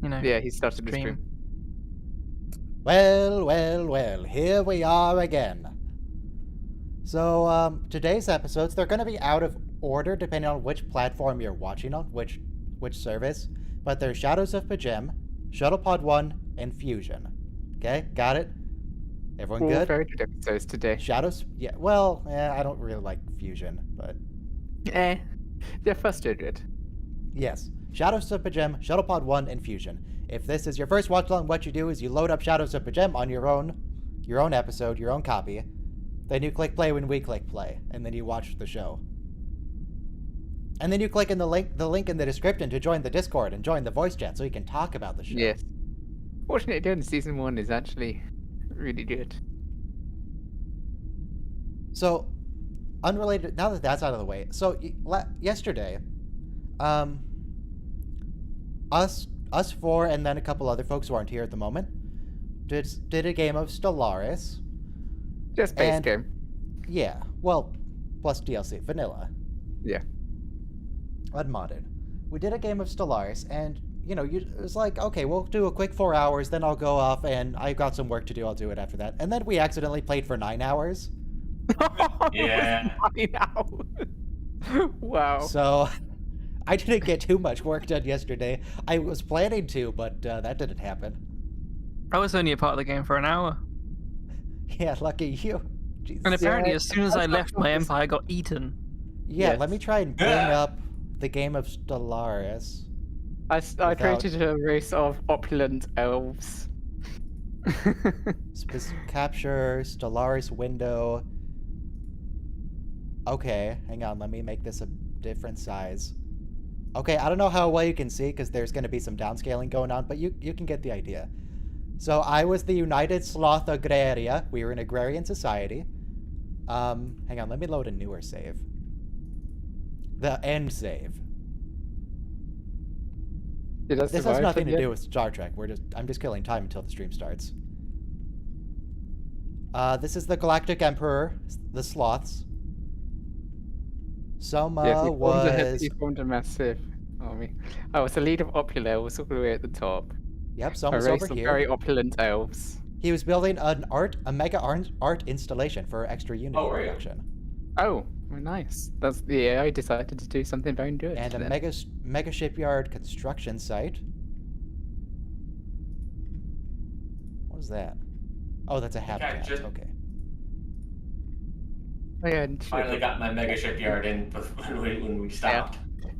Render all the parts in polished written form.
Yeah, he started the stream. Well, here we are again. So, today's episodes, they're going to be out of order depending on which platform you're watching on, which service. But they're Shadows of Pajem, Shuttlepod 1, and Fusion. Okay, got it? Everyone good? Very good episodes today. Shadows? Yeah, well, I don't really like Fusion, but... They're frustrated. Yes. Shadows of Pajem, Shuttlepod 1, and Fusion. If this is your first watch along, what you do is you load up Shadows of Pajem on your own episode, your own copy. Then you click play when we click play, and then you watch the show. And then you click in the link in the description to join the Discord and join the voice chat so you can talk about the show. Yes. Watching it again, season 1 is actually really good. So, unrelated, now that that's out of the way, so yesterday, us four and then a couple other folks who aren't here at the moment did a game of Stellaris. Just base game. Yeah, well, plus DLC, vanilla. Yeah. Unmodded. We did a game of Stellaris, and, it was like, okay, we'll do a quick 4 hours, then I'll go off, and I've got some work to do, I'll do it after that. And then we accidentally played for 9 hours. Yeah. 9 hours. Wow. So, I didn't get too much work done yesterday. I was planning to, but that didn't happen. I was only a part of the game for an hour. Yeah, lucky you. Jesus. And apparently, as soon as I left, my empire got eaten. Yeah, let me try and bring up the game of Stellaris. I created a race of opulent elves. Capture Stellaris window. Okay, hang on. Let me make this a different size. Okay, I don't know how well you can see because there's going to be some downscaling going on, but you can get the idea. So I was the United Sloth Agraria. We were an agrarian society. Hang on, let me load a newer save. The end save. This has nothing to do with Star Trek. I'm just killing time until the stream starts. This is the Galactic Emperor, the Sloths. Soma was... He formed a massive army. I was the leader of Opula, was all the way at the top. Yep, Soma's over here. Very opulent elves. He was building a mega art installation for extra unit production. Oh, well, nice. That's the AI decided to do something very good. And a mega shipyard construction site. What is that? Oh, that's a habitat. Okay. Oh, yeah, finally got my mega shipyard in when we stopped. Yeah.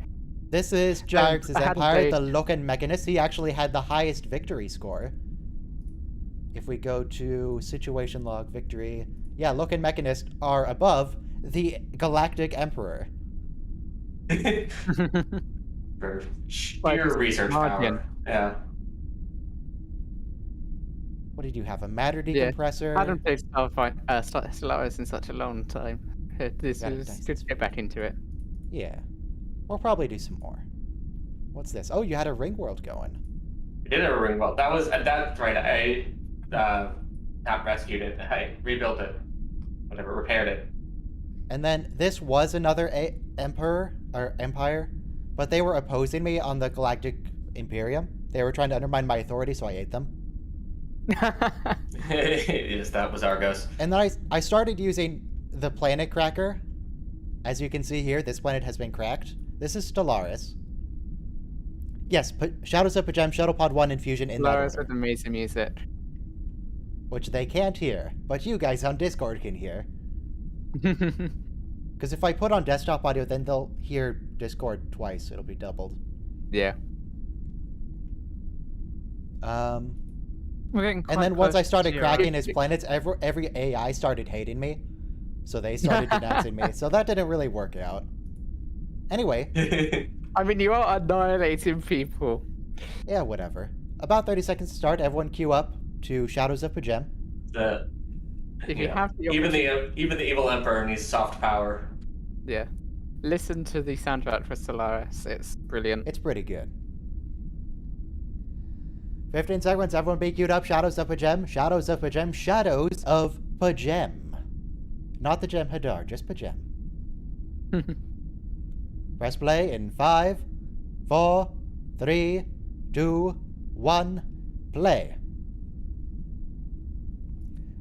This is Jargs' empire, the Loken Mechanist. He actually had the highest victory score. If we go to situation log victory, yeah, Loken Mechanist are above the Galactic Emperor. For sheer research power. Yeah. What did you have? A matter decompressor? I haven't played Stellaris in such a long time. This is good to get back into it. Yeah. We'll probably do some more. What's this? Oh, you had a ring world going. We did have a ring world. That's right. I not rescued it. I rebuilt it. Whatever, repaired it. And then this was another empire, but they were opposing me on the Galactic Imperium. They were trying to undermine my authority, so I ate them. Yes, that was Argos. And then I started using the planet cracker. As you can see here, this planet has been cracked. This is Stellaris. Yes, Shadows of Pajem, Shuttlepod 1, and Fusion in that order. Stellaris with amazing music. Which they can't hear, but you guys on Discord can hear. Because if I put on desktop audio, then they'll hear Discord twice. It'll be doubled. Yeah. We're getting and then once I started cracking his planets, every AI started hating me. So they started denouncing me. So that didn't really work out. Anyway. I mean, you are annihilating people. Yeah, whatever. About 30 seconds to start. Everyone queue up to Shadows of Pajem. If you have the even the evil emperor needs soft power. Yeah. Listen to the soundtrack for Stellaris. It's brilliant. It's pretty good. 15 seconds. Everyone be queued up. Shadows of Pajem. Shadows of Pajem. Shadows of Pajem. Not the Gem Hadar, just Pajem. Press play in 5, 4, 3, 2, 1, play.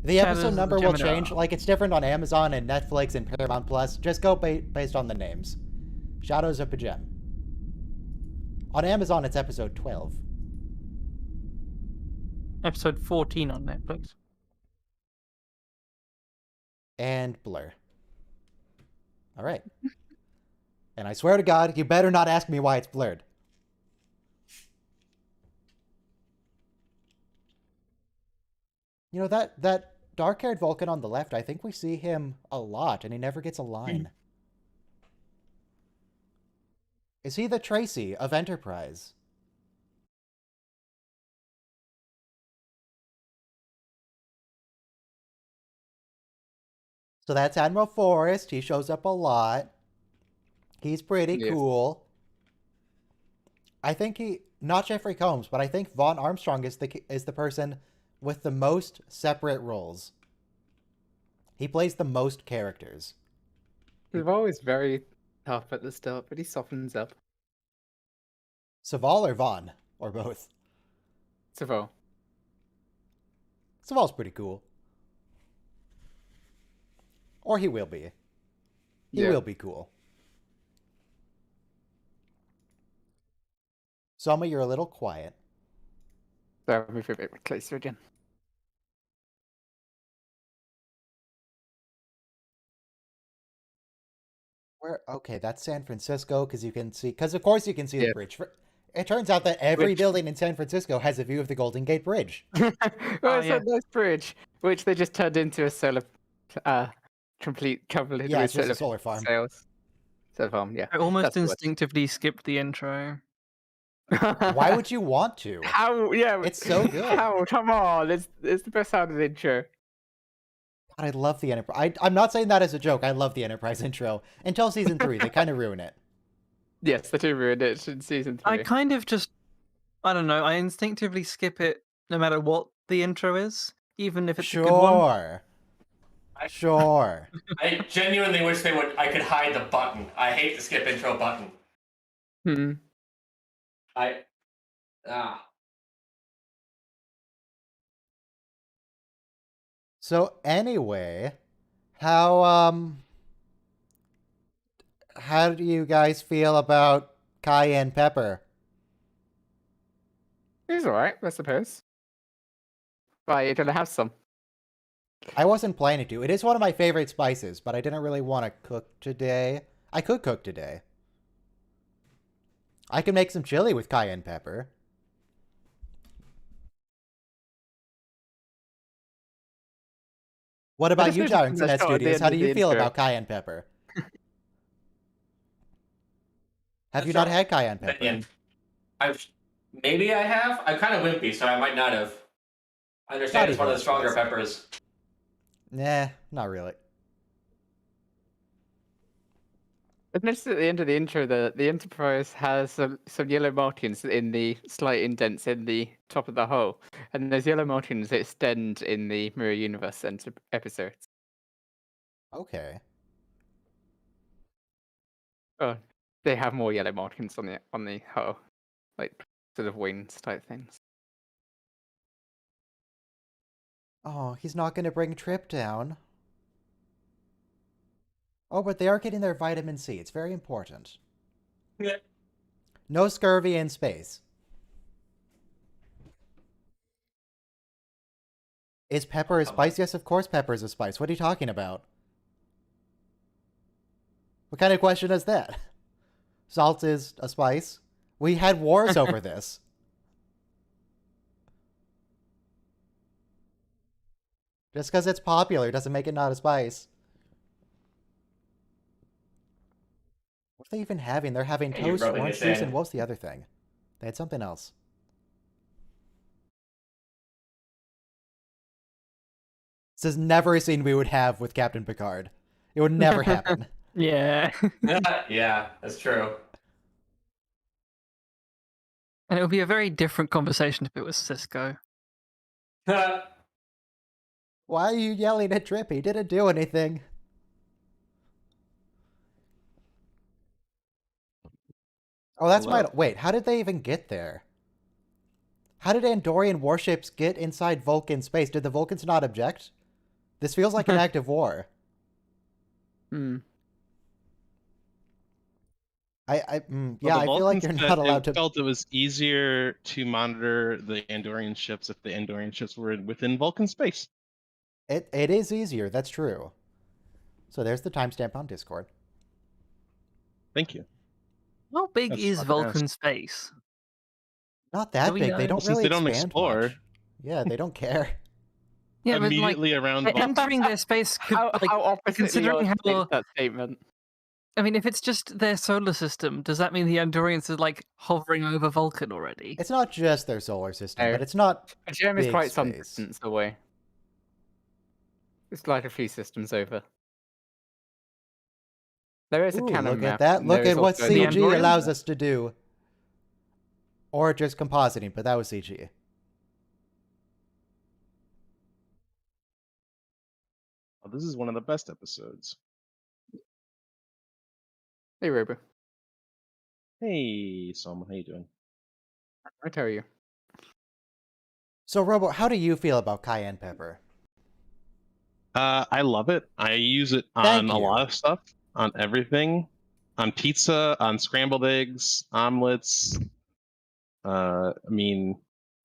The Shadows episode of the number will Gemini. change, like it's different on Amazon and Netflix and Paramount Plus. Just go based on the names. Shadows of Pajem. On Amazon, it's episode 12. Episode 14 on Netflix. And Blur. All right. And I swear to God, you better not ask me why it's blurred. You know, that dark-haired Vulcan on the left, I think we see him a lot, and he never gets a line. Is he the Tracy of Enterprise? So that's Admiral Forrest. He shows up a lot. He's pretty cool. I think not Jeffrey Combs, but I think Vaughn Armstrong is the person with the most separate roles. He plays the most characters. He's always very tough at the start, but he softens up. Saval or Vaughn? Or both? Saval. Saval's pretty cool. Or he will be. He will be cool. Soma, you're a little quiet. So move a bit closer again. Okay, that's San Francisco, because you can see... Because of course you can see the bridge. It turns out that every building in San Francisco has a view of the Golden Gate Bridge. Well, it's a nice bridge, which they just turned into a solar... complete covered yeah, with it's just a solar farm. sails. Solar farm, yeah. I almost instinctively skipped the intro. Why would you want to? How? Yeah, it's so good. How? Come on, it's the best sounded intro. God, I love the Enterprise. I'm not saying that as a joke. I love the Enterprise intro until season 3. They kind of ruin it. Yes, they do ruin it in season 3. I kind of just, I don't know. I instinctively skip it no matter what the intro is, even if it's a good one. Sure. I genuinely wish I could hide the button. I hate the skip intro button. So anyway, how do you guys feel about cayenne pepper? He's alright, I suppose. Why, you're gonna have some. I wasn't planning to. It is one of my favorite spices, but I didn't really want to cook today. I could cook today. I can make some chili with cayenne pepper. What about you, Internet Studios? How do you feel about cayenne pepper? Have you not had cayenne pepper? Maybe I have. I'm kind of wimpy, so I might not have. I understand it's one of the stronger peppers. Nah, not really. But notice at the end of the intro, the Enterprise has some yellow markings in the slight indents in the top of the hull, and those yellow markings extend in the Mirror Universe episodes. Okay. Oh, they have more yellow markings on the hull, like sort of wings type things. Oh, he's not going to bring Trip down. Oh, but they are getting their vitamin C. It's very important. Yeah. No scurvy in space. Is pepper a spice? Yes, of course pepper is a spice. What are you talking about? What kind of question is that? Salt is a spice? We had wars over this. Just because it's popular doesn't make it not a spice. What are they even having? They're having toast, orange juice, and what's the other thing? They had something else. This is never a scene we would have with Captain Picard. It would never happen. Yeah. Yeah, that's true. And it would be a very different conversation if it was Cisco. Why are you yelling at Trip? He didn't do anything. Oh, that's my... Wait, how did they even get there? How did Andorian warships get inside Vulcan space? Did the Vulcans not object? This feels like an act of war. Hmm. Yeah, Well, the I feel like Vulcans you're said not allowed they to. felt it was easier to monitor the Andorian ships if the Andorian ships were within Vulcan space. It is easier. That's true. So there's the timestamp on Discord. Thank you. How big That's is fucking Vulcan ass. space? Not Do that we big. They know? don't Since really they don't expand explore. much. Yeah, they don't care. Yeah, but like Immediately around they're Vulcan. entering their space. How oppositely considering yours how is that statement? I mean, if it's just their solar system, does that mean the Andorians are like hovering over Vulcan already? It's not just their solar system, No. but it's not Gem is big quite some space. distance away. It's like a few systems over. There is a Ooh, canon look map. at that. and Look there is at what also the CG Andorian allows map. us to do. Or just compositing, but that was CG. Oh, this is one of the best episodes. Hey, Robo. Hey, Sam, how you doing? I tell you. So, Robo, how do you feel about cayenne pepper? I love it. I use it Thank on a you. lot of stuff, on everything, on pizza, on scrambled eggs, omelets. I mean,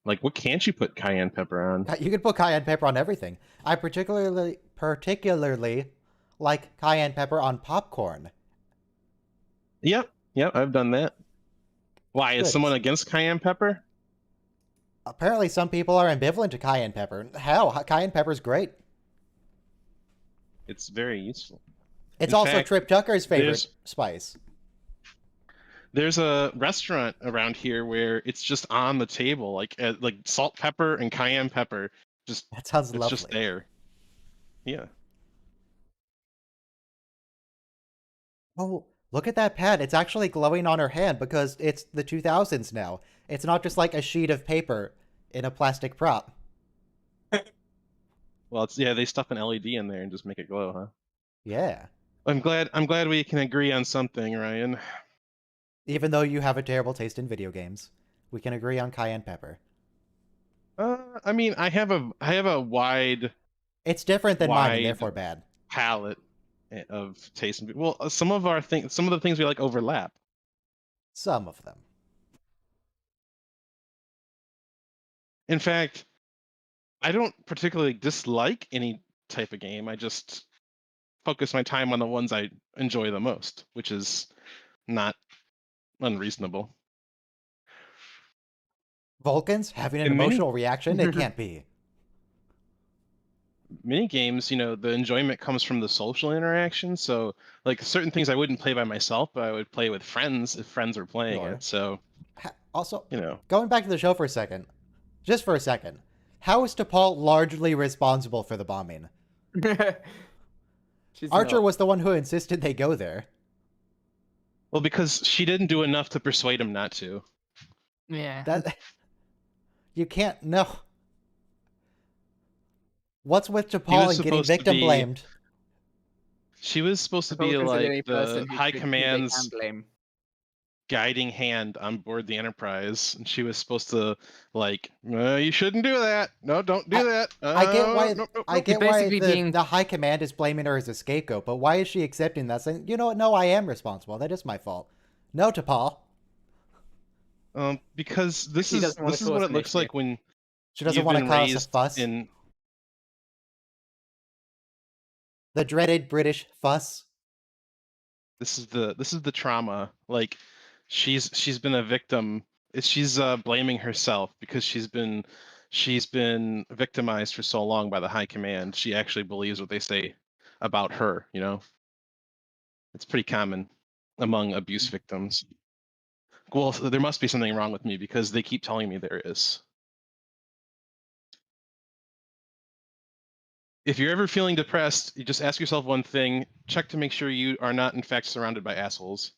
like, what can't you put cayenne pepper on? You can put cayenne pepper on everything. I particularly like cayenne pepper on popcorn. Yep, I've done that. Why, is Good. someone against cayenne pepper? Apparently, some people are ambivalent to cayenne pepper. Hell, cayenne pepper's great. It's very useful. It's In also fact, Trip Tucker's favorite there's- spice. There's a restaurant around here where it's just on the table, like salt pepper and cayenne pepper. Just That sounds it's lovely. just there. Yeah. Oh, look at that pad. It's actually glowing on her hand because it's the 2000s now. It's not just like a sheet of paper in a plastic prop. Well, they stuff an LED in there and just make it glow, huh? Yeah. I'm glad we can agree on something, Ryan. Even though you have a terrible taste in video games, we can agree on cayenne pepper. I mean, I have a wide It's different than mine and Wide. therefore bad. palette of taste. Well, some of the things we like overlap. Some of them. In fact, I don't particularly dislike any type of game. I just focus my time on the ones I enjoy the most, which is not unreasonable. Vulcans having an In many- emotional reaction? It can't be. Many games, the enjoyment comes from the social interaction. So, like certain things I wouldn't play by myself, but I would play with friends if friends were playing Sure. it. So, Also, going back to the show for a second, just for a second, how is T'Pol largely responsible for the bombing? She's Archer not. was the one who insisted they go there. well, because she didn't do enough to persuade him not to. Yeah. That you can't know. What's with T'Pol was and getting supposed to victim be- blamed? She was supposed to be Vulcans are the only like person the who High they can Command's blame. guiding hand on board the Enterprise, and she was supposed to like, you shouldn't do that. No, don't do that. I get why. Nope, nope, I nope." get why basically being- the High Command is blaming her as a scapegoat, but why is she accepting that? Saying, you know what? No, I am responsible. That is my fault. No, T'Pol. Because this He is doesn't wanna this is what cause it an looks issue. like when She doesn't you've want to been cause a raised fuss. in. The dreaded British fuss. This is the trauma. Like, she's been a victim. She's blaming herself because she's been victimized for so long by the High Command. She actually believes what they say about her. It's pretty common among abuse victims. Well, there must be something wrong with me because they keep telling me there is. If you're ever feeling depressed, you just ask yourself one thing: check to make sure you are not in fact surrounded by assholes.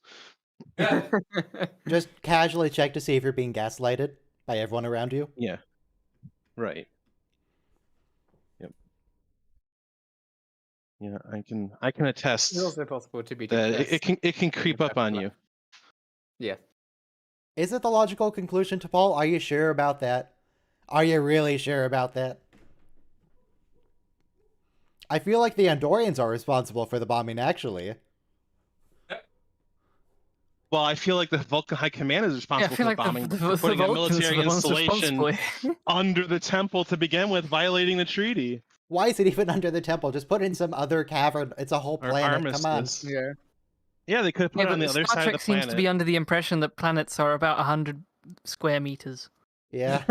Just casually check to see if you're being gaslighted by everyone around you. Yeah. Right. Yep. Yeah, I can attest It's also possible to be that depressed. it can creep up on you. Yeah. Is it the logical conclusion, T'Pol? Are you sure about that? Are you really sure about that? I feel like the Andorians are responsible for the bombing, actually. Well, I feel like the Vulcan High Command is Yeah, I responsible feel for like bombing the for putting a Vulcans are military the ones installation responsible. under the temple to begin with, violating the treaty Why is it even under the temple? Just put it in some other cavern. It's a whole or planet. Come on. armistice. Yeah. Yeah, they could have put Yeah, it on but the other Star side Trek of the seems planet. to be under the impression that planets are about 100 square meters. Yeah.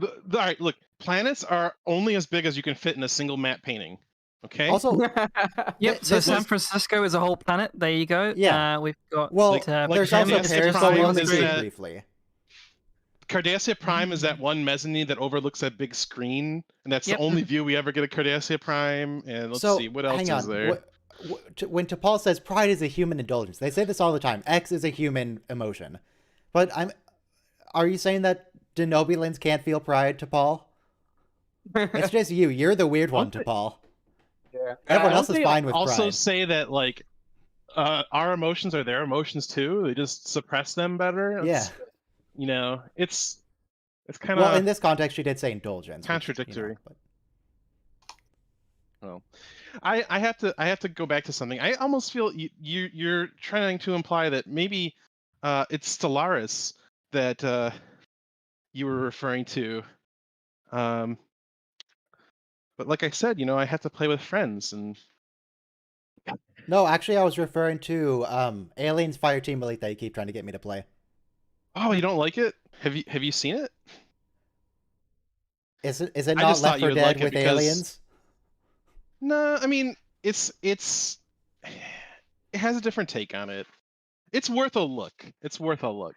All right, look, planets are only as big as you can fit in a single matte painting. Okay. Also, Yep, so this San is- Francisco is a whole planet. There you go. Yeah. We've got well, like there's also Cardassia Paris Prime one is mentioned that- briefly. Cardassia Prime is that one mezzanine that overlooks a big screen, and that's Yep. the only view we ever get of Cardassia Prime. And let's So, see what else hang is on. there. When T'Pol says pride is a human indulgence, they say this all the time. X is a human emotion. But are you saying that Denobulans can't feel pride, T'Pol? It's just you. You're the weird one, Okay. T'Pol. Yeah. Everyone Don't else is they fine with also pride. say that like our emotions are their emotions too. They just suppress them better. Yeah. You know, it's kind Well, of in this context, she did say indulgence. contradictory. But... Well, I have to go back to something. I almost feel you're trying to imply that maybe it's Stellaris that you were referring to. But like I said, you know, I have to play with friends, and No, actually, I was referring to Aliens Fireteam Elite that you keep trying to get me to play. oh, you don't like it? Have you seen it? Is it I not just thought Left you 4 would Dead like it with because- aliens? No, I mean it has a different take on it. It's worth a look. It's worth a look.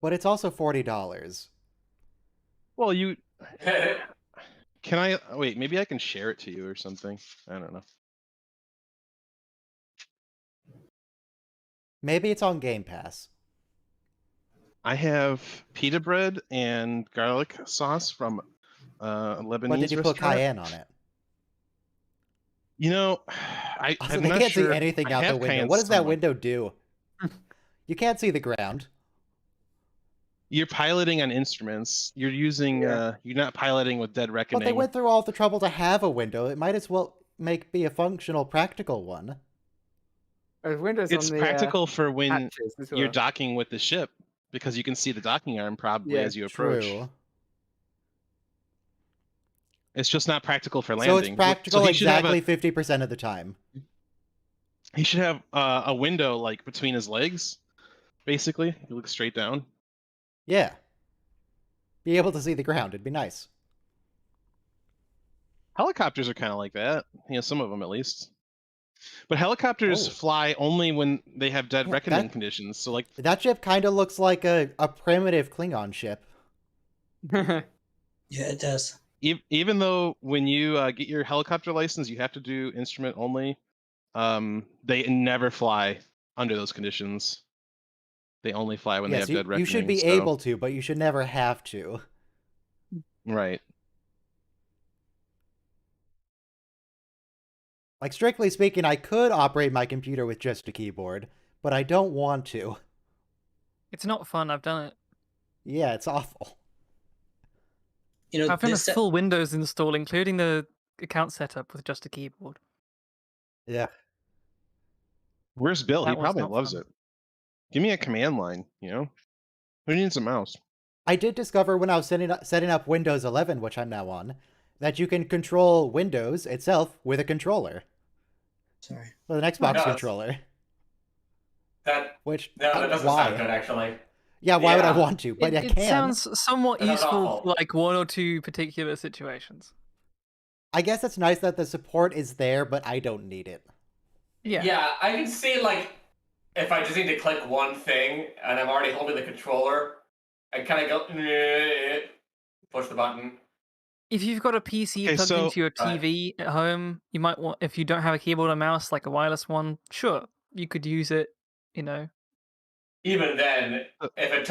But it's also $40. Well, you can I wait? Maybe I can share it to you or something. I don't know. Maybe it's on Game Pass. I have pita bread and garlic sauce from a Lebanese But did you put restaurant. cayenne on it? You know, Also, I'm they not can't sure. see anything I out the have window. cayenne What does that somewhere. window do? You can't see the ground. You're piloting on instruments. You're using. You're not piloting with Dead Reckoning. But they went through all the trouble to have a window. It might as well be a functional, practical one. There's windows It's on the practical for when hatches as you're well. docking with the ship because you can see the docking arm probably Yeah, as you approach. True. It's just not practical for So landing. it's practical he should have exactly 50% of the time. He should have a window like between his legs, basically. He looks straight down. Yeah. Be able to see the ground. It'd be nice. Helicopters are kind of like that. You know, some of them at least. But helicopters Oh. fly only when they have Dead Yeah, Reckoning that- conditions. So like, That ship kind of looks like a primitive Klingon ship. Yeah, it does. even though when you get your helicopter license, you have to do instrument only. They never fly under those conditions. They only fly when they Yes, have Dead Reckoning. you should be so- able to, but you should never have to. Right. Like, strictly speaking, I could operate my computer with just a keyboard, but I don't want to. It's not fun. I've done it. Yeah, it's awful. You know, I've finished full Windows install, including the account setup with just a keyboard. Yeah. Where's Bill? He That was probably not loves fun. it. Give me a command line, you know? Who needs a mouse? I did discover when I was setting up Windows 11, which I'm now on, that you can control Windows itself with a controller. Sorry. With an Xbox that's- controller. That Which, that doesn't why? sound good, actually. Yeah, why would I Yeah. want to? But I it can. sounds somewhat That's useful awful. for like one or two particular situations. I guess it's nice that the support is there, but I don't need it. Yeah. Yeah, I can see like if I just need to click one thing and I'm already holding the controller, I kind of go push the button. If you've got a PC Okay, plugged so- into your TV at home, you might want, if you don't have a keyboard and mouse, like a wireless one, sure, you could use it, you know. Even then, if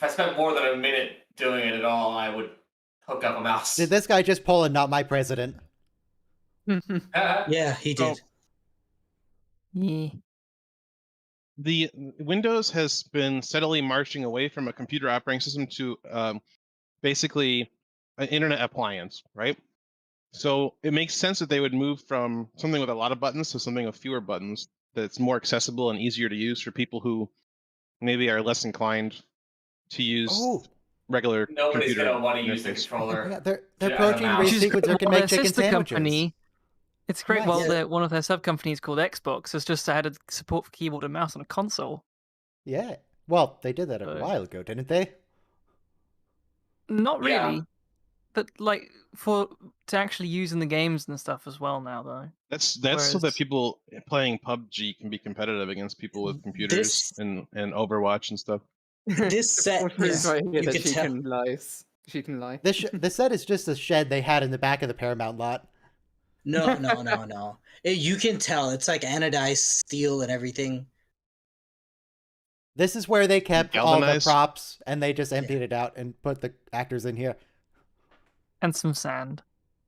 I spent more than a minute doing it at all, I would hook up a mouse. Did this guy just pull a not my president? Yeah, he did. Yeah. the Windows has been steadily marching away from a computer operating system to basically an internet appliance, right? So it makes sense that they would move from something with a lot of buttons to something with fewer buttons that's more accessible and easier to use for people who maybe are less inclined to use Oh, regular Nobody's computer gonna want to use the interface. controller. yeah, their as a protein mouse. Which race is great sequencer can while make their chicken sister sandwiches. company. It's great Nice. while Yeah. one of their sub companies called Xbox has just added support for keyboard and mouse on a console. Yeah. Well, they did that a So- while ago, didn't they? Not Yeah. really, but like to actually use in the games and stuff as well now though. That's so that Whereas- people playing PUBG can be competitive against people with computers and Overwatch and stuff. This set, Unfortunately, is, right here you that could she tell. can lie. She can lie. The set is just a shed they had in the back of the Paramount lot. No. You can tell it's like anodized steel and everything. This is where they kept all the Galvanized? props, and they just emptied it out and put the actors in here And some sand.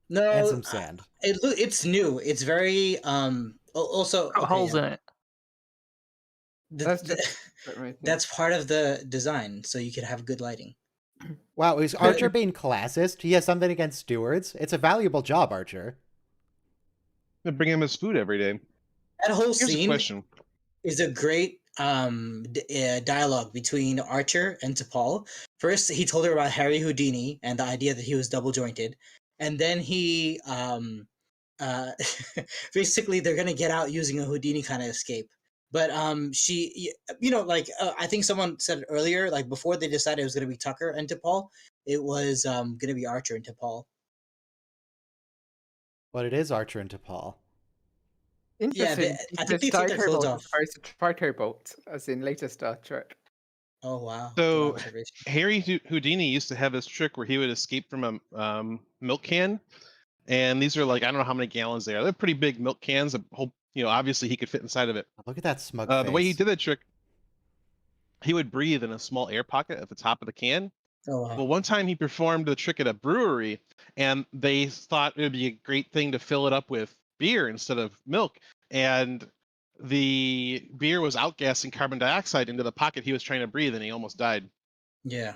No, and some sand. It's new. It's very Also, Got holes in it. That's just that's part of the design, so you could have good lighting. Wow, is Archer being classist? He has something against stewards. It's a valuable job, Archer. They bring him his food every day. That whole Here's a scene question. is a great dialogue between Archer and T'Pol. First, he told her about Harry Houdini and the idea that he was double jointed, and then he basically they're gonna get out using a Houdini kind of escape. But she, I think someone said it earlier, like before they decided it was gonna be Tucker and T'Pol, it was gonna be Archer and T'Pol. But it is Archer and T'Pol. Interesting. I think they took their clothes off. Tricobolt, as in later Star Trek. Oh wow! So, Good observation. Harry Houdini used to have this trick where he would escape from a milk can, and these are like I don't know how many gallons they are. They're pretty big milk cans. A whole, obviously he could fit inside of it. Look at that smug The way he face. did that trick, he would breathe in a small air pocket at the top of the can. Oh wow! Well, one time he performed the trick at a brewery, and they thought it would be a great thing to fill it up with beer instead of milk. And the beer was outgassing carbon dioxide into the pocket he was trying to breathe, and he almost died. Yeah.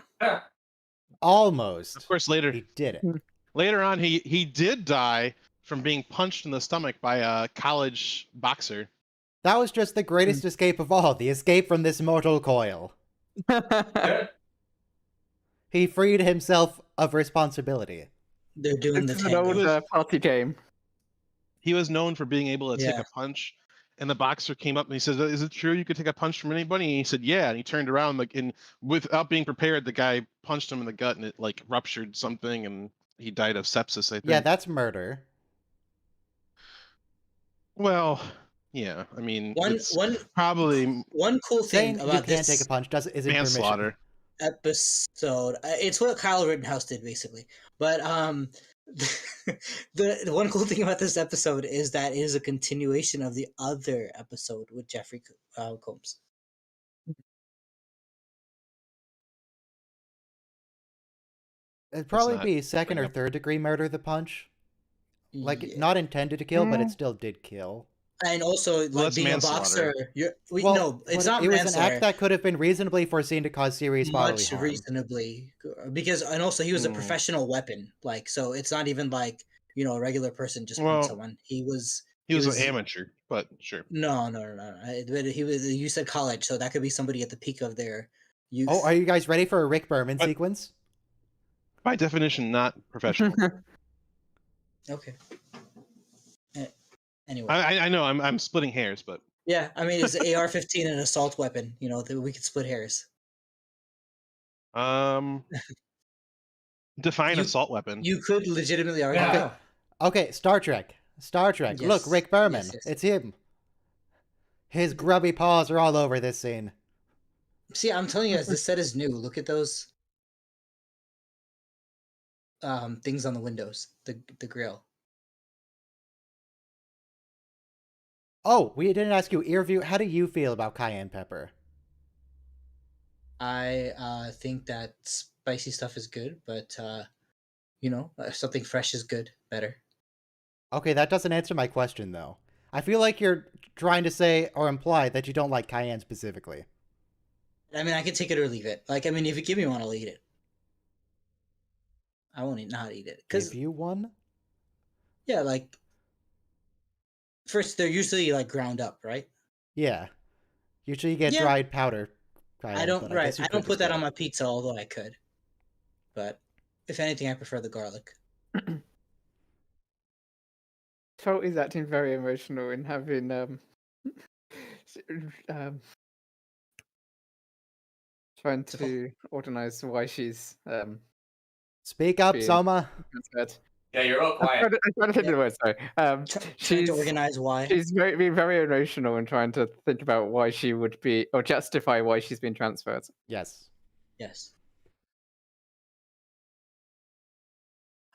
Almost. Of course, later He did it. later on, he did die from being punched in the stomach by a college boxer. That was just the greatest escape of all, the escape from this mortal coil. He freed himself of responsibility. They're doing It's the an old tango. party game. He was known for being able to take Yeah. a punch. And the boxer came up and he says, "Is it true you could take a punch from anybody?" And he said, "Yeah." And he turned around and without being prepared, the guy punched him in the gut and it like ruptured something and he died of sepsis. I think. Yeah, that's murder. Well, yeah. I mean, it's One probably cool Saying thing you about can't this take a punch isn't permission. manslaughter. episode, it's what Kyle Rittenhouse did basically. But the one cool thing about this episode is that it is a continuation of the other episode with Jeffrey Combs. It'd probably not be second bring or up- third degree murder, the punch. Like, Yeah. not intended to kill, but it still did kill. And also like that's being a manslaughter. boxer, Well, no, it's but not it was an manslaughter. act that could have been reasonably foreseen to cause serious bodily Much harm. reasonably, because and also he was a Hmm. professional weapon, like so it's not even like a regular person just Well, punched someone. He was an amateur, but sure. no. But he was. You said college, so that could be somebody at the peak of their youth. Oh, are you guys ready for a Rick Berman What? sequence? By definition, not professional. Okay. Anyway, I know I'm splitting hairs, but yeah, I mean, it's AR-15 an assault weapon? We could split hairs. define You- assault weapon. You could legitimately argue. Yeah. no. Okay, Star Trek. Look, Yes, Rick Berman. yes. It's him. His grubby paws are all over this scene. See, I'm telling you guys, this set is new. Look at those things on the windows, the grill. Oh, we didn't ask you, Earview, how do you feel about cayenne pepper? I think that spicy stuff is good, but something fresh is good, better. Okay, that doesn't answer my question, though. I feel like you're trying to say or imply that you don't like cayenne specifically. I mean, I can take it or leave it. Like, I mean, if you give me one, I'll eat it. I won't not eat it. Give you one? Yeah, like, first, they're usually, like, ground up, right? Yeah. Usually you get Yeah. dried powder. Cayenne, I don't, but right. guess you I could don't put just that get on it. my pizza, although I could. But, if anything, I prefer the garlic. Salt is acting very emotional in having trying to organize why she's Speak up, being Soma. transferred. Yeah, you're all quiet. I'm trying to think of the word. Sorry. Trying to organize why. She's being very emotional and trying to think about why she would be, or justify why she's been transferred. Yes. Yes.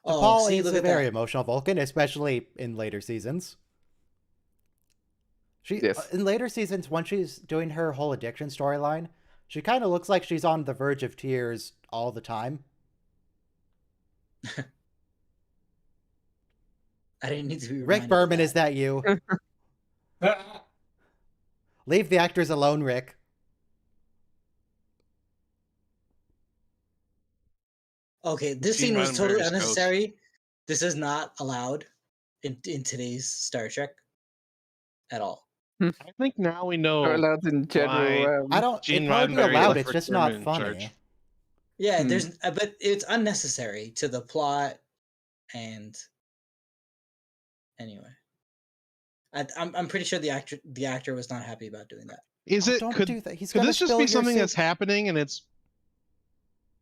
Paul See, is look a at very that. emotional Vulcan, especially in later seasons. Yes. In later seasons, when she's doing her whole addiction storyline, she kind of looks like she's on the verge of tears all the time. I didn't need to be Rick reminded Berman, of is that you? Ah, Leave the actors alone, Rick. Okay, this Gene scene was totally Roddenberry's ghost. unnecessary. This is not allowed in today's Star Trek at all. I think now we know Not allowed in general. I don't. Gene It'd probably be Roddenberry allowed. left It's Rick just Berman not in funny. charge. Yeah, Hmm. there's, but it's unnecessary to the plot, and anyway, I'm pretty sure the actor was not happy about doing that. Is Oh, it don't could do that. He's could gonna this just spill be your something soup. that's happening and it's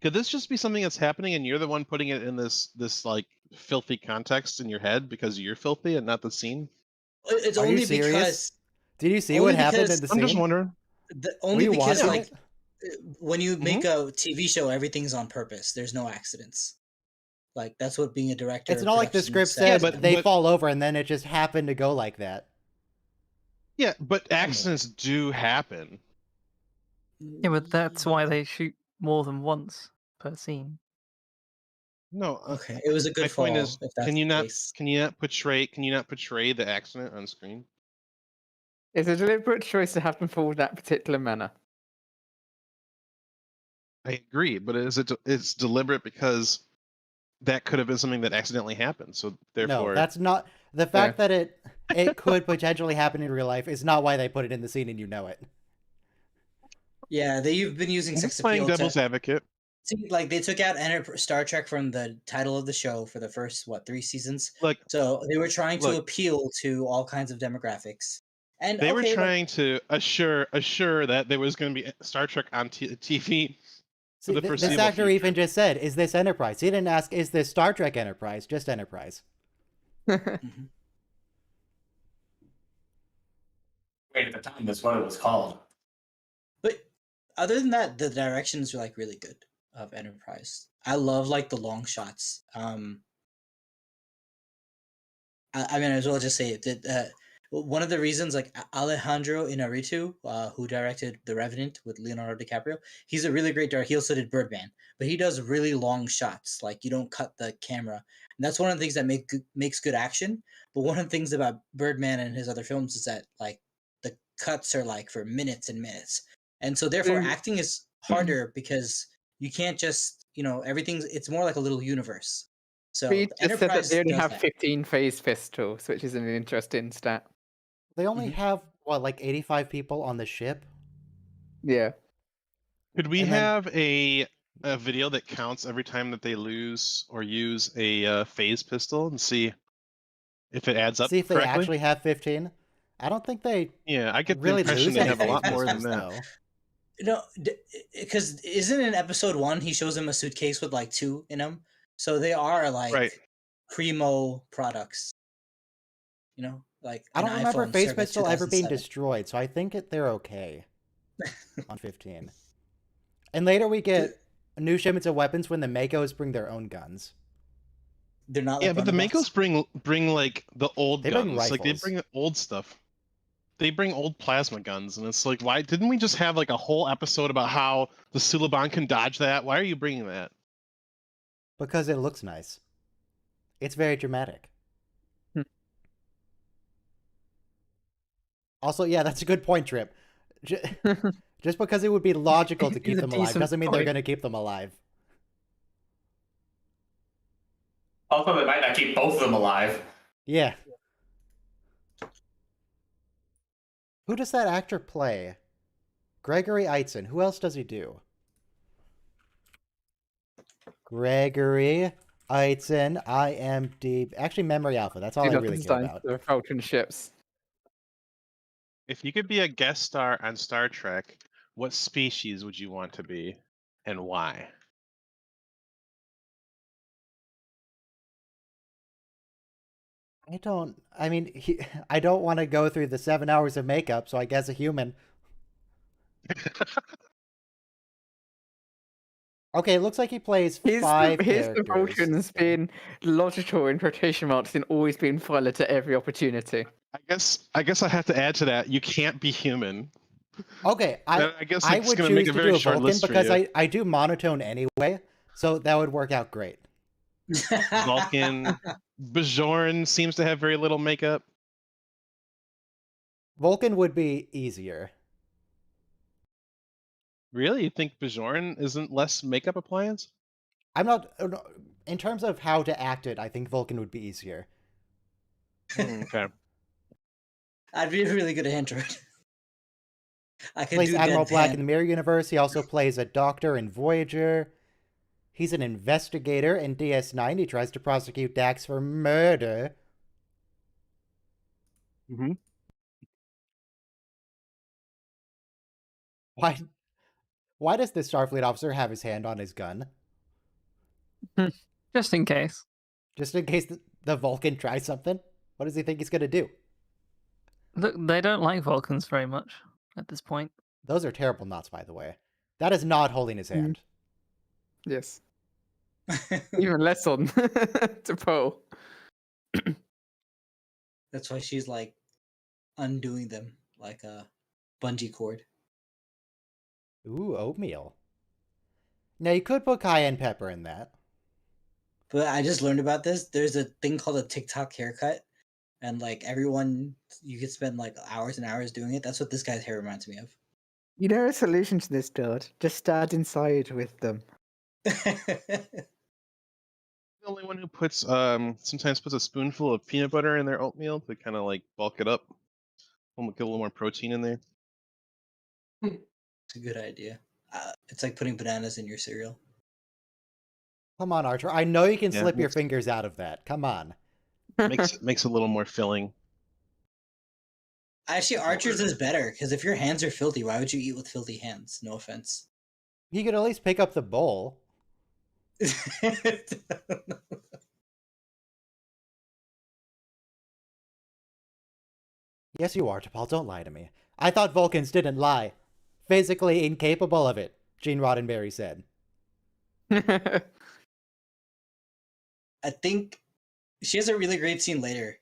could this just be something that's happening and you're the one putting it in this like filthy context in your head because you're filthy and not the scene? It's Are you only serious? because Did you see only what happened in because- the I'm scene? just wondering. only Were you because watching like it? when you make a TV show, everything's on purpose. There's no accidents. Like that's what being a director. It's of not like the production script says. said but- they but- fall over and then it just happened to go like that. Yeah, but accidents do happen. Yeah, but that's why they shoot more than once per scene. No, Okay, it was a good my fall. point is, if that's can you the not case. portray the accident on screen? It's a deliberate choice to happen for that particular manner. I agree, but it's deliberate because that could have been something that accidentally happened. So therefore, No, that's not the fact that it could potentially happen in real life is not why they put it in the scene and you know it. Yeah, they've been using I'm sex just playing appeal devil's to advocate. see, like they took out Star Trek from the title of the show for the first 3 seasons. Look, So they were trying to Look. appeal to all kinds of demographics. And they were okay, like, trying to assure that there was going to be Star Trek on TV. See, the this foreseeable actor even future. just said, "Is this Enterprise?" He didn't ask, "Is this Star Trek Enterprise?" Just Enterprise. mhm. Wait, at the time, that's what it was called. But other than that, the directions are like really good of Enterprise. I love like the long shots. I mean, as well just say it. That one of the reasons, like Alejandro Inarritu, who directed The Revenant with Leonardo DiCaprio, he's a really great director. He also did Birdman, but he does really long shots. Like you don't cut the camera, and that's one of the things that makes good action. But one of the things about Birdman and his other films is that like the cuts are like for minutes and minutes, and so therefore acting is harder because you can't just everything's. It's more like a little universe. So We the just said that Enterprise they only does have that. 15 phase pistols, which is an interesting stat. They only Mhm. have like 85 people on the ship. Yeah. Could we And then- have a video that counts every time that they lose or use a phase pistol and see if it adds up See if they correctly? actually have 15. I don't think they Yeah, I get really the impression lose they any have a lot phase more than pistols, that. though. No, because isn't in episode 1 he shows him a suitcase with like 2 in them, so they are like Right. primo products. Like I an don't remember iPhone phase circa pistol ever being 2007. destroyed, so I think they're okay on 15. And later we get new shipments of weapons when the Makos bring their own guns. They're not. Like Yeah, but the runabouts? Makos bring like the old They bring guns. Like they rifles. bring old stuff. They bring old plasma guns, and it's like, why didn't we just have like a whole episode about how the Suliban can dodge that? Why are you bringing that? Because it looks nice. It's very dramatic. Also, yeah, that's a good point, Trip. Just because it would be logical to keep He's a them alive decent doesn't mean they're point. going to keep them alive. Also, they might not keep both of them alive. Yeah. Who does that actor play? Gregory Eitzen. Who else does he do? Gregory Eitzen, IMDb. Actually, Memory Alpha. That's all I really care about. The Vulcan ships. If you could be a guest star on Star Trek, what species would you want to be, and why? I don't want to go through the 7 hours of makeup, so I guess a human. Okay, it looks like he plays five Here's the characters. Vulcans being logical in quotation marks and always being followed at every opportunity. I guess I have to add to that. You can't be human. Okay, I guess I it's would gonna choose make a to very do a short Vulcan list for because you. I do monotone anyway, so that would work out great. Vulcan, Bajoran seems to have very little makeup. Vulcan would be easier. Really, you think Bajoran isn't less makeup appliance? I'm not... In terms of how to act it, I think Vulcan would be easier. Okay. I'd be really good at Android. I could Plays do Admiral Black in the deadpan. Mirror Universe. He also plays a doctor in Voyager. He's an investigator in DS9. He tries to prosecute Dax for murder. Mm-hmm. Why does this Starfleet officer have his hand on his gun? Just in case. Just in case the Vulcan tries something? What does he think he's going to do? Look, they don't like Vulcans very much at this point. Those are terrible knots, by the way. That is not holding his hand. Yes. Even less on to Poe. That's why she's like undoing them like a bungee cord. Ooh, oatmeal. Now, you could put cayenne pepper in that. But I just learned about this. There's a thing called a TikTok haircut, and like everyone, you could spend like hours and hours doing it. That's what this guy's hair reminds me of. You know a solution to this, Dad? Just start inside with them. The only one who puts sometimes puts a spoonful of peanut butter in their oatmeal to kind of like bulk it up, get a little more protein in there. It's a good idea. It's like putting bananas in your cereal. Come on, Archer. I know you can Yeah, slip your makes- fingers out of that. Come on. makes a little more filling. Actually, Archer's is better because if your hands are filthy, why would you eat with filthy hands? No offense. You could at least pick up the bowl. Yes, you are, T'Pol. Don't lie to me. I thought Vulcans didn't lie. Physically incapable of it, Gene Roddenberry said. I think she has a really great scene later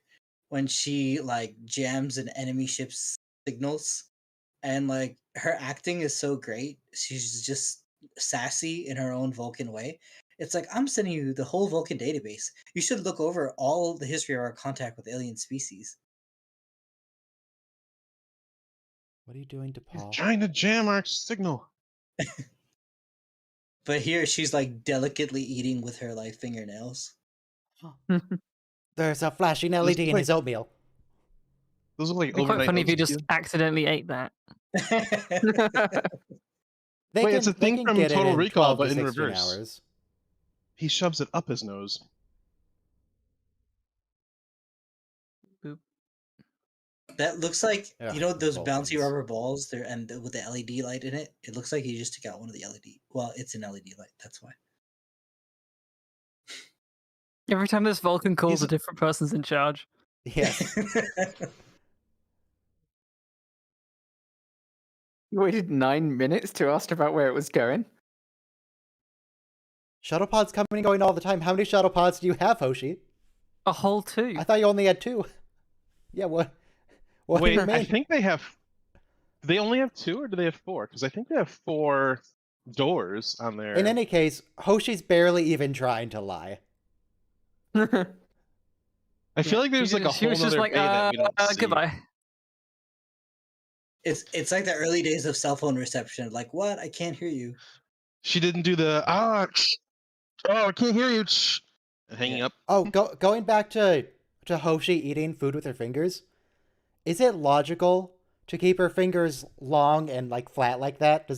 when she like jams an enemy ship's signals, and like her acting is so great. She's just sassy in her own Vulcan way. It's like, I'm sending you the whole Vulcan database. You should look over all the history of our contact with alien species. What are you doing, He's T'Pol? trying to jam our signal. But here she's like delicately eating with her like fingernails. There's a flashing LED in his oatmeal. Those are like It'd be quite overnight funny if you oats. just accidentally ate that. Wait, it's a they thing can from get it Total in Recall, 12 to but in 16 reverse. hours. He shoves it up his nose. Boop. That looks like, Ugh, you know, those Vulcans. bouncy rubber balls there, and with the LED light in it. It looks like you just took out one of the LED. Well, it's an LED light. That's why. Every time this Vulcan calls, He's- a different person's in charge. Yes. You waited 9 minutes to ask about where it was going. Shuttle pods coming and going all the time. How many shuttle pods do you have, Hoshi? A whole two. I thought you only had 2. Yeah, what? What Wait, do you mean? I think they have. Do they only have 2 or do they have 4? Because I think they have 4 doors on there. In any case, Hoshi's barely even trying to lie. I feel like there's like a She whole was just other like, bay that we don't see. goodbye. It's like the early days of cell phone reception. Like, what? I can't hear you. She didn't do the oh I can't hear you and hanging Yeah. up. Oh, going back to Hoshi eating food with her fingers. Is it logical to keep her fingers long and like flat like that?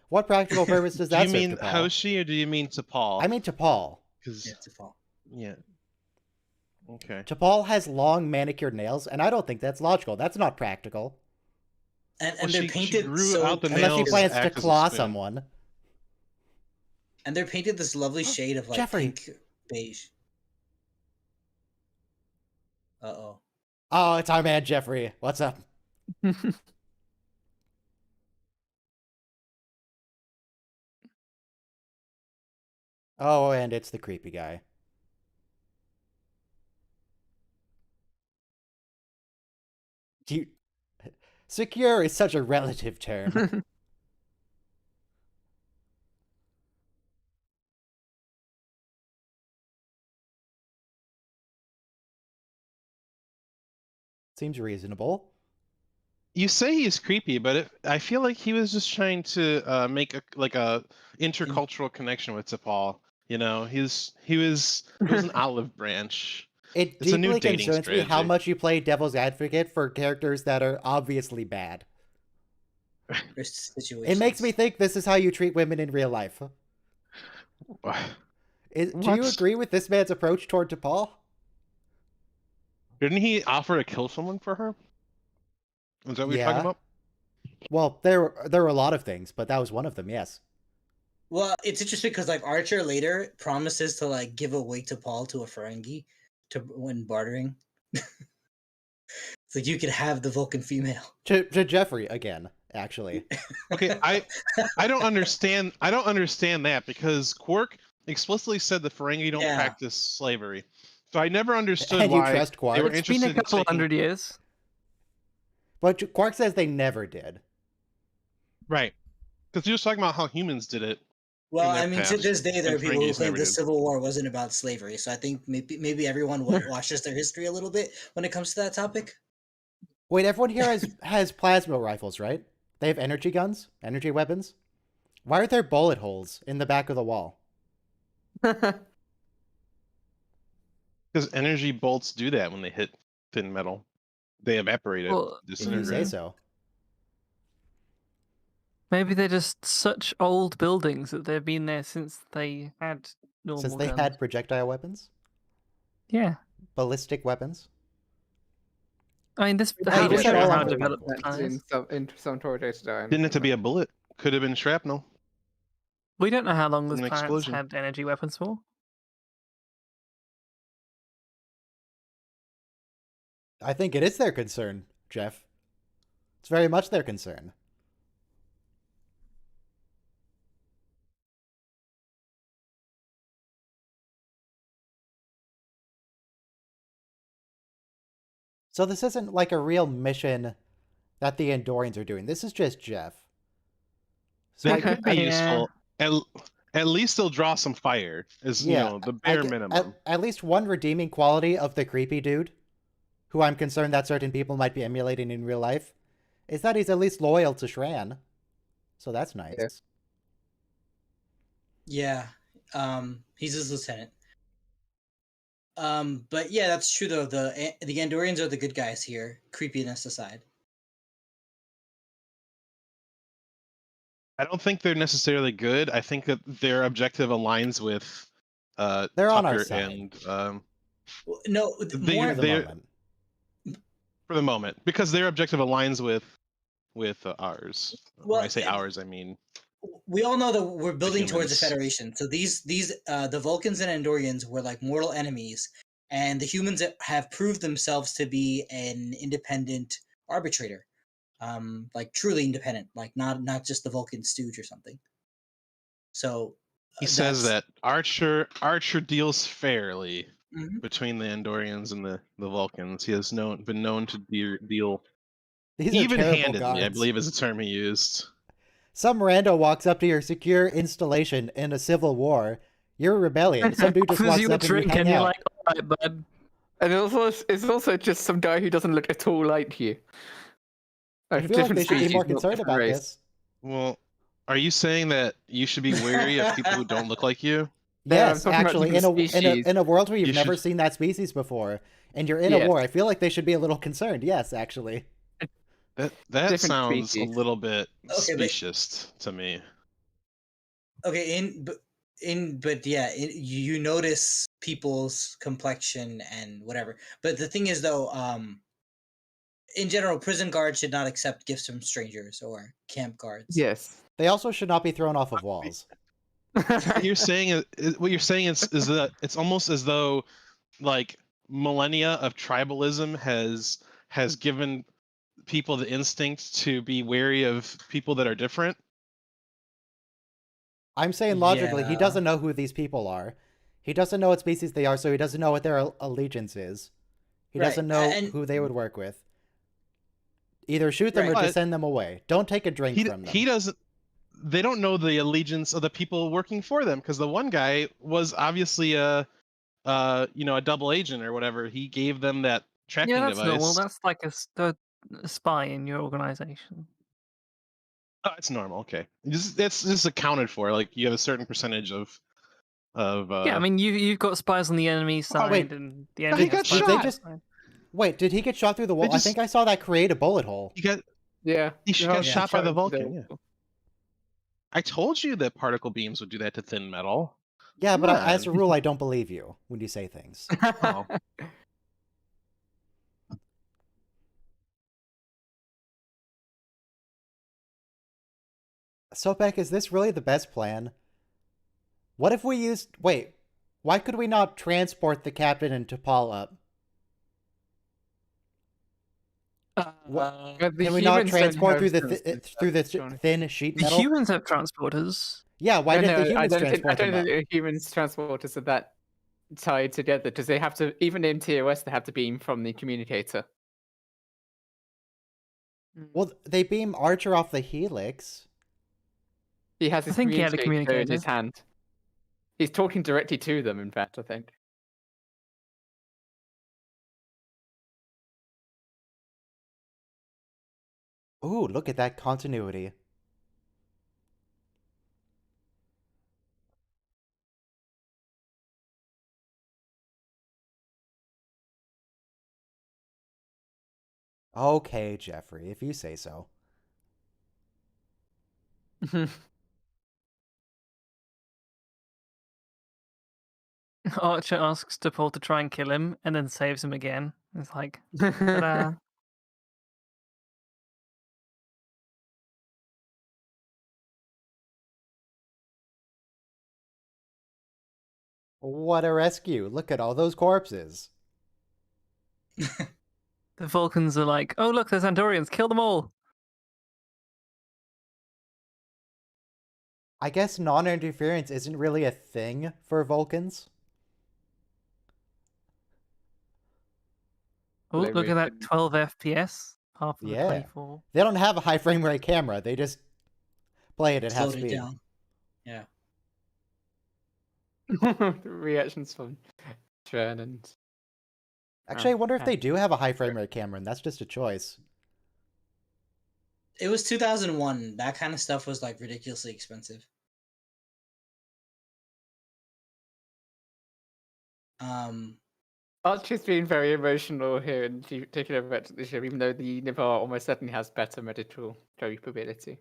What practical purpose does Do that you serve mean to Paul? Hoshi or do you mean T'Pol? I mean to Paul. Because Yeah, it's a fall. yeah. Okay. T'Pol has long manicured nails, and I don't think that's logical. That's not practical. And Well, they're she painted grew so out the Unless she nails plans to act as a claw spoon. someone. and they're painted this lovely shade of like Jeffrey. pink beige. Uh-oh. Oh, it's our man Jeffrey. What's up? Oh, and it's the creepy guy. Secure is such a relative term. Seems reasonable. You say he's creepy, but I feel like he was just trying to make a intercultural connection with T'Pol. You know, it was an olive branch. It It's a new deeply dating concerns me how strategy. much you play devil's advocate for characters that are obviously bad. It makes me think this is how you treat women in real life. Do you What? agree with this man's approach toward T'Pol? Didn't he offer to kill someone for her? Is that what you're talking Yeah. about? Well, there were a lot of things, but that was one of them, yes. Well, it's interesting because like Archer later promises to like give away to Paul to a Ferengi when bartering. It's like you could have the Vulcan female. To Jeffrey again, actually. Okay, I don't understand. I don't understand that because Quark explicitly said the Ferengi don't Yeah. practice slavery. So I never understood And you why trust Quark? they were It's been interested a couple in taking... hundred years. But Quark says they never did. Right. Because he was talking about how humans did it. Well, their I mean, to past, this day, there are and people who Ferengis claim never the did. Civil War wasn't about slavery. So I think maybe everyone washes their history a little bit when it comes to that topic. Wait, everyone here has plasma rifles, right? They have energy guns, energy weapons. Why are there bullet holes in the back of the wall? Because energy bolts do that when they hit thin metal. They evaporate it, Well, If you disintegrate. say so. Maybe they're just such old buildings that they've been there since they had normal Since they guns. had projectile weapons, Yeah. ballistic weapons. I mean, this Hey, how, just show get all how on board. developed the That's plan in is. some tortoise dime. Didn't have to be a bullet. Could have been shrapnel. We don't know how long those An planets explosion. had energy weapons for. I think it is their concern, Jeff. It's very much their concern. So this isn't like a real mission that the Andorians are doing. This is just Jeff. So That like, could be Yeah. useful. At least they'll draw some fire, is yeah, you know, the bare minimum. At least one redeeming quality of the creepy dude, who I'm concerned that certain people might be emulating in real life, is that he's at least loyal to Shran. So that's nice. Yeah, he's his lieutenant. But yeah, that's true though. The Andorians are the good guys here, creepiness aside. I don't think they're necessarily good. I think that their objective aligns with They're on our Tucker side. and No, They- more For the they're- moment. for the moment, because their objective aligns with ours. When I Well, say ours, I mean we all know that we're building towards the humans. Federation. So these the Vulcans and Andorians were like mortal enemies, and the humans have proved themselves to be an independent arbitrator, like truly independent, like not just the Vulcan stooge or something. So he says that Archer deals fairly Mhm. between the Andorians and the Vulcans. He has been known to deal These are terrible even-handedly, guards. I believe is the term he used. Some rando walks up to your secure installation in a civil war. You're a rebellion. Some dude just Offers walks you a up and you drink hang and you're out. like, alright, bud. And it's also just some guy who doesn't look at all like you. I feel like they should be species, more not concerned different about race. this. Well, are you saying that you should be wary of people who don't look like you? No, I'm Yes, talking about actually, different species. in a world where you've You never should- seen that species before, and you're in a Yes. war, I feel like they should be a little concerned. Yes, actually. That Different sounds a species. little bit Okay, but- specious to me. Okay, but yeah, you notice people's complexion and whatever. But the thing is, though, in general, prison guards should not accept gifts from strangers or camp guards. Yes. They also should not be thrown off of walls. What you're saying is that it's almost as though like millennia of tribalism has given people the instinct to be wary of people that are different. I'm saying logically, he Yeah. doesn't know who these people are. He doesn't know what species they are, so he doesn't know what their allegiance is. He Right, doesn't know and- who they would work with. Either shoot them or Right. just send them away. Don't take a drink He from them. he doesn't. They don't know the allegiance of the people working for them because the one guy was obviously a double agent or whatever. He gave them that tracking Yeah, that's device. normal. That's like a spy in your organization. Oh, it's normal. Okay, it's just accounted for. Like you have a certain percentage of. Yeah, I mean, you've got spies on the enemy side, wait. and the He enemy got has spies shot. on They the just- side. Wait, did he get shot through the wall? I just- think I saw that create a bullet hole. He got Yeah. He got Yeah, shot by the into Vulcan. Yeah. I told you that particle beams would do that to thin metal. Yeah, but Come as a on. rule, I don't believe you when you say things. Oh. Sopek, is this really the best plan? What if we used... Wait, why could we not transport the captain and T'Pol up? But the Can we not humans don't transport have through the senses, through the that's funny. thin sheet The metal? humans have transporters. Yeah, why No, didn't the no, humans I don't transport them think up? the humans transporters are that tied together because they have to, even in TOS, they have to beam from the communicator. Well, they beam Archer off the helix. He has his think he had a communicator in his communicator. hand. He's talking directly to them, in fact, I think. Ooh, look at that continuity. Okay, Jeffrey, if you say so. Archer asks T'Pol to try and kill him, and then saves him again. It's like, ta-da. What a rescue. Look at all those corpses. The Vulcans are like, oh look, there's Andorians, kill them all. I guess non-interference isn't really a thing for Vulcans. Oh, Maybe look we at that can- 12 FPS. Half of the Yeah. 24. They don't have a high frame rate camera. They just play it at half Slowed it speed. down. Yeah. The reactions from Tren and Actually, I wonder if yeah. they do have a high frame rate camera, and that's just a choice. It was 2001. That kind of stuff was like ridiculously expensive. Archer's been very emotional here and taking over back to the show, even though the Nivar almost certainly has better medical capability.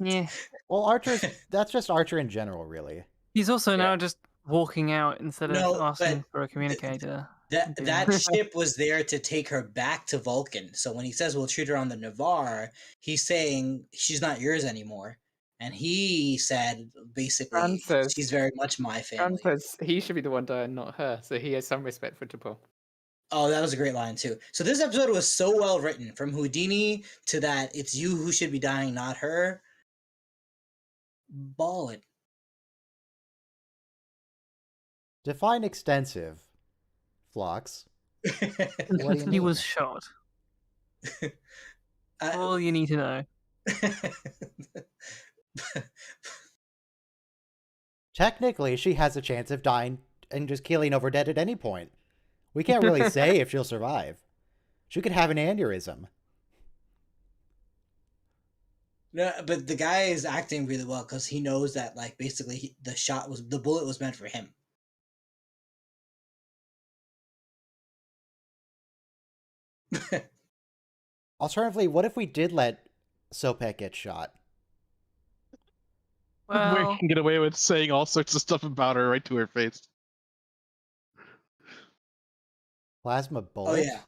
Yeah. Well, Archer's that's just Archer in general, really. He's also Yeah. now just walking out instead of No, asking but for a communicator. That Yeah. that ship was there to take her back to Vulcan. So when he says we'll treat her on the Navarre, he's saying she's not yours anymore. And he said basically Fran says- she's very much my Tran family. says he should be the one dying, not her, so he has some respect for T'Pol. Oh, that was a great line too. So this episode was so well written, from Houdini to that it's you who should be dying, not her. Ballin'. Define extensive. Phlox. What do you He mean? was shot. All you need to know. Technically, she has a chance of dying and just keeling over dead at any point. We can't really say if she'll survive. She could have an aneurysm. No, but the guy is acting really well because he knows that, like, basically the bullet was meant for him. Alternatively, what if we did let Sopek get shot? We Well, can get away with saying all sorts of stuff about her right to her face. Plasma bullet? Oh yeah,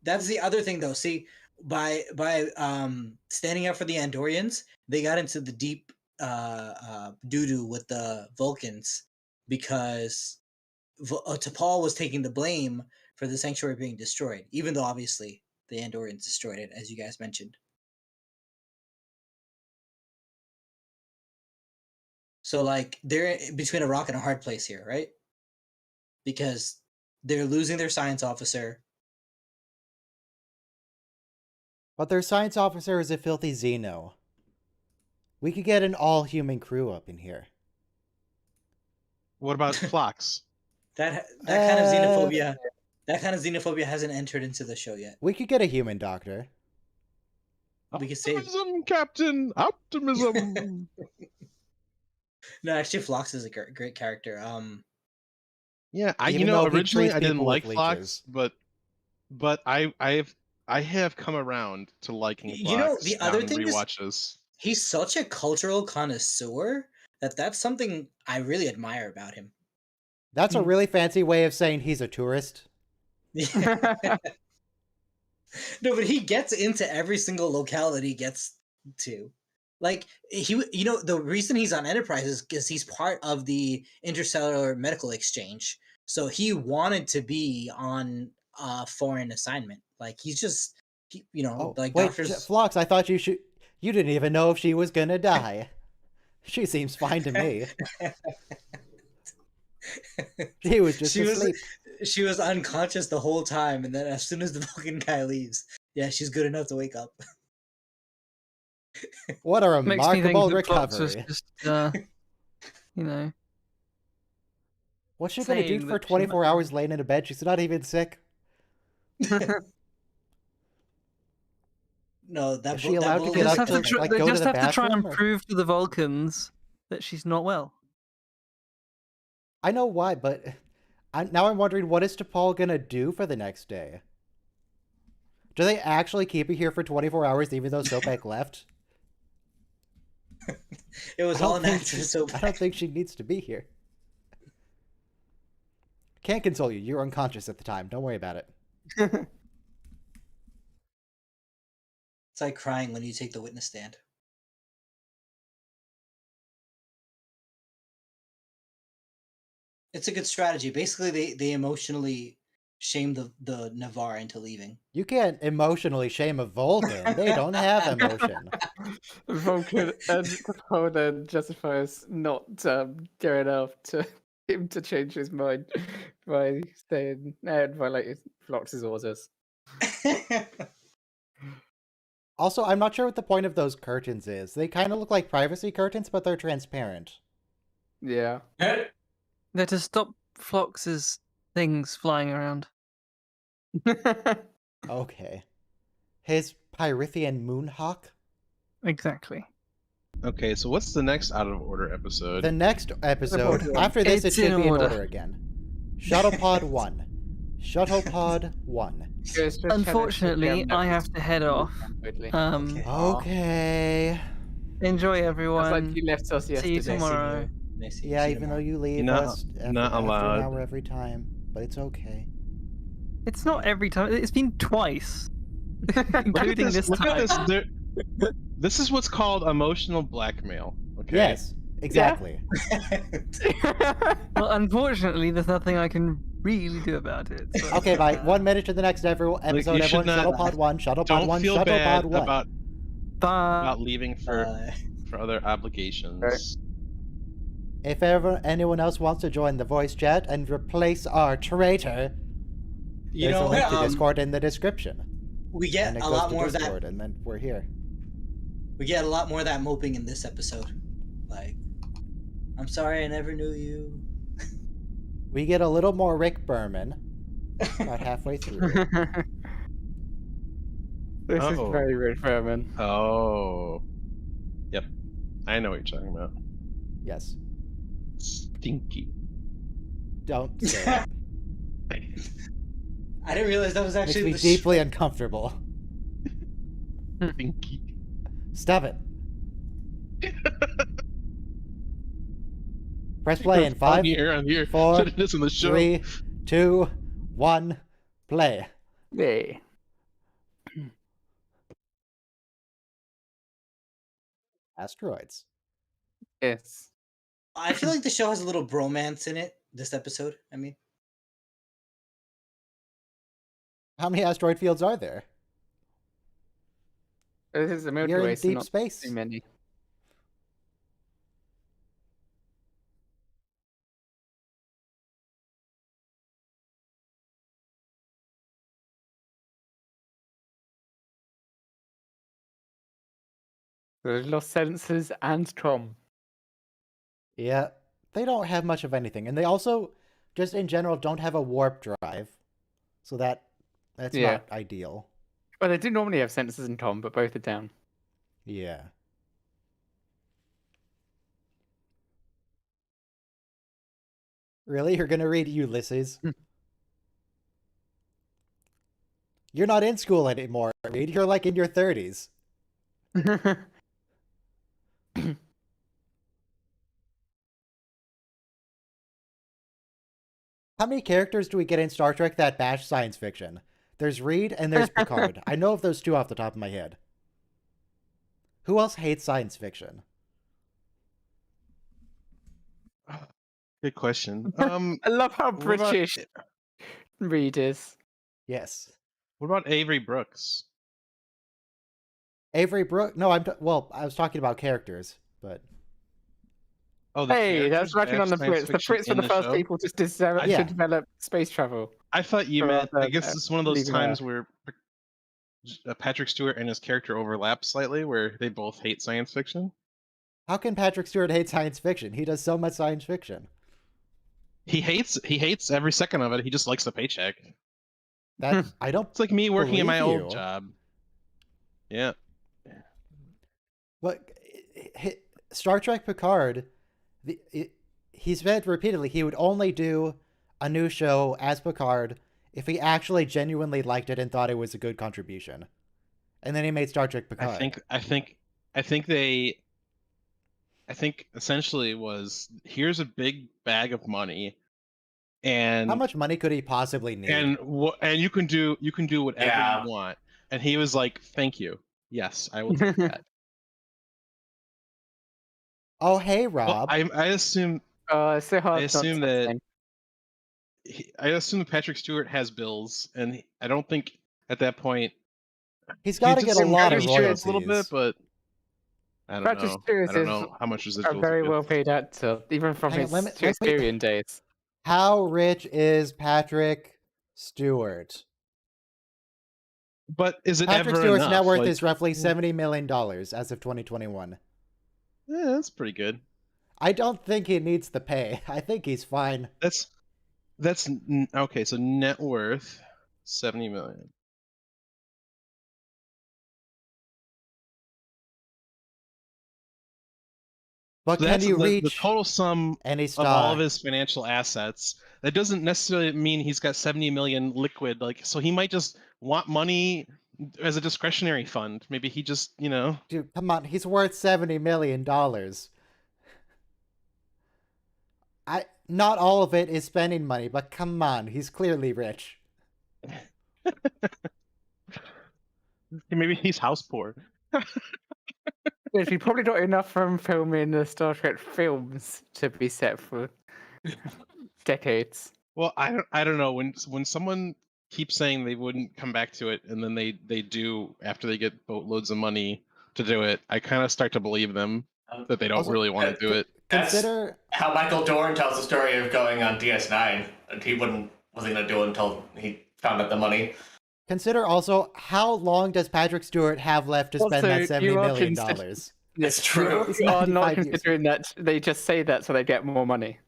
that's the other thing though. See, by standing up for the Andorians, they got into the deep doo doo with the Vulcans because T'Pol was taking the blame for the sanctuary being destroyed, even though obviously the Andorians destroyed it, as you guys mentioned. So like they're between a rock and a hard place here, right? Because they're losing their science officer. But their science officer is a filthy Xeno. We could get an all-human crew up in here. What about Phlox? That kind of xenophobia. That kind of xenophobia hasn't entered into the show yet. We could get a human doctor. We could save. Optimism, Captain! Optimism! No, actually, Phlox is a great character. Yeah, Even though he originally treats I didn't people with like Phlox, leeches. but I have come around to liking Phlox. You know, the other on thing is- rewatches. he's such a cultural connoisseur that's something I really admire about him. That's a really fancy way of saying he's a tourist. No, but he gets into every single locality he gets to. Like the reason he's on Enterprise is because he's part of the interstellar medical exchange. So he wanted to be on a foreign assignment. Like he's just, like wait, doctors. Phlox, I thought you didn't even know if she was gonna die. She seems fine to me. She was just asleep. She was unconscious the whole time, and then as soon as the Vulcan guy leaves, yeah, she's good enough to wake up. What a makes me think remarkable that Fox was recovery. just, What's she gonna do saying for that she 24 might- hours laying in a bed? She's not even sick. No, Is she allowed to They get just up have to, to, like, they go to just the have to try and bathroom, or- prove to the Vulcans that she's not well. I know why, but now I'm wondering, what is T'Pol gonna do for the next day? Do they actually keep her here for 24 hours even though Sopek left? It was I all don't an think act for she- Sopek. I don't think she needs to be here. Can't console you. You're unconscious at the time. Don't worry about it. It's like crying when you take the witness stand. It's a good strategy. Basically, they emotionally shame the Navarre into leaving. You can't emotionally shame a Vulcan. They don't have emotion. Vulcan and T'Pol then justifies not going up to him to change his mind by saying and violating Phlox's orders. Also, I'm not sure what the point of those curtains is. They kind of look like privacy curtains, but they're transparent. Yeah. They're to stop Phlox's things flying around. Okay. His Pyrithian Moonhawk? Exactly. Okay, so what's the next out of order episode? The next episode, Order. after this, It's it should in be in order. order again. Shuttlepod 1. Shuttlepod 1. Unfortunately, I have to head off. Okay. Okay. Enjoy, It's everyone. like you left us See yesterday. you tomorrow. Yeah, even though you leave Not- us not after allowed. an hour every time. But it's okay. It's not every time. It's been twice, Look at including this Look time. at this. This is what's called emotional blackmail. Okay. Yes, exactly. Well, unfortunately, there's nothing I can really do about it. So, Okay, bye. 1 minute to the next episode. you should Everyone, not- Shuttlepod 1, Shuttlepod Don't 1, feel Shuttlepod bad 1. about Bye. leaving for other obligations. Right. If ever anyone else wants to join the voice chat and replace our traitor, You there's know a link to what? Discord in the description. We get And it a goes lot to more of that. Discord, and then we're here. We get a lot more of that moping in this episode. Like, I'm sorry I never knew you. We get a little more Rick Berman about halfway through. This is Oh. very rude, Vermin. Oh. I know what you're talking about. Yes. Stinky. Don't say it. I didn't realize that was Makes actually me the deeply uncomfortable. Stinky. Stop it. Press play in On 5, here, 4, Should've listened to the show. 3, 2, 1, play. Yeah. Asteroids. Yes. I feel like the show has a little bromance in it. This episode, I mean. How many asteroid fields are there? This is the Milky You're Way, in so deep not space. too many. There's lost senses and Tom. Yeah, they don't have much of anything, and they also, just in general, don't have a warp drive, so that's Yeah. not ideal. Well, they do normally have senses and Tom, but both are down. Yeah. Really, you're gonna read Ulysses? You're not in school anymore, Reed. You're like in your 30s. How many characters do we get in Star Trek that bash science fiction? There's Reed and there's Picard. I know of those two off the top of my head. Who else hates science fiction? Good question. I love how what about- British Reed is. Yes. What about Avery Brooks? Avery Brooke? No, well, I was talking about characters, but Oh, the Hey, characters that's working on the bash science Brits. The fiction Brits were in the first show? people to develop, Yeah. to develop space travel. I thought you for meant. I the, guess it's one of those leaving times Earth. where Patrick Stewart and his character overlap slightly, where they both hate science fiction. how can Patrick Stewart hate science fiction? He does so much science fiction. He hates every second of it. He just likes the paycheck. That I don't. It's like me working in my Believe old you. job. Yeah. But Star Trek Picard, he said repeatedly he would only do a new show as Picard if he actually genuinely liked it and thought it was a good contribution. And then he made Star Trek Picard. I think essentially was here's a big bag of money, and How much money could he possibly need? and you can do whatever Yeah. you want. And he was like, "Thank you. Yes, I will take that." Oh, hey, Well, Rob. I assume It's so hard. I not to assume that say. I assume that Patrick Stewart has bills, and I don't think at that point He's got to he get did a lot of Patrick Stewart royalties. a little bit, but I don't Patrick know. Stewart I don't is know how much A residuals. very he well gets. paid actor, even from Hang on, his let me- Shakespearean days. How rich is Patrick Stewart? But is it Patrick ever Stewart's enough? net worth Like, is roughly $70 million as of 2021. yeah, that's pretty good. I don't think he needs the pay. I think he's fine. Okay. So net worth 70 million. But So can that's you the reach total sum any of all star? of his financial assets. That doesn't necessarily mean he's got 70 million liquid. Like, so he might just want money as a discretionary fund. Maybe he just, Dude, come on. He's worth $70 million. Not all of it is spending money, but come on. He's clearly rich. maybe he's house poor. There's probably not enough from filming the Star Trek films to be set for decades. Well, I don't know when someone keeps saying they wouldn't come back to it, and then they do after they get boatloads of money to do it. I kind of start to believe them that they don't Also, really want to do it. Consider How Michael Dorn tells the story of going on DS9, and he wasn't gonna do it until he found out the money. Consider also how long does Patrick Stewart have left to spend Also, that $70 you are million? It's true. It's You are not 95 years. considering that they just say that so they get more money.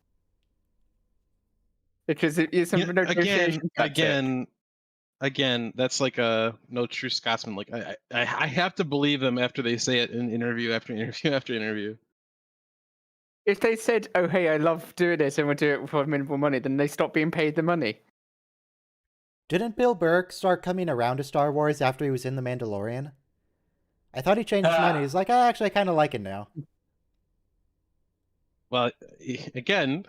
Because it's a Yeah, negotiation tactic. again, again, that's like a no true Scotsman. Like I have to believe them after they say it in interview after interview after interview. If they said, "Oh, hey, I love doing this and we'll do it for minimal money," then they stop being paid the money. Didn't Bill Burr start coming around to Star Wars after he was in The Mandalorian? I thought he changed his mind. He's like, oh, actually, I kind of like it now. Well, again,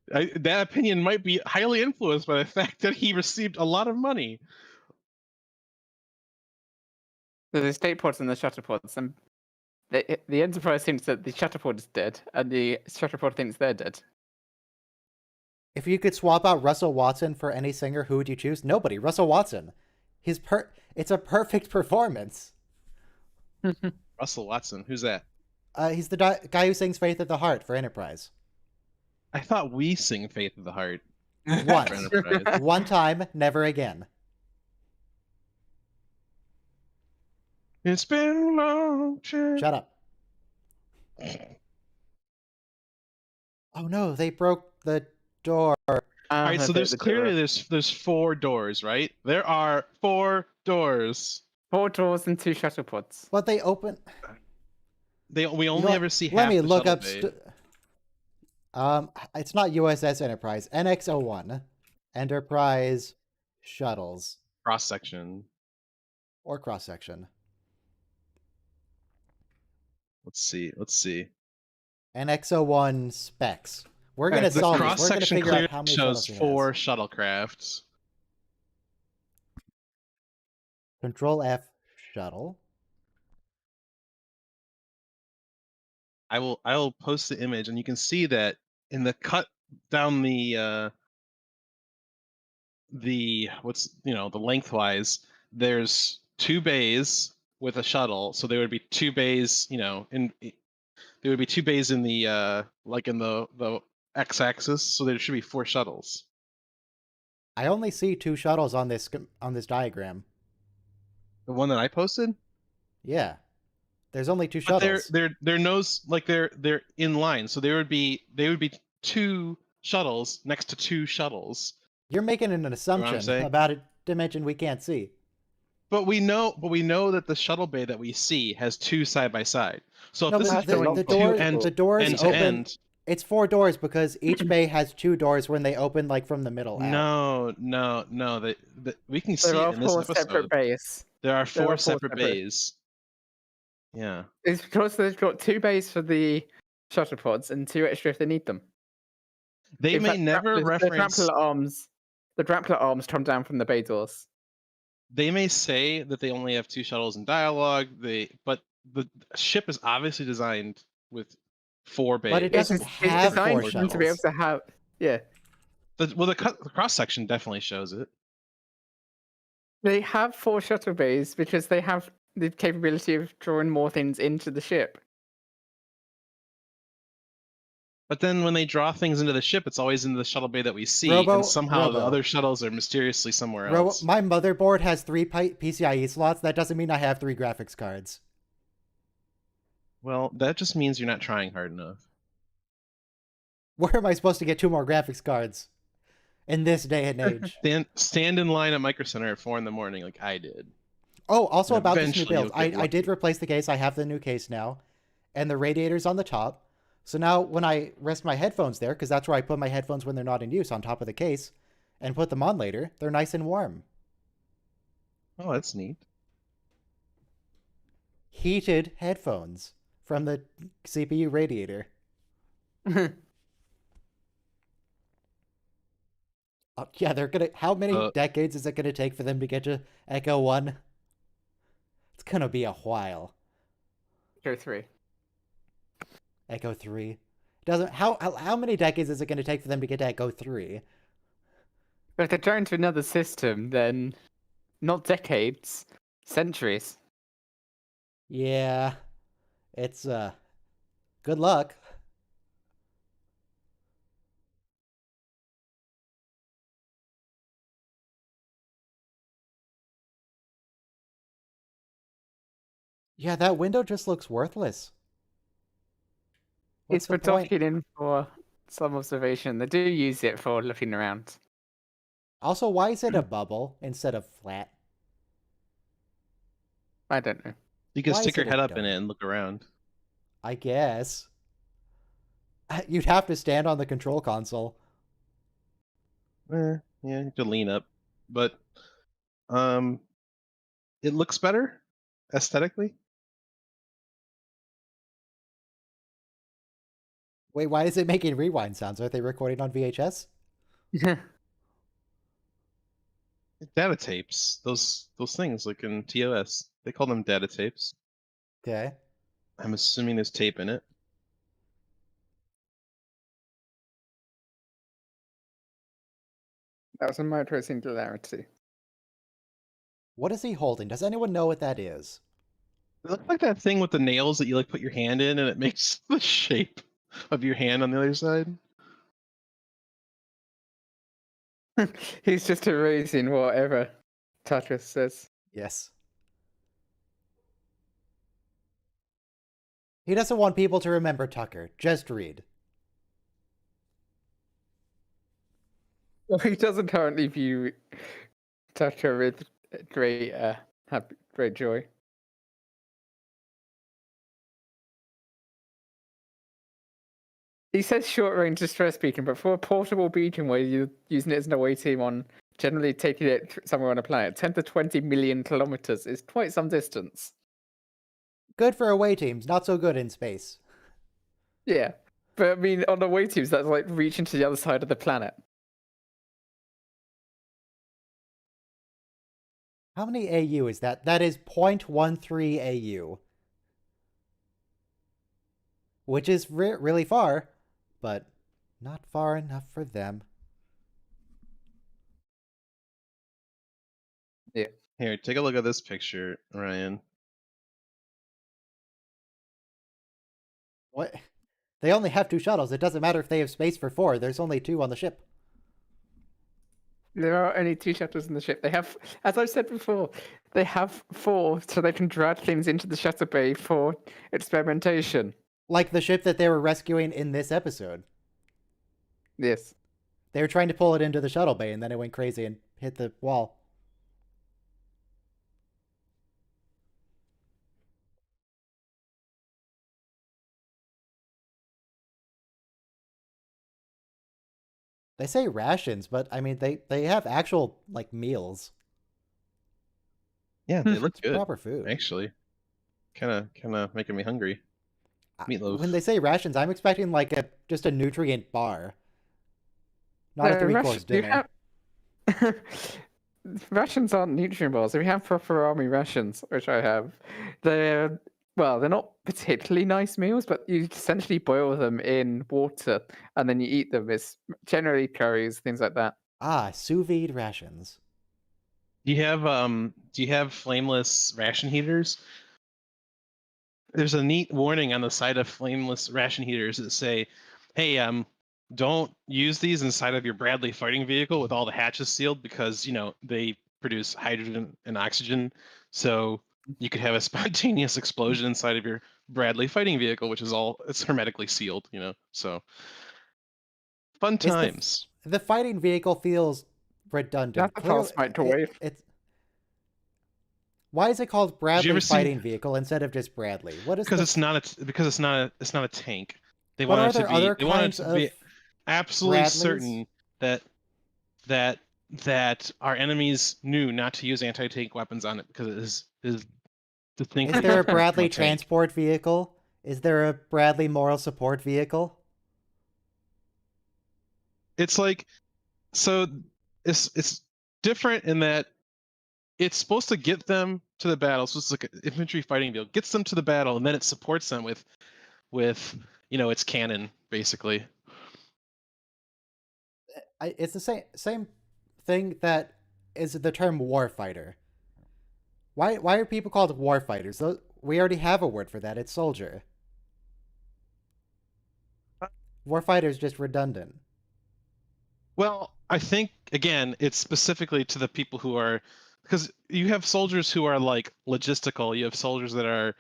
that opinion might be highly influenced by the fact that he received a lot of money. So the estate pods and the shuttlepods, and the Enterprise thinks that the shuttlepod is dead, and the shuttlepod thinks they're dead. If you could swap out Russell Watson for any singer, who would you choose? Nobody. Russell Watson. It's a perfect performance. Russell Watson, who's that? He's the guy who sings "Faith of the Heart" for Enterprise. I thought we sing "Faith of the Heart" for Once. Enterprise. One time, never again. It's been a long trip. Shut up. Oh no, they broke the door. All right, so there's clearly there's 4 doors, right? There are 4 doors. 4 doors and 2 shuttlepods. But they open. We only ever see half Let me the look shuttle up. bay. It's not USS Enterprise. NX-01, Enterprise shuttles Cross section. or cross section. Let's see. NX-01 specs. We're gonna The solve cross this. We're gonna section figure clearly out how many shows shuttles he 4 has. shuttlecrafts. Control F shuttle. I will post the image, and you can see that in the cut down the the lengthwise, there's 2 bays with a shuttle, so there would be 2 bays, there would be 2 bays in the like in the x-axis, so there should be 4 shuttles. I only see 2 shuttles on this diagram. The one that I posted? Yeah, there's only 2 But shuttles. they're nose, like they're in line, so they would be 2 shuttles next to 2 shuttles. You're making an what I'm assumption saying? about a dimension we can't see. But we know that the shuttle bay that we see has 2 side by side. So if No, this but is the going the 2 doors end the doors end to open. end, It's 4 doors because each bay has 2 doors when they open like from the middle out. no. We can see There it are in this 4 episode. separate bays. There are There 4 are 4 separate separate. bays. Yeah. It's because they've got 2 bays for the shuttlepods and 2 extra if they need them. They In may fact, never reference. the Drampler arms come down from the bay doors. They may say that they only have 2 shuttles in dialogue. But the ship is obviously designed with 4 bays. But it doesn't It's have designed 4 for them to be able shuttles. to have. Yeah. The cross section definitely shows it. They have 4 shuttle bays because they have the capability of drawing more things into the ship. But then when they draw things into the ship, it's always in the shuttle bay that we see, Robo- and somehow the Robo. other shuttles are mysteriously somewhere else. My motherboard has 3 PCIe slots. That doesn't mean I have 3 graphics cards. Well, that just means you're not trying hard enough. Where am I supposed to get 2 more graphics cards in this day and age? Stand in line at Micro Center at 4 a.m. like I did. Oh, also And about this new eventually build. you'll get I did lucky. replace the case. I have the new case now. And the radiator's on the top. So now when I rest my headphones there, because that's where I put my headphones when they're not in use, on top of the case, and put them on later, they're nice and warm. Oh, that's neat. Heated headphones from the CPU radiator. Yeah, they're gonna. How many decades is it gonna take for them to get to Echo 1? It's gonna be a while. Go 3. Echo 3. Doesn't how many decades is it gonna take for them to get to Echo 3? But if they're trying to another system, then not decades, centuries. Yeah. It's good luck. Yeah, that window just looks worthless. What's It's for the point? docking in for some observation. They do use it for looking around. Also, why is it a bubble instead of flat? I don't know. You can Why stick is your it a head up in it donut? and look around. I guess. You'd have to stand on the control console. Yeah, you have to lean up, but um, it looks better aesthetically. Wait, why is it making rewind sounds? Are they recording on VHS? Data tapes, those things like in TOS, they call them data tapes. Okay. I'm assuming there's tape in it. That was a micro singularity. What is he holding? Does anyone know what that is? It looks like that thing with the nails that you like put your hand in and it makes the shape of your hand on the other side. He's just erasing whatever Tetris says. Yes. He doesn't want people to remember Tucker. Just read. Well, he doesn't currently view Tucker with great, great joy. He says short range distress beacon, but for a portable beacon where you're using it as an away team on generally taking it somewhere on a planet, 10 to 20 million kilometers is quite some distance. Good for away teams, not so good in space. Yeah. But I mean, on away teams, that's like reaching to the other side of the planet. How many AU is that? That is 0.13 AU. Which is really far, but not far enough for them. Yeah. Here, take a look at this picture, Ryan. What? They only have 2 shuttles. It doesn't matter if they have space for 4. There's only 2 on the ship. There are only 2 shuttles in the ship. They have, as I've said before, they have 4 so they can drag things into the shuttle bay for experimentation. Like the ship that they were rescuing in this episode. Yes. They were trying to pull it into the shuttle bay and then it went crazy and hit the wall. They say rations, but I mean they have actual like meals. Yeah, they look It's good. proper food. Actually, kind of making me hungry. Meatloaf. When they say rations, I'm expecting like just a nutrient bar. Not a 3-course dinner. Rations aren't nutrient bars. If you have proper army rations, which I have, they're not particularly nice meals, but you essentially boil them in water and then you eat them. It's generally curries, things like that. Ah, sous vide rations. Do you have flameless ration heaters? There's a neat warning on the side of flameless ration heaters that say, "Hey, don't use these inside of your Bradley fighting vehicle with all the hatches sealed because, they produce hydrogen and oxygen. So you could have a spontaneous explosion inside of your Bradley fighting vehicle, which is it's hermetically sealed, So fun times. The fighting vehicle feels redundant. That's a fast microwave. Why is it called Bradley ever fighting vehicle instead of just Bradley? What is Because it's not a tank. They But want are it to there be other they want it kinds to be of absolutely Bradleys? certain that our enemies knew not to use anti-tank weapons on it because it is distinctly Is there a different from Bradley tank. transport vehicle? Is there a Bradley moral support vehicle? It's like it's different in that it's supposed to get them to the battle. So it's like an infantry fighting vehicle, gets them to the battle, and then it supports them with its cannon, basically. It's the same thing that is the term warfighter. Why are people called warfighters? We already have a word for that. It's soldier. Warfighter is just redundant. Well, I think again, it's specifically to the people who are, because you have soldiers who are like logistical. You have soldiers that are,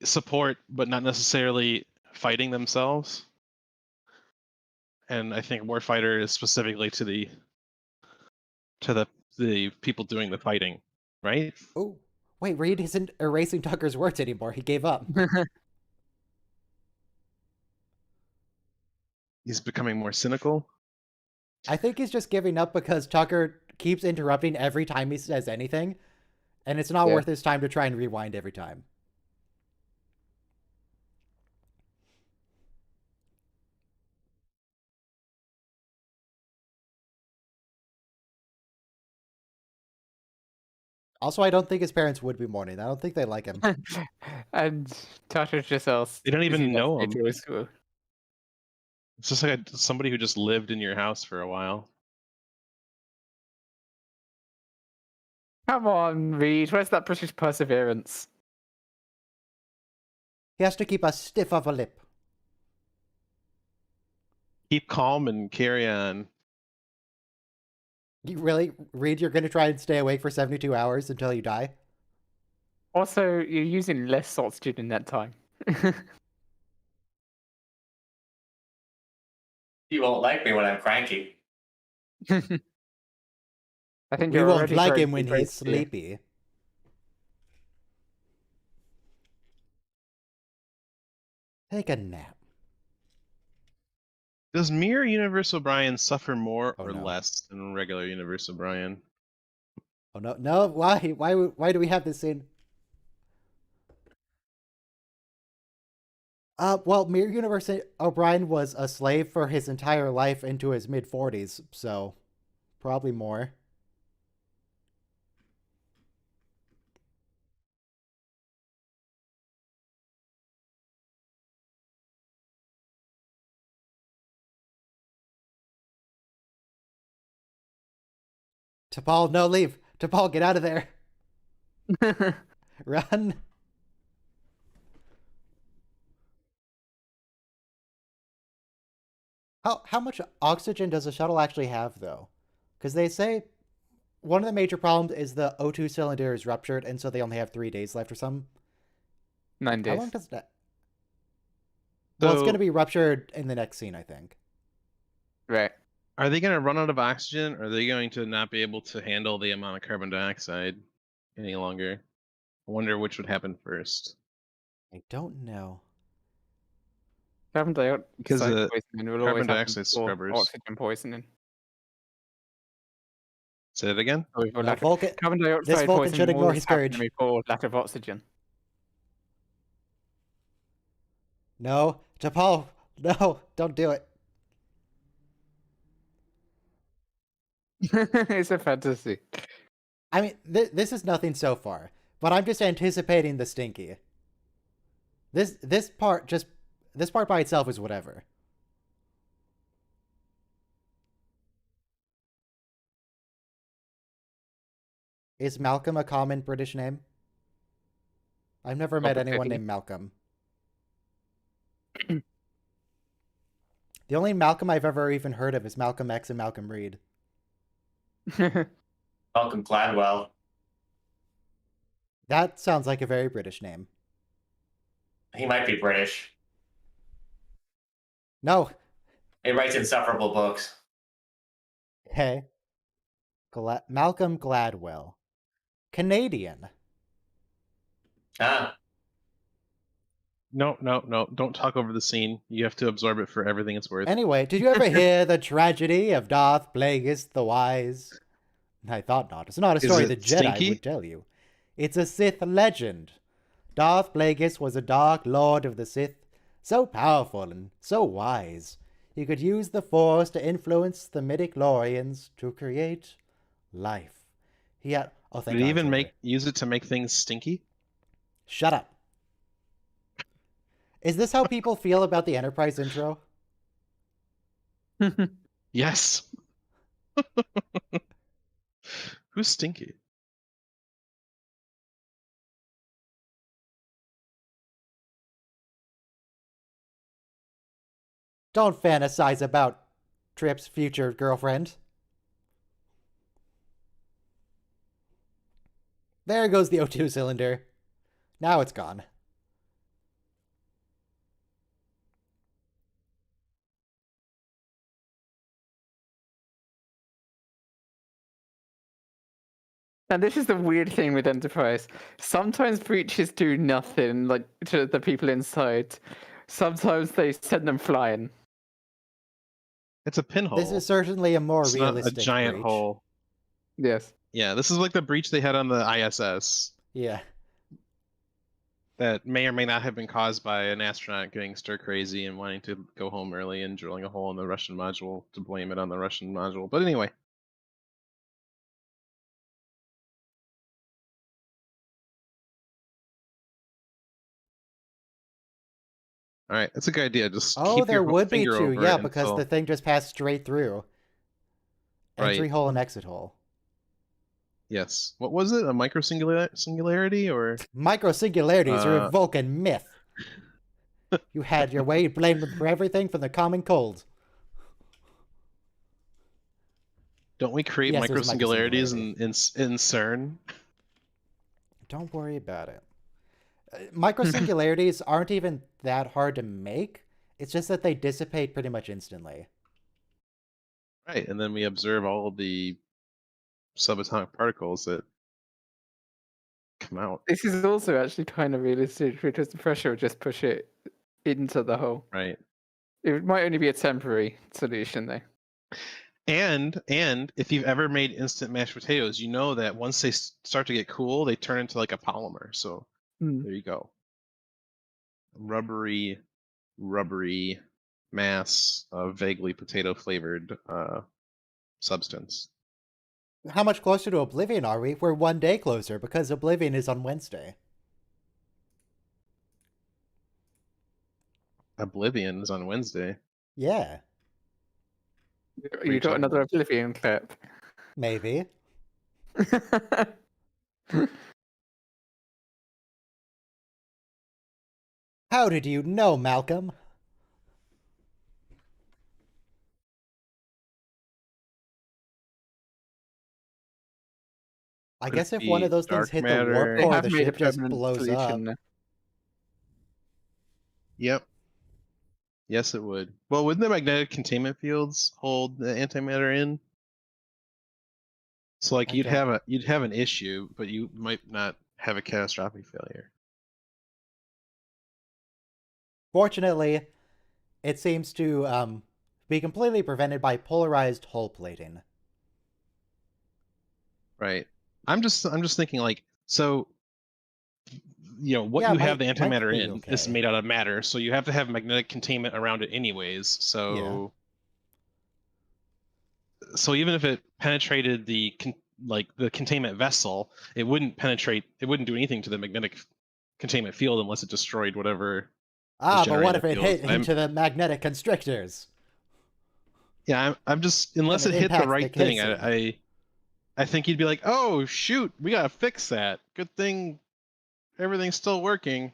support, but not necessarily fighting themselves. and I think warfighter is specifically to the people doing the fighting, right? Oh, wait, Reed isn't erasing Tucker's words anymore. He gave up. He's becoming more cynical. I think he's just giving up because Tucker keeps interrupting every time he says anything, and it's not Yeah. worth his time to try and rewind every time. Also, I don't think his parents would be mourning. I don't think they like him. And Tasha just asked, They don't "Is even he know not him. fit to school?" It's just like somebody who just lived in your house for a while. Come on, Reed. Where's that British perseverance? He has to keep a stiff of a lip. Keep calm and carry on. You really, Reed, you're going to try and stay awake for 72 hours until you die? Also, you're using less oxygen in that time. You won't like me when I'm cranky. I think We you're won't already like very him when great he's here. sleepy. Take a nap. Does Mirror Universe O'Brien suffer more Oh, or no. less than regular Universe O'Brien? Oh, no, no, why do we have this scene? Well, Mirror Universe O'Brien was a slave for his entire life into his mid-40s, so probably more. T'Pol, no, leave. T'Pol, get out of there. Run. How much oxygen does a shuttle actually have, though? Because they say one of the major problems is the O2 cylinder is ruptured, and so they only have 3 days left or something. 9 How days. long does that... Well, it's So- going to be ruptured in the next scene, I think. Right. Are they going to run out of oxygen? Or are they going to not be able to handle the amount of carbon dioxide any longer? I wonder which would happen first. I don't know. Carbon dioxide Because poisoning will carbon always happen dioxide before scrubbers. oxygen poisoning. Say it again? Or before Now, lack of- Vulcan, Carbon this dioxide Vulcan should poisoning ignore always his happen courage. before lack of oxygen. No, T'Pol, no, don't do it. It's a fantasy. I mean, this is nothing so far, but I'm just anticipating the stinky. This part by itself is whatever. Is Malcolm a common British name? I've never met anyone Complicated. named Malcolm. The only Malcolm I've ever even heard of is Malcolm X and Malcolm Reed. Malcolm Gladwell. That sounds like a very British name. He might be British. No. He writes insufferable books. Hey. Malcolm Gladwell. Canadian. Ah, No. Don't talk over the scene. You have to absorb it for everything it's worth. Anyway, did you ever hear the tragedy of Darth Plagueis the Wise? I thought not. It's not a Is story it the Jedi stinky? would tell you. It's a Sith legend. Darth Plagueis was a dark lord of the Sith, so powerful and so wise. He could use the Force to influence the midichlorians to create life. He had... Oh, thank Did he God, even it's over. use it to make things stinky? Shut up. Is this how people feel about the Enterprise intro? Yes. Who's stinky? Don't fantasize about Trip's future girlfriend. There goes the O2 cylinder. Now it's gone. And this is the weird thing with Enterprise. Sometimes breaches do nothing, like to the people inside. Sometimes they send them flying. It's a pinhole. This is certainly a more It's not a realistic giant breach. hole. Yes. Yeah, this is like the breach they had on the ISS Yeah. that may or may not have been caused by an astronaut getting stir crazy and wanting to go home early and drilling a hole in the Russian module to blame it on the Russian module. But anyway. All right, that's a good idea. Just Oh, keep there your would be finger two, over yeah, it because until... the thing just passed straight through. Entry Right. hole and exit hole. Yes. What was it? A micro-singularity or... Microsingularities are a Vulcan myth. You had your way, you blamed them for everything from the common cold. Don't we create Yes, it was micro-singularities microsingularity. in CERN? Don't worry about it. Microsingularities aren't even that hard to make. It's just that they dissipate pretty much instantly. Right, and then we observe all of the subatomic particles that come out. This is also actually kind of realistic because the pressure would just push it into the hole. Right. It might only be a temporary solution, though. And if you've ever made instant mashed potatoes, you know that once they start to get cool, they turn into like a polymer. So there you go. Rubbery mass of vaguely potato flavored substance. How much closer to Oblivion are we? We're one day closer because Oblivion is on Wednesday. Oblivion is on Wednesday. Yeah, You got another Oblivion clip. maybe. How did you know, Malcolm? I guess if one of those things hit the warp They core, have the made a ship just permanent blows up. solution now. Yep. Yes, it would. Well, wouldn't the magnetic containment fields hold the antimatter in? So, like, I you'd don't- have an issue, but you might not have a catastrophic failure. Fortunately, it seems to be completely prevented by polarized hull plating. Right. I'm just thinking, like, so, you know, what Yeah, you have the might antimatter be in is okay. made out of matter, so you have to have magnetic containment around it anyways. So even if it penetrated the containment vessel, it wouldn't do anything to the magnetic containment field unless it destroyed whatever. Ah, but what generating if the it field. hit into the magnetic constrictors? Yeah, I'm just, unless And it it hit the impacts right the thing, casing. I think you'd be like, oh shoot, we gotta fix that. Good thing everything's still working.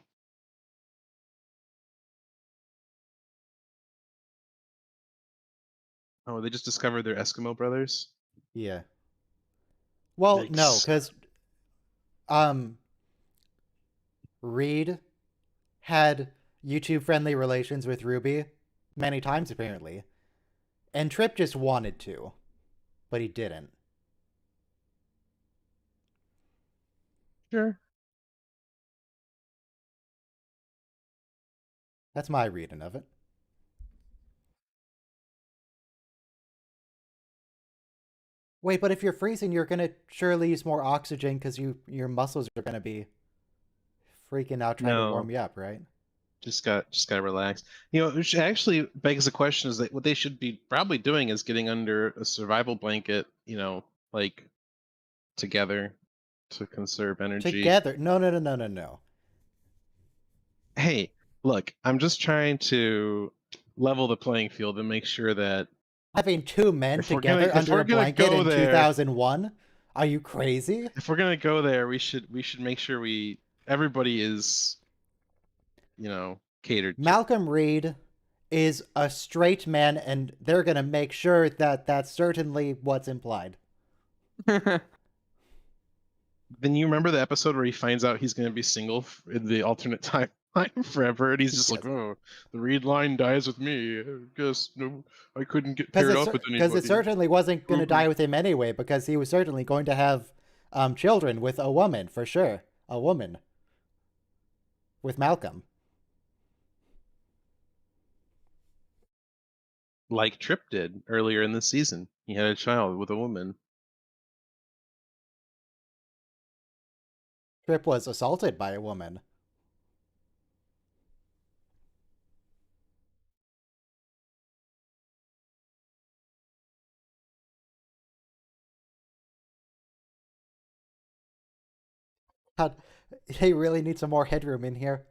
Oh, they just discovered their Eskimo brothers. Yeah. Well, no, Yikes. because Reed had YouTube-friendly relations with Ruby many times, apparently. And Trip just wanted to, but he didn't. Sure. That's my reading of it. Wait, but if you're freezing, you're gonna surely use more oxygen because your muscles are gonna be freaking out trying to warm you up, right? Just gotta relax. You know, which actually begs the question: is that what they should be probably doing is getting under a survival blanket, you know, like together to conserve energy. Together? No. Hey, look, I'm just trying to level the playing field and make sure that Having two men if we're together gonna- if under we're a gonna blanket go in there- 2001? Are you crazy? if we're gonna go there, we should make sure everybody is, you know, catered to. Malcolm Reed is a straight man, and they're gonna make sure that that's certainly what's implied. Then you remember the episode where he finds out he's going to be single in the alternate timeline forever, and he's just like, "Oh, the Reed line dies with me. I guess no, I couldn't get paired up with anybody." Because it certainly wasn't going to die with him anyway, because he was certainly going to have children with a woman, for sure. A woman. With Malcolm. Like Trip did earlier in the season. He had a child with a woman. Trip was assaulted by a woman. God, they really need some more headroom in here.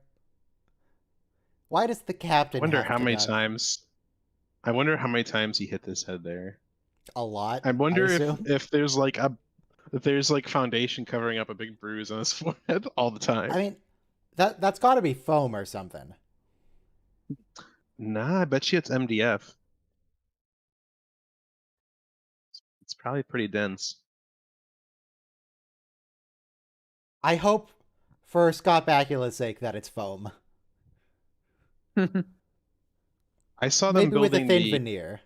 Why does the I captain wonder have how to many die? times. I wonder how many times he hit his head there. A lot, I wonder assume. if there's like foundation covering up a big bruise on his forehead all the time. I mean, that's got to be foam or something. Nah, I bet you it's MDF. It's probably pretty dense. I hope, for Scott Bakula's sake, that it's foam. I saw them Maybe with a building thin the. veneer.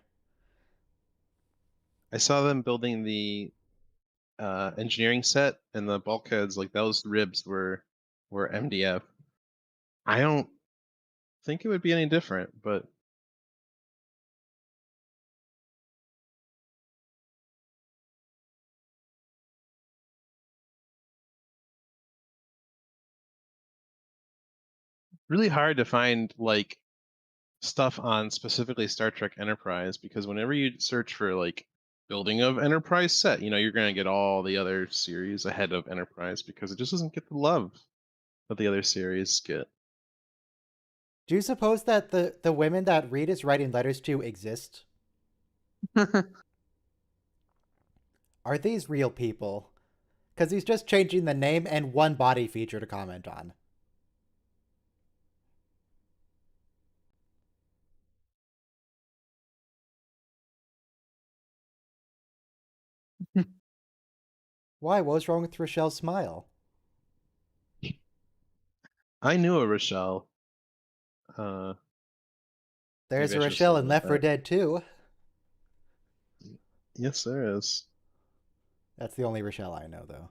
I saw them building the engineering set, and the bulkheads, like those ribs were MDF. I don't think it would be any different, but really hard to find like stuff on specifically Star Trek Enterprise, because whenever you search for like building of Enterprise set, you're going to get all the other series ahead of Enterprise because it just doesn't get the love that the other series get. Do you suppose that the women that Reed is writing letters to exist? Are these real people? Because he's just changing the name and one body feature to comment on. Why? What was wrong with Rochelle's smile? I knew a Rochelle. There's Maybe a I should Rochelle start in with Left 4 that. Dead 2. Yes, there is. That's the only Rochelle I know, though.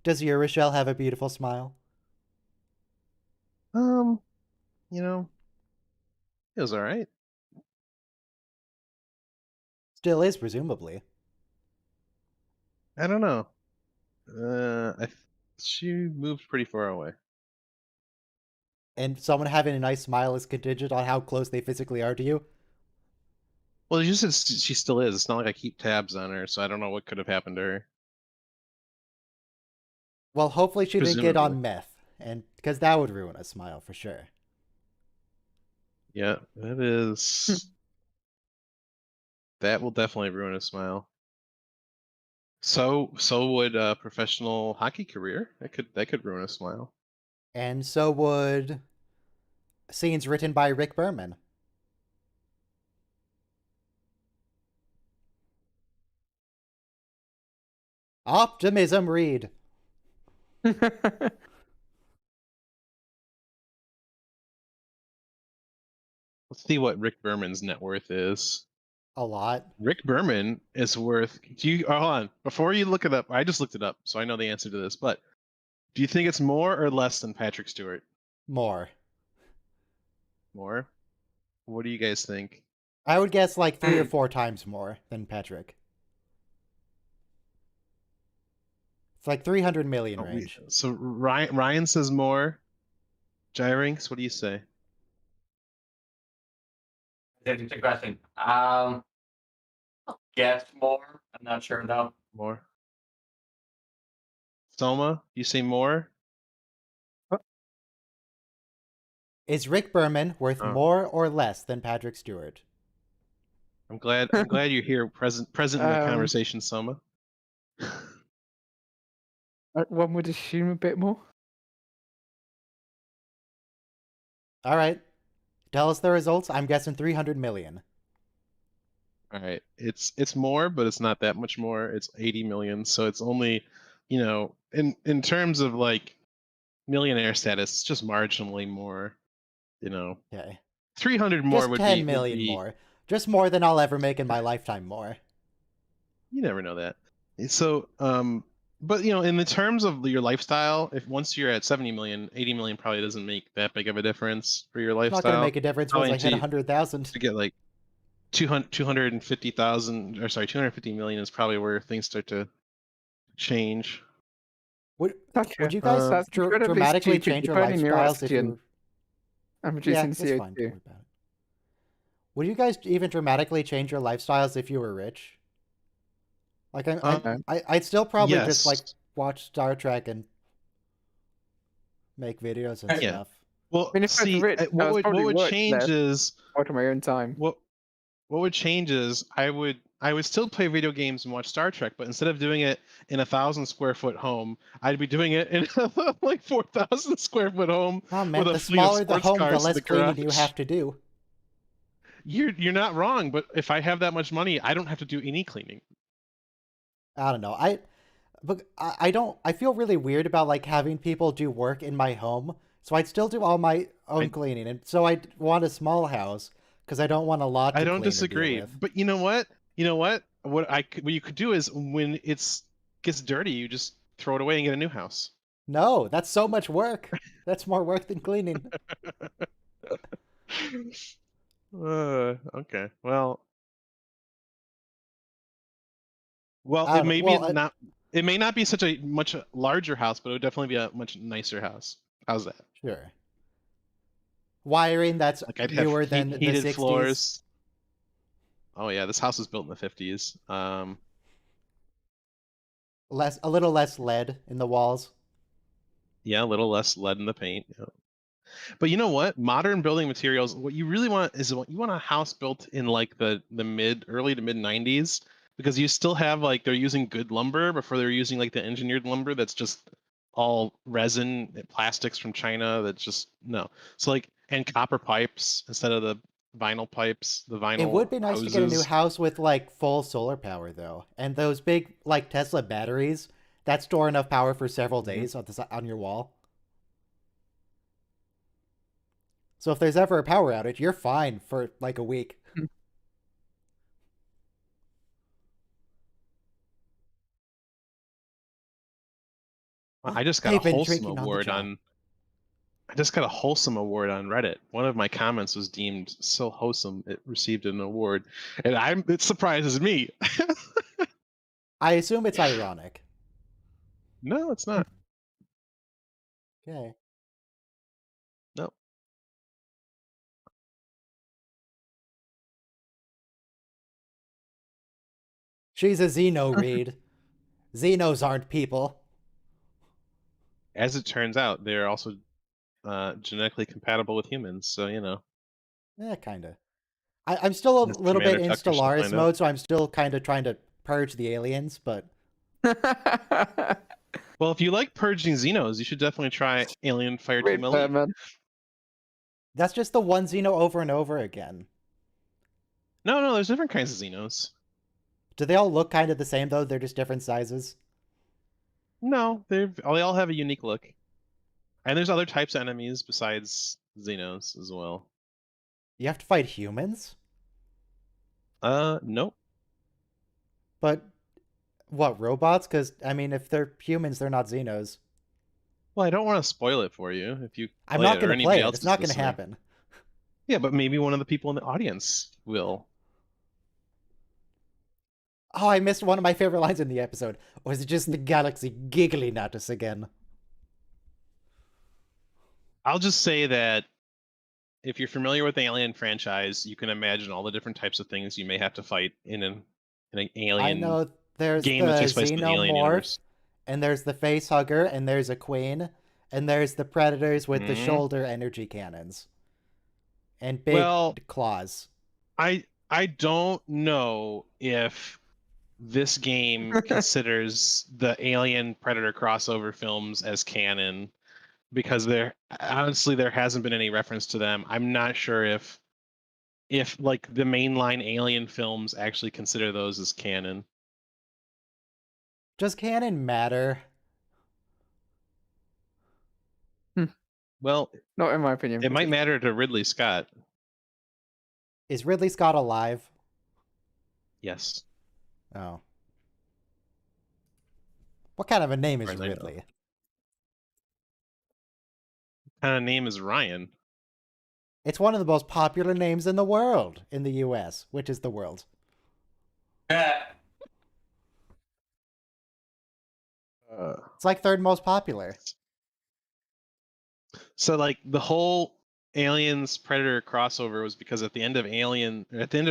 Does your Rochelle have a beautiful smile? You know, it was all right. Still is, presumably. I don't know. She moved pretty far away. And someone having a nice smile is contingent on how close they physically are to you? Well, you said she still is. It's not like I keep tabs on her, so I don't know what could have happened to her. Well, hopefully she didn't get Presumably. on meth, and because that would ruin a smile for sure. Yeah, that is. That will definitely ruin a smile. So would a professional hockey career. That could ruin a smile. And so would scenes written by Rick Berman. Optimism, Reed. Let's see what Rick Berman's net worth is. A lot. Rick Berman is worth. Hold on, before you look it up? I just looked it up, so I know the answer to this. But do you think it's more or less than Patrick Stewart? More. More. What do you guys think? I would guess like 3 or 4 times more than Patrick. It's like 300 million range. So Ryan says more. Gyrinx, what do you say? That's a good question. Guess more. I'm not sure though. More. Soma, you say more? Is Rick Berman worth Oh. more or less than Patrick Stewart? I'm glad you're here, present in the Um, conversation, Soma. One would assume a bit more. All right. Tell us the results. I'm guessing 300 million. All right, it's more, but it's not that much more. It's 80 million, so it's only, in terms of like millionaire status, it's just marginally more. Okay. 300 more Just would 10 be million more. Just more than I'll ever make in my lifetime more. You never know that. So But in the terms of your lifestyle, if once you're at 70 million, 80 million probably doesn't make that big of a difference for your It's not going to lifestyle. make a difference once Probably I hit until 100,000. to get like 250,000, or sorry, 250 million is probably where things start to change. Would Gotcha. you guys That's incredibly dramatically stupid. change You're your burning your lifestyles if you oxygen were... and Yeah, producing it's fine. Don't CO2. worry about it. Would you guys even dramatically change your lifestyles if you were rich? Like, I'd still probably just like Yes. watch Star Trek and make videos and Yeah. stuff. Well, I mean, if I was see, rich, I what would would probably work change less, is out of my own time. what would change is I would still play video games and watch Star Trek, but instead of doing it in 1,000 square foot home, I'd be doing it in like 4,000 square foot home Oh with man, a the fleet of smaller the sports home, the cars in less the cleaning you garage. have to do. You're not wrong, but if I have that much money, I don't have to do any cleaning. I don't know. I don't. I feel really weird about like having people do work in my home. So I'd still do all my own cleaning, and so I'd want a small house because I don't want a lot to I don't clean or deal disagree, with. but you know what? What you could do is when gets dirty, you just throw it away and get a new house. No, that's so much work. That's more work than cleaning. Okay. Well, I it don't know. may be Well, not. It may not be such a much larger house, but it would definitely be a much nicer house. How's that? sure. Wiring that's Like I'd have newer than the heated 60s. floors. Oh yeah, this house was built in the 50s. A little less lead in the walls. Yeah, a little less lead in the paint. Yeah. But you know what? Modern building materials, what you really want is you want a house built in like the early to mid 90s, because you still have like they're using good lumber before they're using like the engineered lumber that's just all resin plastics from China that's just no. So like, and copper pipes instead of the vinyl pipes, the vinyl It would be nice to get a new hoses. house with like full solar power though. And those big like Tesla batteries that store enough power for several days on your wall. So if there's ever a power outage, you're fine for like a week. I just got a They've been wholesome drinking on the award job. on I just got a wholesome award on Reddit. One of my comments was deemed so wholesome it received an award, and it surprises me. I assume it's ironic. No, it's not. Okay. No. She's a Xeno, Reed. Xenos aren't people. As it turns out, they're also genetically compatible with humans, so Kinda. I'm still a Miss little bit Commander in Tucker shall Stellaris find out. mode, so I'm still kind of trying to purge the aliens, but Well, if you like purging Xenos, you should definitely try Alien Fireteam Wait, Elite. man. that's just the one Xeno over and over again. No, there's different kinds of Xenos. Do they all look kind of the same though? They're just different sizes. No, they all have a unique look, and there's other types of enemies besides Xenos as well. You have to fight humans? Nope. But what, robots? Because, I mean, if they're humans, they're not Xenos. Well, I don't want to spoil it for you if you I'm play not it or going to anybody play it. else It's is not going to listening. happen. Yeah, but maybe one of the people in the audience will. Oh, I missed one of my favorite lines in the episode. Or is it just the galaxy giggling at us again? I'll just say that if you're familiar with the Alien franchise, you can imagine all the different types of things you may have to fight in an Alien I know there's game that the takes place in the Alien Xenomorph, universe. and there's the face hugger, and there's a queen, and there's the predators with the Mhm. shoulder energy cannons. And big Well, claws. I don't know if this game considers the Alien Predator crossover films as canon, because there hasn't been any reference to them. I'm not sure if like the mainline Alien films actually consider those as canon. Does canon matter? Well, Not in my opinion. it might matter to Ridley Scott. Is Ridley Scott alive? Yes. Oh. What kind of a name is Right, I know. Ridley? What kind of name is Ryan? It's one of the most popular names in the world in the US, which is the world. Yeah. It's like third most popular. So like the whole Aliens Predator crossover was because at the end of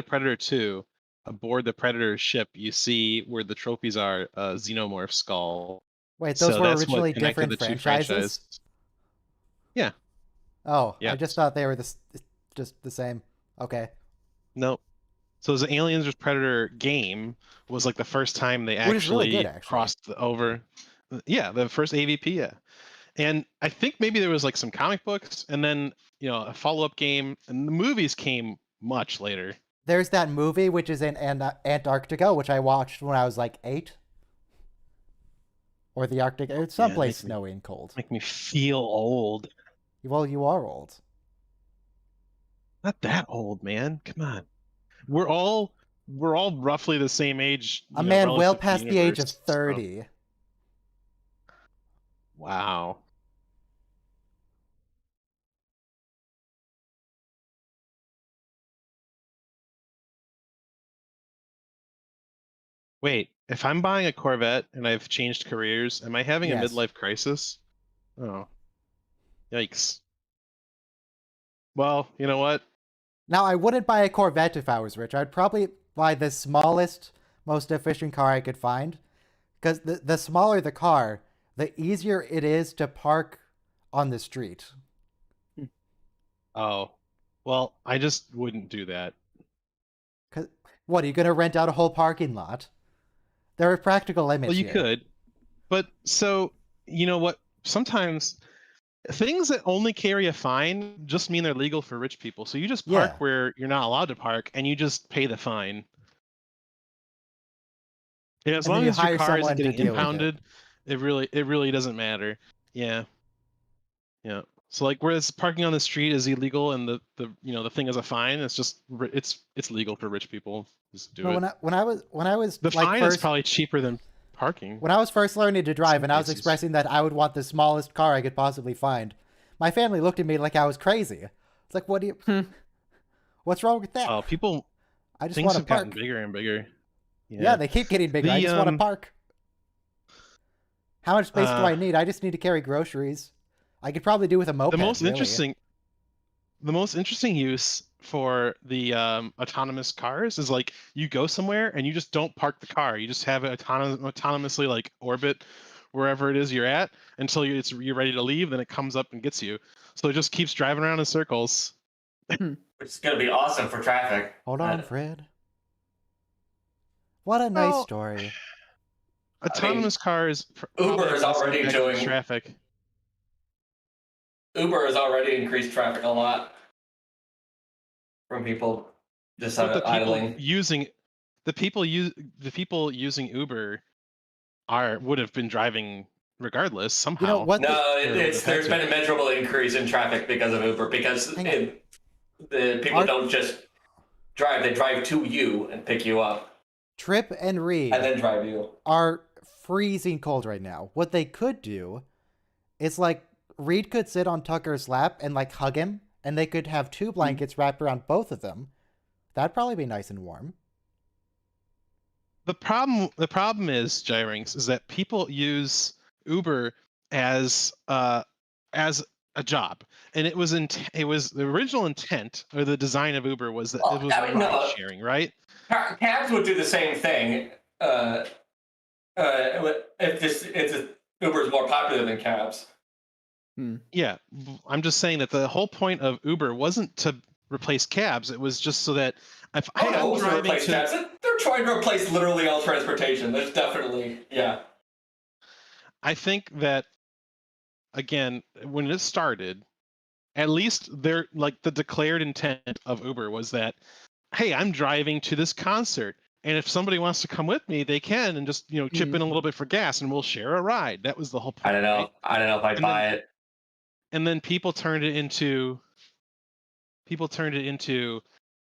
Predator 2, aboard the Predator ship, you see where the trophies are a xenomorph skull. Wait, those So were that's what originally connected different the two franchises? franchises. Yeah. Oh, Yeah. I just thought they were just the same. Okay. No. So the Aliens vs Predator game was like the first time they Which is really actually good, actually. crossed over. Yeah, the first AVP, yeah. And I think maybe there was like some comic books and then, a follow-up game, and the movies came much later. There's that movie which is in Antarctica, which I watched when I was like 8. Or the Arctic. It's someplace snowy and cold. Make me feel old. Well, you are old. Not that old, man. Come on. We're all roughly the same age. A man well relative to past the age of universe, so- 30. Wow. Wait, if I'm buying a Corvette and I've changed careers, am I having a Yes. midlife crisis? Oh. Yikes. Well, you know what? Now, I wouldn't buy a Corvette if I was rich. I'd probably buy the smallest, most efficient car I could find. Because the smaller the car, the easier it is to park on the street. Oh. Well, I just wouldn't do that. What, are you going to rent out a whole parking lot? There are practical limits Well, you here. could. But so, you know what? Sometimes things that only carry a fine just mean they're legal for rich people. So you just park Yeah. where you're not allowed to park and you just pay the fine. Yeah, as And then long you as your hire car someone isn't to getting deal with it. impounded, it really doesn't matter. Yeah. Yeah. So like whereas parking on the street is illegal and the thing is a fine, it's just it's legal for rich people. Just do But it. when I was The like fine first is probably cheaper than parking. when I was first learning to drive Some and I was cases. expressing that I would want the smallest car I could possibly find, my family looked at me like I was crazy. It's like, what do you? What's wrong with that? Oh, people I just things want to have gotten park. bigger and bigger. Yeah, they keep getting bigger. I The, just want to park. How much space do uh, I need? I just need to carry groceries. I could probably do with a moped. the most really. interesting use for the autonomous cars is like you go somewhere and you just don't park the car. You just have it autonomously like orbit wherever it is you're at until you're ready to leave. Then it comes up and gets you. So it just keeps driving around in circles. Which is going to be awesome for traffic. Hold on, Fred. What a nice Well, story. Autonomous cars. Uber is already doing traffic. Uber has already increased traffic a lot from people just But idling. the people using Uber would have been driving regardless somehow. You know what? No, Or there's been a measurable increase in traffic because of Uber because Hang on. the people don't just drive; they drive to you and pick you up Trip and Reed and then drive you. are freezing cold right now. What they could do is like Reed could sit on Tucker's lap and like hug him, and they could have two blankets wrapped around both of them. That'd probably be nice and warm. The problem is, Gyrinx, is that people use Uber as a job, and it was the original intent or the design of Uber was that it was ride sharing, right? Cabs would do the same thing. If Uber is more popular than cabs. Yeah, I'm just saying that the whole point of Uber wasn't to replace cabs. It was just so that if I'm driving replace cabs. They're trying to replace literally all transportation. There's definitely, yeah. I think that again, when it started, at least the declared intent of Uber was that, hey, I'm driving to this concert, and if somebody wants to come with me, they can, and just chip in a little bit for gas, and we'll share a ride. That was the whole point. I don't know. Right? I don't know if I'd buy it. And then people turned it into,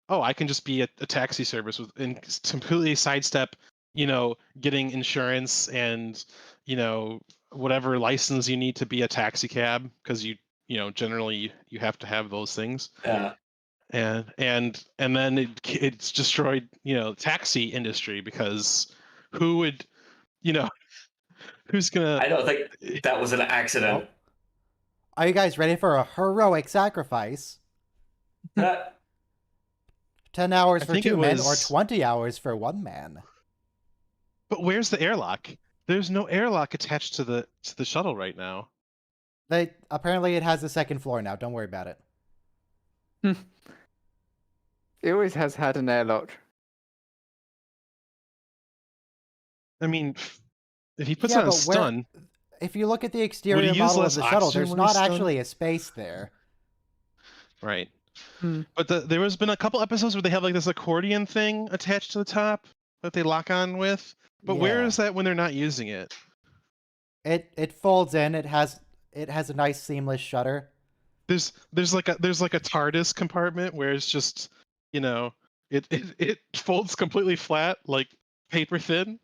oh, I can just be a taxi service and completely sidestep, getting insurance and whatever license you need to be a taxi cab, because generally you have to have those things. Yeah. And then it's destroyed taxi industry, because who would who's gonna I don't think that was an accident. Oh. Are you guys ready for a heroic sacrifice? Uh, 10 hours I for think 2 it men or was- 20 hours for 1 man? But where's the airlock? There's no airlock attached to the shuttle right now. Apparently it has the second floor now. Don't worry about it. It always has had an airlock. I mean, if he puts Yeah, it on but where- stun, If you look at the exterior use model of less the shuttle, oxygen there's when not he's stunned? actually a space there. right? Hmm. But there has been a couple episodes where they have like this accordion thing attached to the top that they lock on with. But where Yeah. is that when they're not using it? It folds in. It has a nice seamless shutter. There's like a TARDIS compartment where it's just it folds completely flat, like paper thin,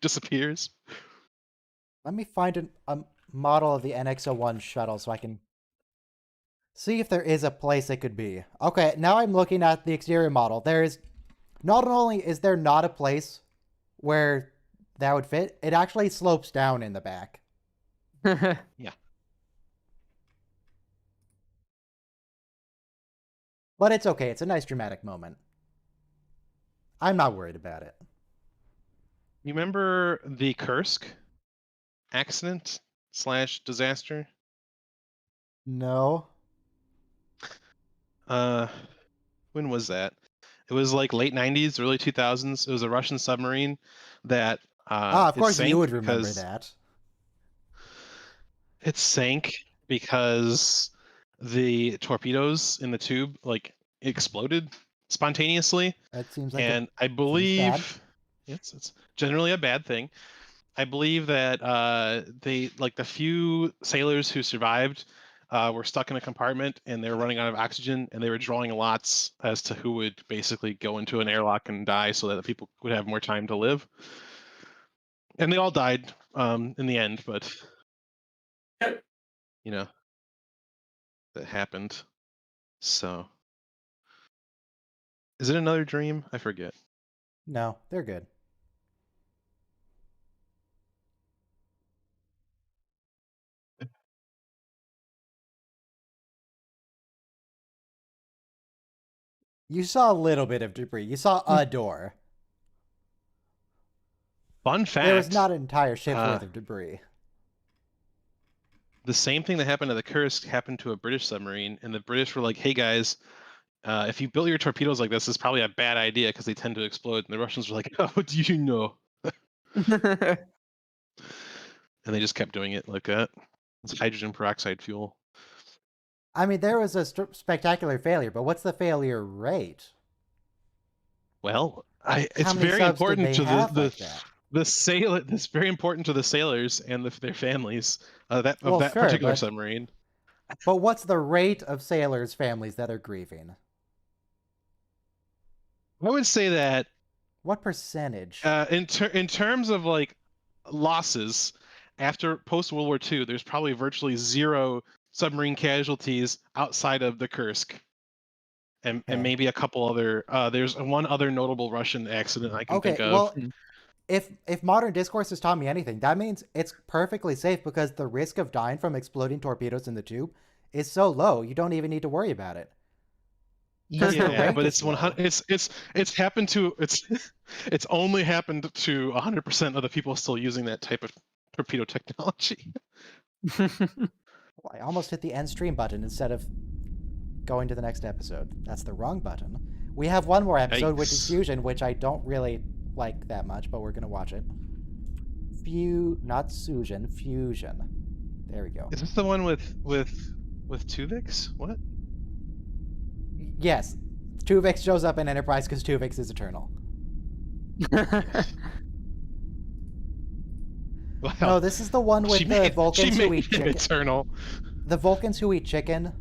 disappears. Let me find a model of the NX-01 shuttle so I can see if there is a place it could be. Okay, now I'm looking at the exterior model. Not only is there not a place where that would fit, it actually slopes down in the back. But it's okay. It's a nice dramatic moment. I'm not worried about it. You remember the Kursk accident / disaster? No. When was that? It was like late 90s, early 2000s. It was a Russian submarine that Of it course you sank would remember because that. it sank because the torpedoes in the tube like exploded spontaneously. That seems like And I bad. believe it's generally a bad thing. I believe that the few sailors who survived were stuck in a compartment and they were running out of oxygen, and they were drawing lots as to who would basically go into an airlock and die so that the people would have more time to live. And they all died in the end, but that happened. So is it another dream? I forget. No, they're good. You saw a little bit of debris. You saw a door. Fun fact. There was not an entire ship's worth of debris. The same thing that happened to the Kursk happened to a British submarine, and the British were like, "Hey guys, if you build your torpedoes like this, it's probably a bad idea because they tend to explode." And the Russians were like, "Oh, do you know?" And they just kept doing it like that. It's hydrogen peroxide fuel. I mean, there was a spectacular failure, but what's the failure rate? Well, it's How many very subs did important they to have the like that? the sail. It's very important to the sailors and their families of that Well, sure, particular but- submarine. But what's the rate of sailors' families that are grieving? I would say that What percentage? in terms of like losses after post World War II, there's probably virtually zero submarine casualties outside of the Kursk, and Okay. maybe a couple other. There's one other notable Russian accident I can Okay, think of. well, if modern discourse has taught me anything, that means it's perfectly safe because the risk of dying from exploding torpedoes in the tube is so low, you don't even need to worry about it. Because the Yeah, rate but is it's low. 100. It's happened to it's only happened to 100% of the people still using that type of torpedo technology. I almost hit the end stream button instead of going to the next episode. That's the wrong button. We have one more episode, which is Yikes. Fusion, which I don't really like that much, but we're gonna watch it. Not Susion, Fusion. There we go. Is this the one with Tuvix? What? Yes, Tuvix shows up in Enterprise because Tuvix is eternal. Wow. No, this is the one with the Vulcans who eat chicken. eternal. The Vulcans who eat chicken,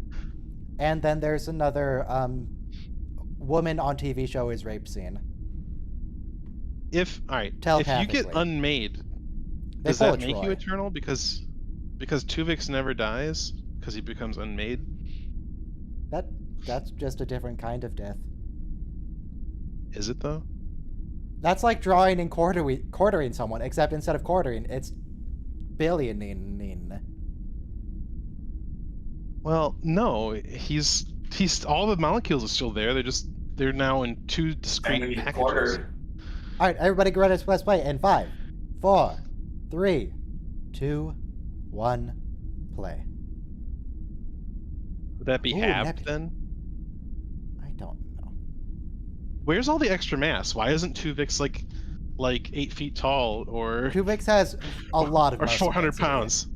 and then there's another woman on TV show is rape scene. if all right, if you get Telepathically. unmade, They does pull that a make you Troy. eternal? Because Tuvix never dies because he becomes unmade. That's just a different kind of death. Is it though? That's like drawing and quartering someone, except instead of quartering, it's billioning. Well, no. He's all the molecules are still there. They're now in two And discrete when he's packages. quartered. All right, everybody, get ready to press play in 5, 4, 3, 2, 1, play. Would that be Ooh, halved Neptune. then? I don't know. Where's all the extra mass? Why isn't Tuvix like 8 feet tall or Tuvix has a lot of or muscle 400 density. pounds?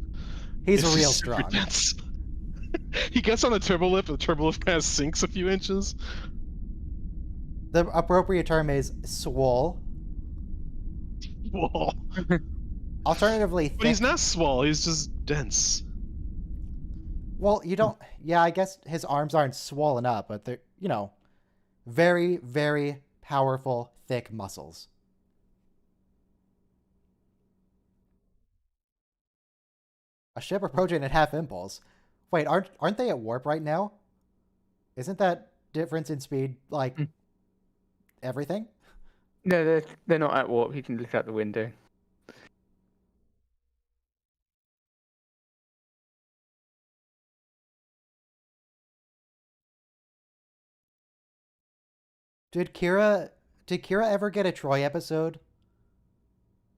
He's It's real just super strong. dense. He gets on the turbolift, the turbolift kind of sinks a few inches. The appropriate term is swole. Whoa. Alternatively, thick. But he's not swole, he's just dense. Well, you don't. Yeah, I guess his arms aren't swollen up, but they're, very, very powerful, thick muscles. A ship approaching at half impulse. Wait, aren't they at warp right now? Isn't that difference in speed like everything? No, they're not at warp. You can look out the window. Did Kira ever get a Troy episode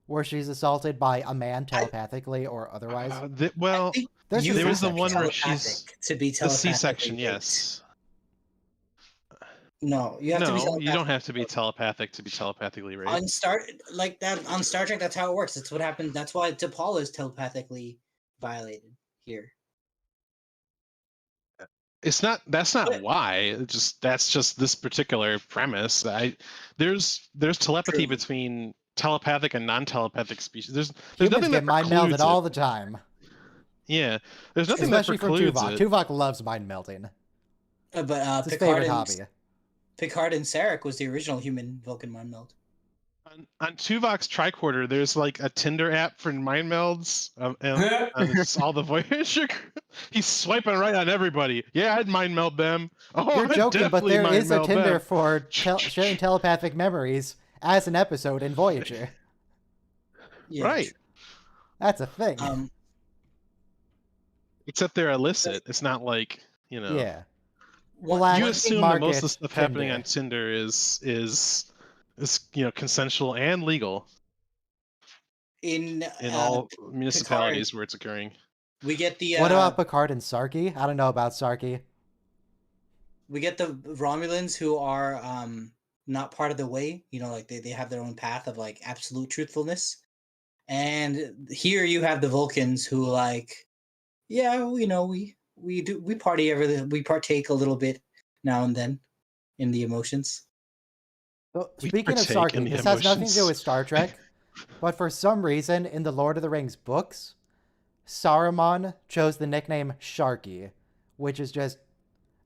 where she's assaulted by a man telepathically or otherwise? Well, I think There's you the there is the C-section. one where telepathic she's to be the telepathically C-section. raped. Yes. No, you have to be No, telepathic. you don't have to be telepathic to be telepathically raped. on Star Trek. That's how it works. That's what happened. That's why T'Pol is telepathically violated here. It's not. That's not But- why. That's just this particular premise. There's telepathy True. between telepathic and non-telepathic species. There's Humans nothing get that mind precludes melded all it. the time, Yeah, there's nothing especially that from precludes Tuvok. it. Tuvok loves mind melting. But It's his favorite hobby. Picard and Sarek was the original human Vulcan mind meld. On Tuvok's tricorder, there's like a Tinder app for mind melds, and it's all the Voyager. He's swiping right on everybody. Yeah, I'd mind meld them. Oh, You're I'd joking, but definitely there mind is a meld Tinder them. for sharing telepathic memories as an episode in Voyager. Yeah, Right. That's a thing. Except they're illicit. It's not like Yeah. One You thing- assume that most of the market stuff happening Tinder. on Tinder is consensual and legal in all municipalities where it's occurring. we get the What about Picard and Sarky? I don't know about Sarky. we get the Romulans who are not part of the way. Like they have their own path of like absolute truthfulness. And here you have the Vulcans who we party we partake a little bit now and then in the emotions. So, We speaking of partake in Sarky, the this has nothing to do emotions. with Star Trek, but for some reason in the Lord of the Rings books, Saruman chose the nickname Sharky, which is just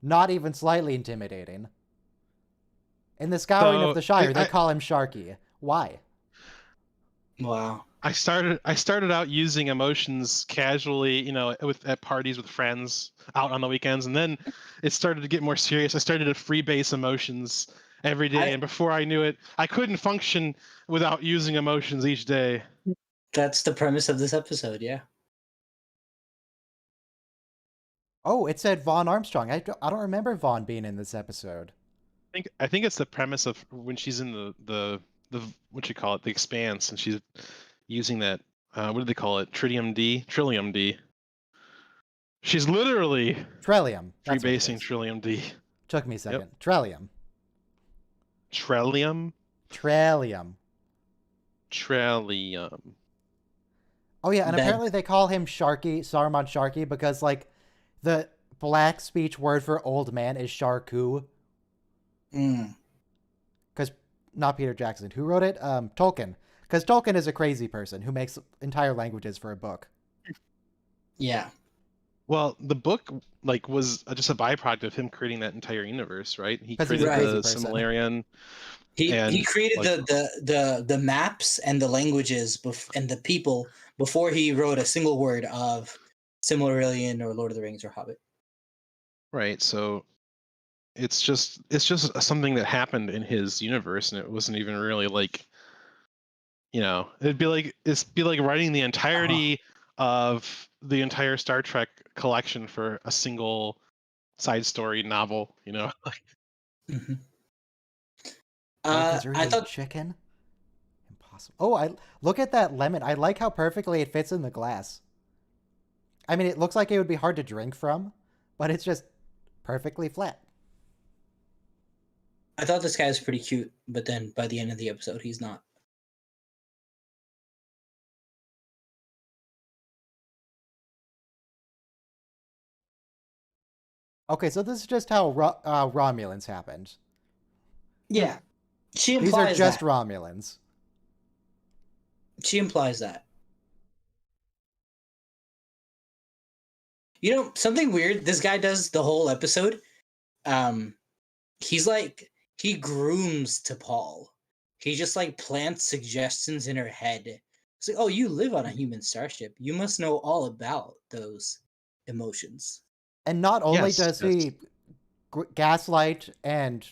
not even slightly intimidating. In the Scouring So, of the Shire, they I- call him Sharky. Why? Wow. I started out using emotions casually, at parties with friends out on the weekends, and then it started to get more serious. I started to freebase emotions every day, and before I knew it, I couldn't function without using emotions each day. That's the premise of this episode, yeah. Oh, it said Vaughn Armstrong. I don't remember Vaughn being in this episode. I think it's the premise of when she's in the what you call it, the Expanse, and she's using that what do they call it, Trillium D. She's literally Trellium. That's what it freebasing is. Trillium D. Took me a second. Trellium. Trillium. Trellium. Oh yeah, and Ben. apparently they call him Sharky, Saruman Sharky, because like the black speech word for old man is Sharku. Mm. Because not Peter Jackson. Who wrote it? Tolkien. Because Tolkien is a crazy person who makes entire languages for a book. Yeah. Well, the book like was just a byproduct of him creating that entire universe, right? He 'Cause he's created a crazy the person. Similarian. He And, created like- the maps and the languages and the people before he wrote a single word of Silmarillion or Lord of the Rings or Hobbit. Right. So it's just something that happened in his universe, and it wasn't even really like, it'd be like writing the entirety of the entire Star Trek collection for a single side story novel. Mhm. Vulcans are I eating thought chicken. Impossible. Oh, I look at that lemon. I like how perfectly it fits in the glass. I mean, it looks like it would be hard to drink from, but it's just perfectly flat. this guy was pretty cute, but then by the end of the episode, he's not. Okay, so this is just how Romulans happened. Yeah, she These are implies just that. Romulans. She implies that. Something weird this guy does the whole episode. He's like he grooms to Paul. He just like plants suggestions in her head. It's like, oh, you live on a human starship. You must know all about those emotions. And not only Yes, does yes. he gaslight and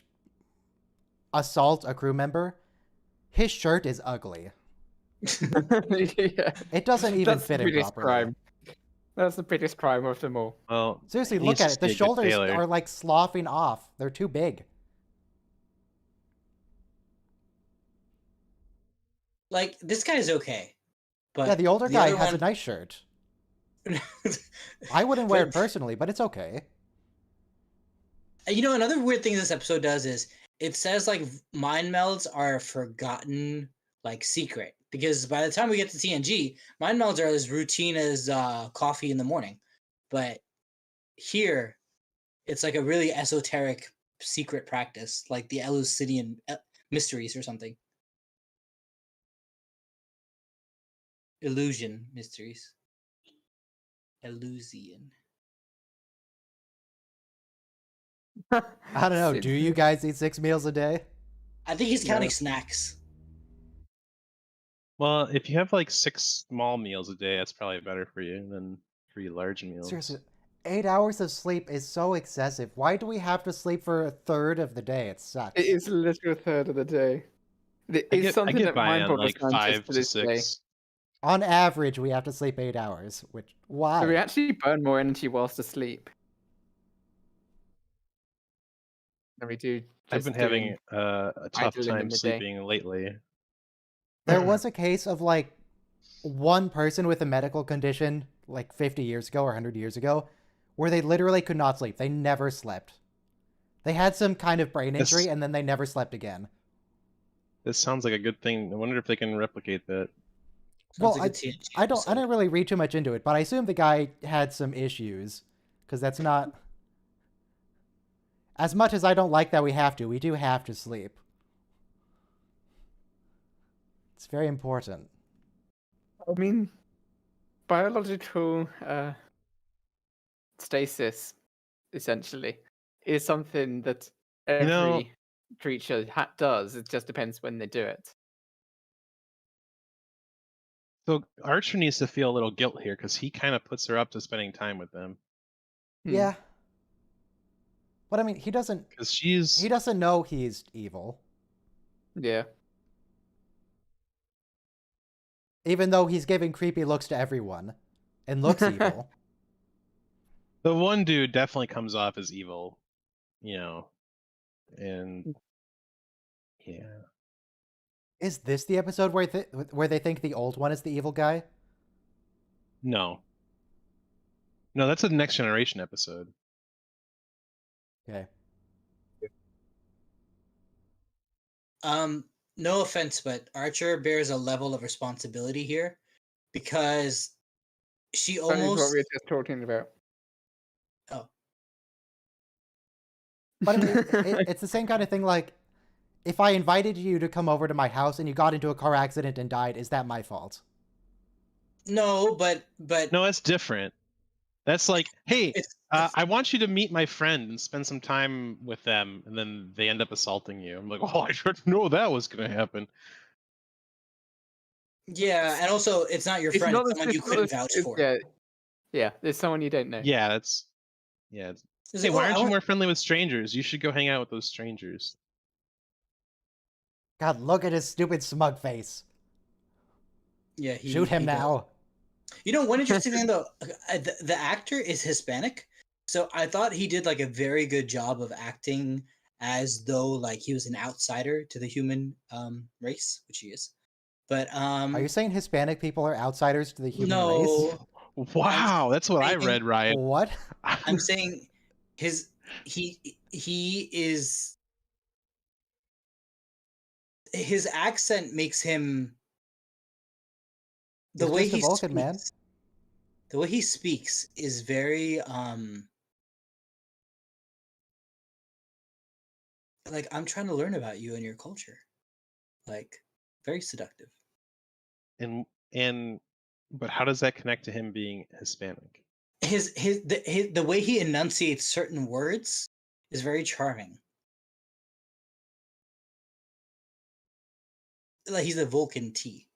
assault a crew member, his shirt is ugly. Yeah. It doesn't even That's fit the him biggest properly. crime. That's the biggest crime of them all. Well, Seriously, he look needs at to it. The stay a good shoulders tailor. are like sloughing off. They're too big. Like this guy's okay, but Yeah, the older the guy other has a one- nice shirt. I wouldn't wear it But- personally, but it's okay. Another weird thing this episode does is it says like mind melds are a forgotten like secret, because by the time we get to TNG, mind melds are as routine as coffee in the morning, but here it's like a really esoteric secret practice, like the Eleusinian mysteries or something. Illusion mysteries. Eleusinian. I don't know. Sid. Do you guys eat 6 meals a day? I think he's counting No. snacks. Well, if you have like 6 small meals a day, that's probably better for you than 3 large meals. Seriously, 8 hours of sleep is so excessive. Why do we have to sleep for a third of the day? It sucks. It is literally a third of the day. It's something I get that by mind on boggles like scientists 5 to to this day. 6. On average, we have to sleep 8 hours. Which why? So we actually burn more energy whilst asleep than we do. I've been having a tough idle in the time midday. sleeping lately. There was a case of like one person with a medical condition like 50 years ago or 100 years ago where they literally could not sleep. They never slept. They had some kind of brain Yes. injury and then they never slept again. This sounds like a good thing. I wonder if they can replicate that. Well, Sounds like a TNG I episode. don't really read too much into it, but I assume the guy had some issues because that's not as much as I don't like that we do have to sleep. It's very important. I mean, biological stasis, essentially, is something that every know- creature does. It just depends when they do it. So Archer needs to feel a little guilt here because he kind of puts her up to spending time with them. Yeah. But I mean, he doesn't Because she's know he's evil. Yeah. Even though he's giving creepy looks to everyone and looks evil. the one dude definitely comes off as evil, and yeah. Is this the episode where they think the old one is the evil guy? No, that's a Next Generation episode. Okay. No offense, but Archer bears a level of responsibility here because she That is what almost we were just talking about. But I mean, it's the same kind of thing like, if I invited you to come over to my house and you got into a car accident and died, is that my fault? no, but No, it's different. That's like, hey, It's I want you to meet my friend and spend some time with them, and then they end up assaulting you. I'm like, oh, I didn't know that was gonna happen. yeah, and also it's not your It's friend; not it's the someone you it's not couldn't the vouch it's, for. yeah. There's someone you don't know. Yeah, that's yeah. It's Hey, like, why oh, aren't you more friendly with strangers? You should go hang out with those strangers. God, look at his stupid smug face. Yeah, Shoot him he does. now. You know, one interesting thing though, the actor is Hispanic, so I thought he did like a very good job of acting as though like he was an outsider to the human race, which he is. But Are you saying Hispanic people are outsiders to the human race? no, I'm Wow, that's what I saying read, Ryan. What? I'm saying his he is his accent makes him the He's way just a he Vulcan, man. speaks. The way he speaks is very like I'm trying to learn about you and your culture. Like very seductive. And but how does that connect to him being Hispanic? The way he enunciates certain words is very charming. Like he's a Vulcan T.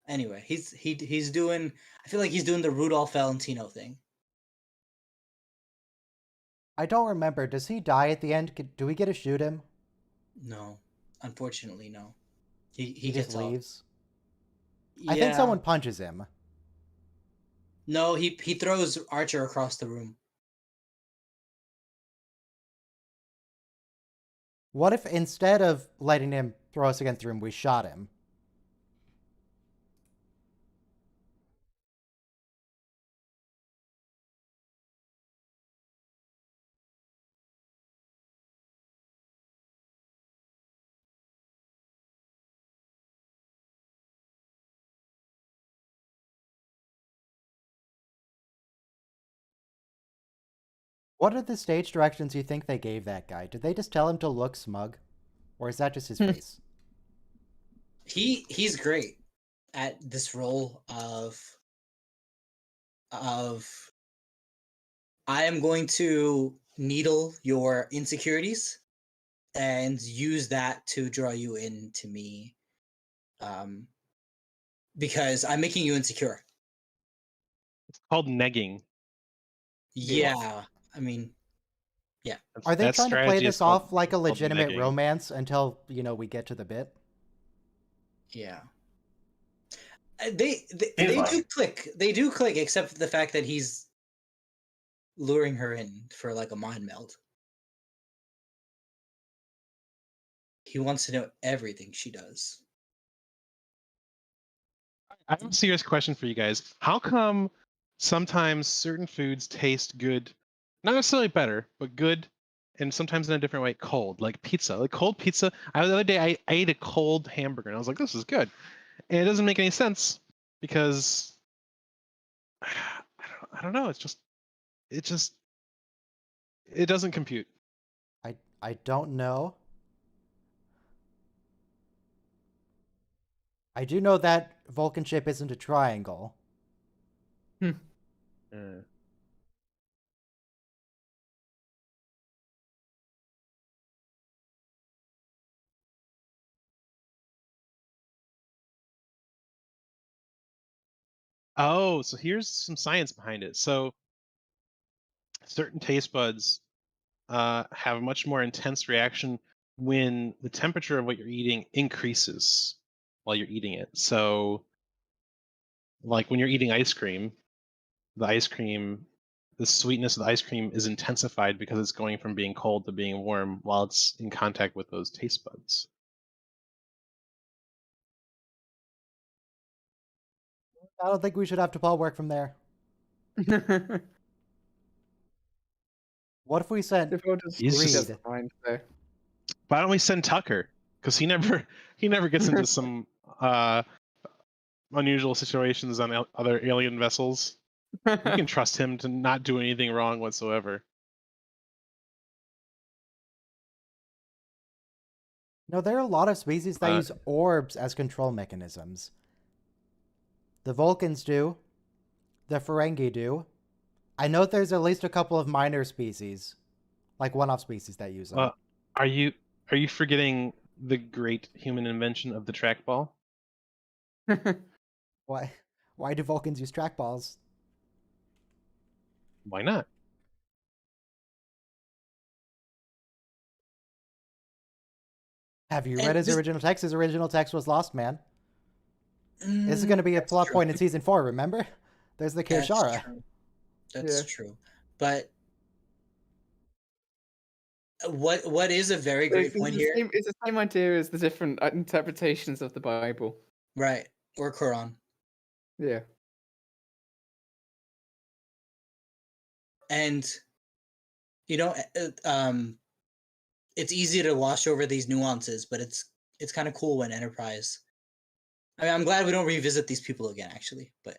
Anyway, he's doing. I feel like he's doing the Rudolph Valentino thing. I don't remember. Does he die at the end? Do we get to shoot him? No, unfortunately, no. He He just gets off. leaves. Yeah. I think someone punches him. No, he throws Archer across the room. What if instead of letting him throw us against the room, we shot him? What are the stage directions you think they gave that guy? Did they just tell him to look smug? Or is that just his face? He's great at this role of I am going to needle your insecurities and use that to draw you into me because I'm making you insecure. It's called negging. Yeah, I mean, yeah. Are they That trying to play strategy is this off called, like a called legitimate negging. romance until, we get to the bit? Yeah. They Seems do like. click. They do click, except for the fact that he's luring her in for like a mind meld. He wants to know everything she does. I have a serious question for you guys. How come sometimes certain foods taste good, not necessarily better, but good, and sometimes in a different way, cold, like pizza, like cold pizza? The other day I ate a cold hamburger and I was like, this is good, and it doesn't make any sense because I don't know. It just it doesn't compute. I don't know. I do know that Vulcan ship isn't a triangle. Uh, Oh, so here's some science behind it. So certain taste buds have a much more intense reaction when the temperature of what you're eating increases while you're eating it. So, like when you're eating ice cream, the ice cream, the sweetness of the ice cream is intensified because it's going from being cold to being warm while it's in contact with those taste buds. I don't think we should have to pull work from there. What if we sent If we'll just He's Reed? just- just fine, so. Why don't we send Tucker? Because he never gets into some unusual situations on other alien vessels. We can trust him to not do anything wrong whatsoever. No, there are a lot of species that Uh, use orbs as control mechanisms. The Vulcans do. The Ferengi do. I know there's at least a couple of minor species, like one-off species that use them. Are you forgetting the great human invention of the trackball? Why do Vulcans use trackballs? Why not? Have you And read his this- original text? His original text was lost, man. This is Mm, going to be a that's plot true. point in season 4, remember? There's the That's Kirshara. true. That's Yeah. true. But what is a very great point here? It's the same idea as the different interpretations of the Bible. Right. Or Quran. Yeah. And you know, it's easy to wash over these nuances, but it's kind of cool when Enterprise. I mean, I'm glad we don't revisit these people again, actually. But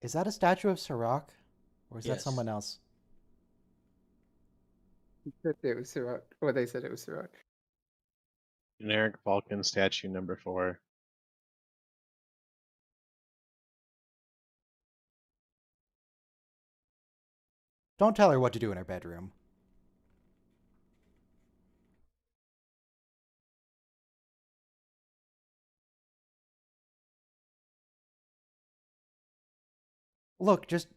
Is that a statue of Sirach? Or is that Yes. someone else? It was Sirach. Or they said it was Sirach. Generic Vulcan statue number 4. Don't tell her what to do in her bedroom. Look, just...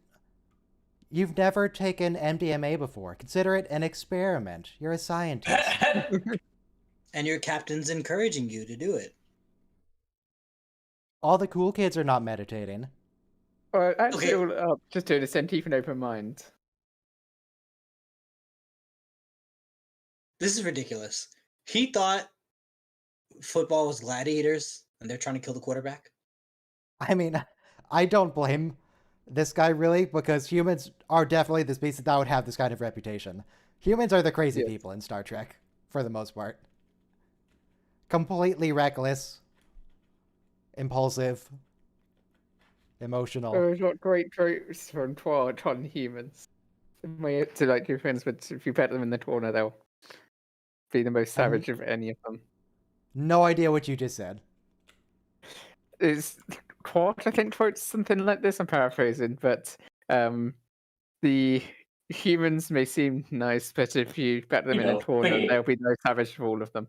You've never taken MDMA before. Consider it an experiment. You're a scientist. and your captain's encouraging you to do it. All the cool kids are not meditating. Or actually, Okay. just doing a scientific open mind. This is ridiculous. He thought football was gladiators, and they're trying to kill the quarterback. I mean, I don't blame this guy really, because humans are definitely the species that would have this kind of reputation. Humans are the crazy Yes. people in Star Trek, for the most part. Completely reckless, impulsive, emotional. There was not great jokes from Twilight on humans. To like your friends, but if you pet them in the corner, they'll be the most savage of any of them. No idea what you just said. It's Quart, I think, quotes something like this. I'm paraphrasing, but the humans may seem nice, but if you pet them in a corner, thingy. they'll be no savage of all of them.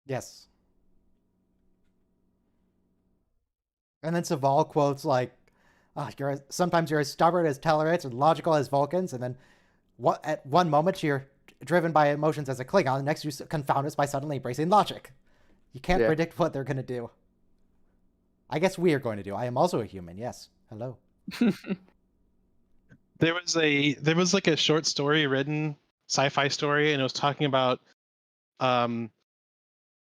Yes. And then Saval quotes like, sometimes you're as stubborn as Tellarites and logical as Vulcans, and then at one moment you're driven by emotions as a Klingon, the next you confound us by suddenly embracing logic. You can't Yeah. predict what they're going to do. I guess we are going to do. I am also a human, yes. Hello. There was like a short story written, sci-fi story, and it was talking about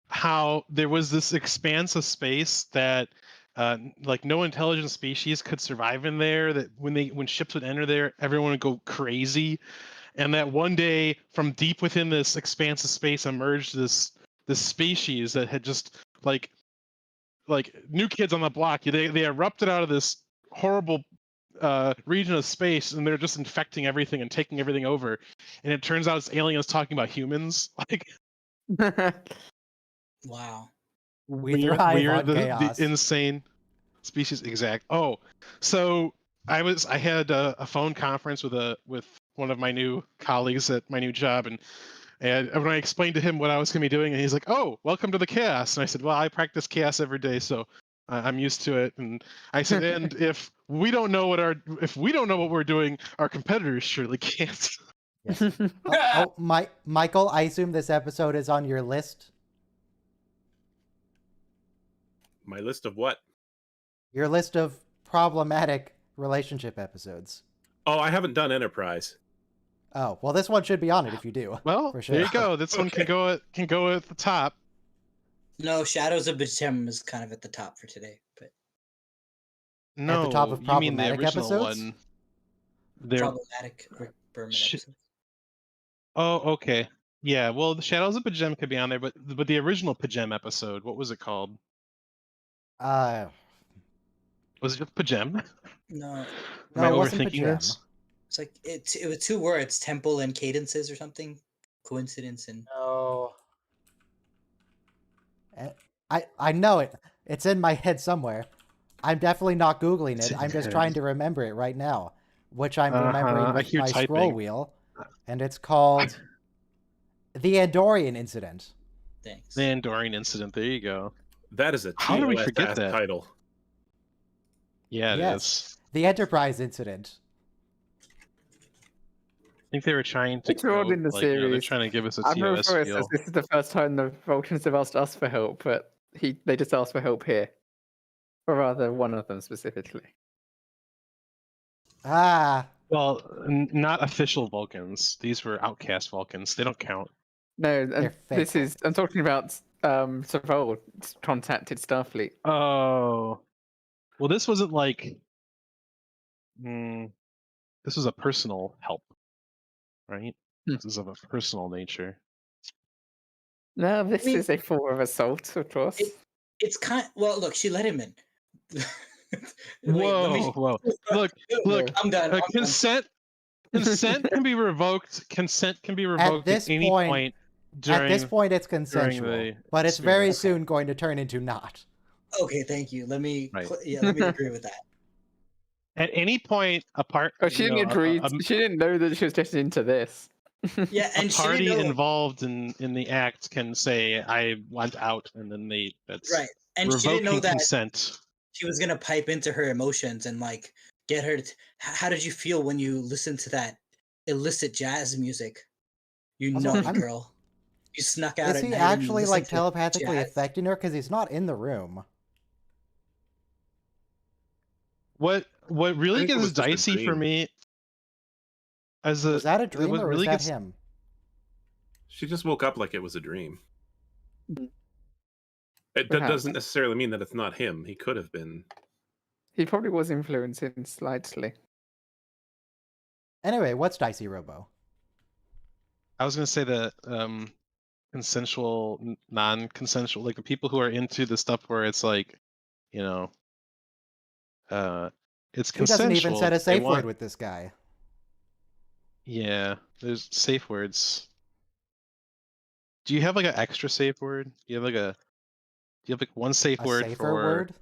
how there was this expanse of space that like no intelligent species could survive in there, that when ships would enter there, everyone would go crazy, and that one day from deep within this expanse of space emerged this species that had just like New Kids on the Block. They erupted out of this horrible region of space, and they're just infecting everything and taking everything over. And it turns out it's aliens talking about humans. Like Wow. We thrive on chaos. the insane species. Exact. Oh, so I had a phone conference with one of my new colleagues at my new job, and when I explained to him what I was going to be doing, and he's like, "Oh, welcome to the chaos." And I said, "Well, I practice chaos every day, so I'm used to it." And I said, "And if we don't know what we're doing, our competitors surely can't." Yes. Michael, I assume this episode is on your list. My list of what? Your list of problematic relationship episodes. Oh, I haven't done Enterprise. Oh, well, this one should be on it if you do. Well, For sure. there you go. This one can go at the top. No, Shadows of Bachem is kind of at the top for today, but No, top of you mean the problematic original episodes? one. There. problematic Rick Berman Sh- episodes. Oh, okay. Yeah. Well, the Shadows of Pajem could be on there, but the original Pajem episode, what was it called? Was it just Pajem? No, Am No, I it wasn't overthinking Pajem. this? it's like it was 2 words: temple and cadences or something. Coincidence and No. I know it. It's in my head somewhere. I'm definitely not Googling It's it. in I'm your just head. trying to remember it right now, which I'm remembering I with hear my scroll typing. wheel. And it's called the Andorian Incident. Thanks. The Andorian Incident. There you go. That is a How did we TOS forget ass that? title. Yeah, it is. Yes. The Enterprise Incident. I think they were trying to It's all go, in the like, you know, they're series. trying to give us a I'm not TOS sure it says feel. this is the first time the Vulcans have asked us for help, but they just asked for help here. Or rather, one of them specifically. Ah, Well, not official Vulcans. These were outcast Vulcans. They don't count. No, they're and fake. this is I'm talking about Savol contacted Starfleet. Oh, well, this wasn't like. This was a personal help, right? Hmm. This is of a personal nature. No, this mean, is a form of assault, of course. It's kind. Well, look, she let him in. Wait, Whoa, whoa! Look, look. I'm done. I'm done. Consent can be revoked. Consent can be At revoked this at any point, point at during. this point, it's consensual, the but it's very experience. soon going to turn into not. Okay, thank you. Let me. Right. Let me agree with that. At any point, apart. Oh, she didn't agree. She didn't know that she was just into this. Yeah, A and she party didn't know. involved in the act can say, "I want out," and then that's Right, and she didn't know revoking that consent. she was gonna pipe into her emotions and like get her. How did you feel when you listened to that illicit jazz music? You Also, naughty I'm- girl. You snuck out Is at he night and actually listened like to telepathically jazz. affecting her? Because he's not in the room. What really think it gets was just a dicey for dream. me as Was that a dream what or was really that gets him? She just woke up like it was a dream. It Perhaps. doesn't necessarily mean that it's not him. He could have been. He probably was influencing slightly. Anyway, what's Dicey Robo? I was gonna say that consensual, non-consensual, like the people who are into the stuff where it's like, you know, it's She doesn't even consensual. set a They safe want- word with this guy. Yeah, there's safe words. Do you have like an extra safe word? Do you have like one safe A word safer for word?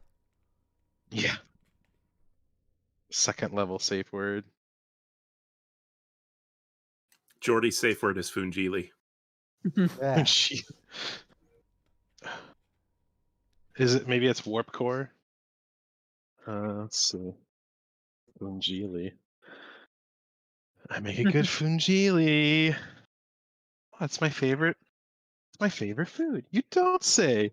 Yeah. Second level safe word. Geordie's safe word is Fungili. Yeah. She- Is it maybe it's warp core? Let's see. Fungili. I make a good fungili. Oh, that's my favorite. It's my favorite food. You don't say.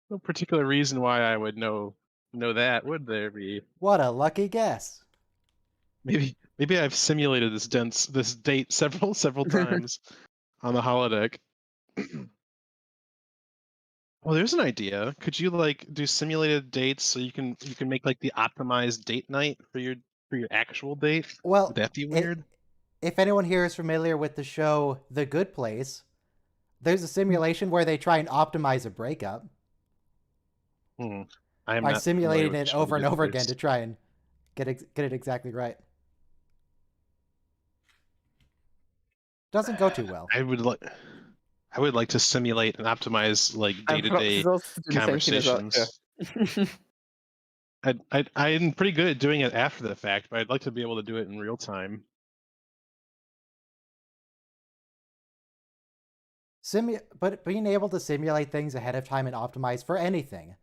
No particular reason why I would know that, would there be? What a lucky guess. Maybe I've simulated this date several times on the holodeck. Well, there's an idea. Could you like do simulated dates so you can make like the optimized date night for your actual date? Well, Would that be weird? If anyone here is familiar with the show The Good Place, there's a simulation where they try and optimize a breakup I am by not familiar simulating with the it show over and The Good over Place. again to try and get it exactly right. Doesn't go too well. I would like to simulate and optimize like And Flops day-to-day is also doing the same thing as conversations. I'm pretty good at doing it after the fact, but I'd like to be able to do it in real time. But being able to simulate things ahead of time and optimize for anything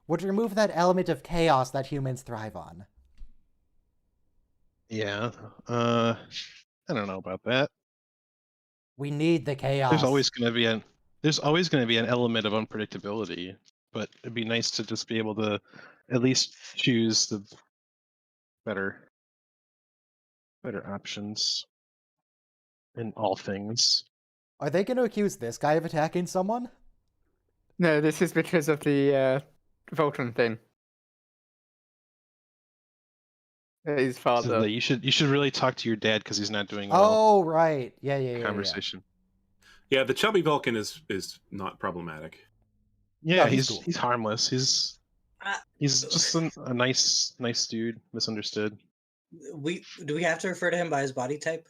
would remove that element of chaos that humans thrive on. Yeah. I don't know about that. We need the chaos. There's always going to be an element of unpredictability, but it'd be nice to just be able to at least choose the better options in all things. Are they going to accuse this guy of attacking someone? No, this is because of the Vulcan thing. His So father. that you should really talk to your dad because he's not doing well. Oh, right. Yeah. Conversation. Yeah, the chubby Vulcan is not problematic. Yeah, No, he's he's cool. harmless. He's Uh, just a nice dude. Misunderstood. Do we have to refer to him by his body type?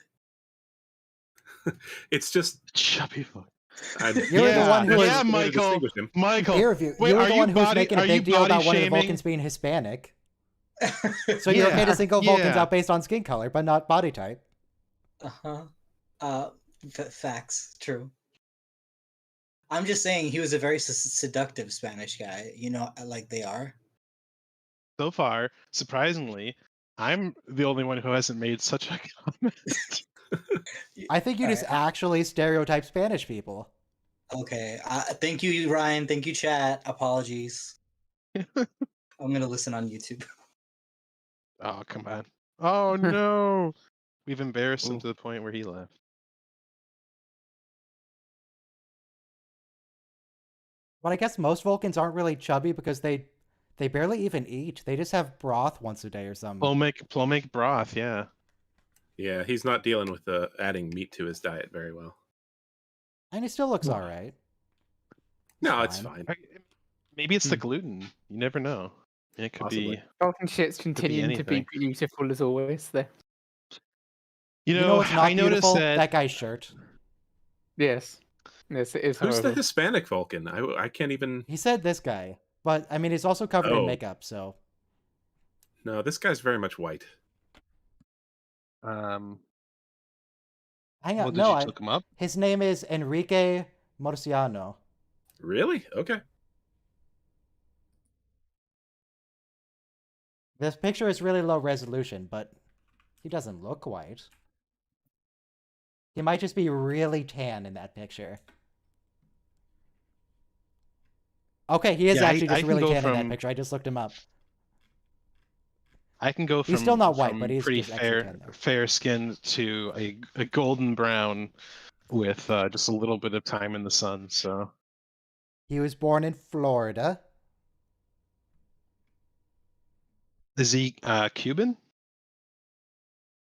It's just Chubby fuck. You're the one who yeah, was- Michael. Michael. Peer review. Wait, You were are the you one who was body- making a are big you deal body about one of the shaming? Vulcans being Hispanic. So you're okay to Yeah, single Vulcans yeah. out based on skin color, but not body type. Facts. True. I'm just saying he was a very seductive Spanish guy. You know, like they are. So far, surprisingly, I'm the only one who hasn't made such a comment. I think you just actually stereotype Spanish people. Okay. Thank you, Ryan. Thank you, chat. Apologies. I'm gonna listen on YouTube. Oh, come on. Oh, no. We've embarrassed him Ooh. to the point where he left. But I guess most Vulcans aren't really chubby because they barely even eat. They just have broth once a day or something. Plomic broth, yeah. Yeah, he's not dealing with adding meat to his diet very well. And he still looks No. alright. No, it's fine. Maybe it's the gluten. You never know. It could Possibly. be. Vulcan shit's continuing to be anything. beautiful as always. There. You You know, know what's not I noticed beautiful? that. That guy's shirt. Yes. Yes, it is. Who's the horrible. Hispanic Vulcan? I can't even. He said this guy. But, I mean, he's also covered in Oh. makeup, so... No, this guy's very much white. Hang Well, on, did no, you look him up? his name is Enrique Marciano. Really? Okay. This picture is really low resolution, but he doesn't look white. He might just be really tan in that picture. Okay, he is Yeah, actually I just can really go tan in that from- picture. I just looked him up. I can go from He's still not white, from but he's pretty just extra tan there. fair skin to a golden brown with just a little bit of time in the sun. So He was born in Florida. is he Cuban?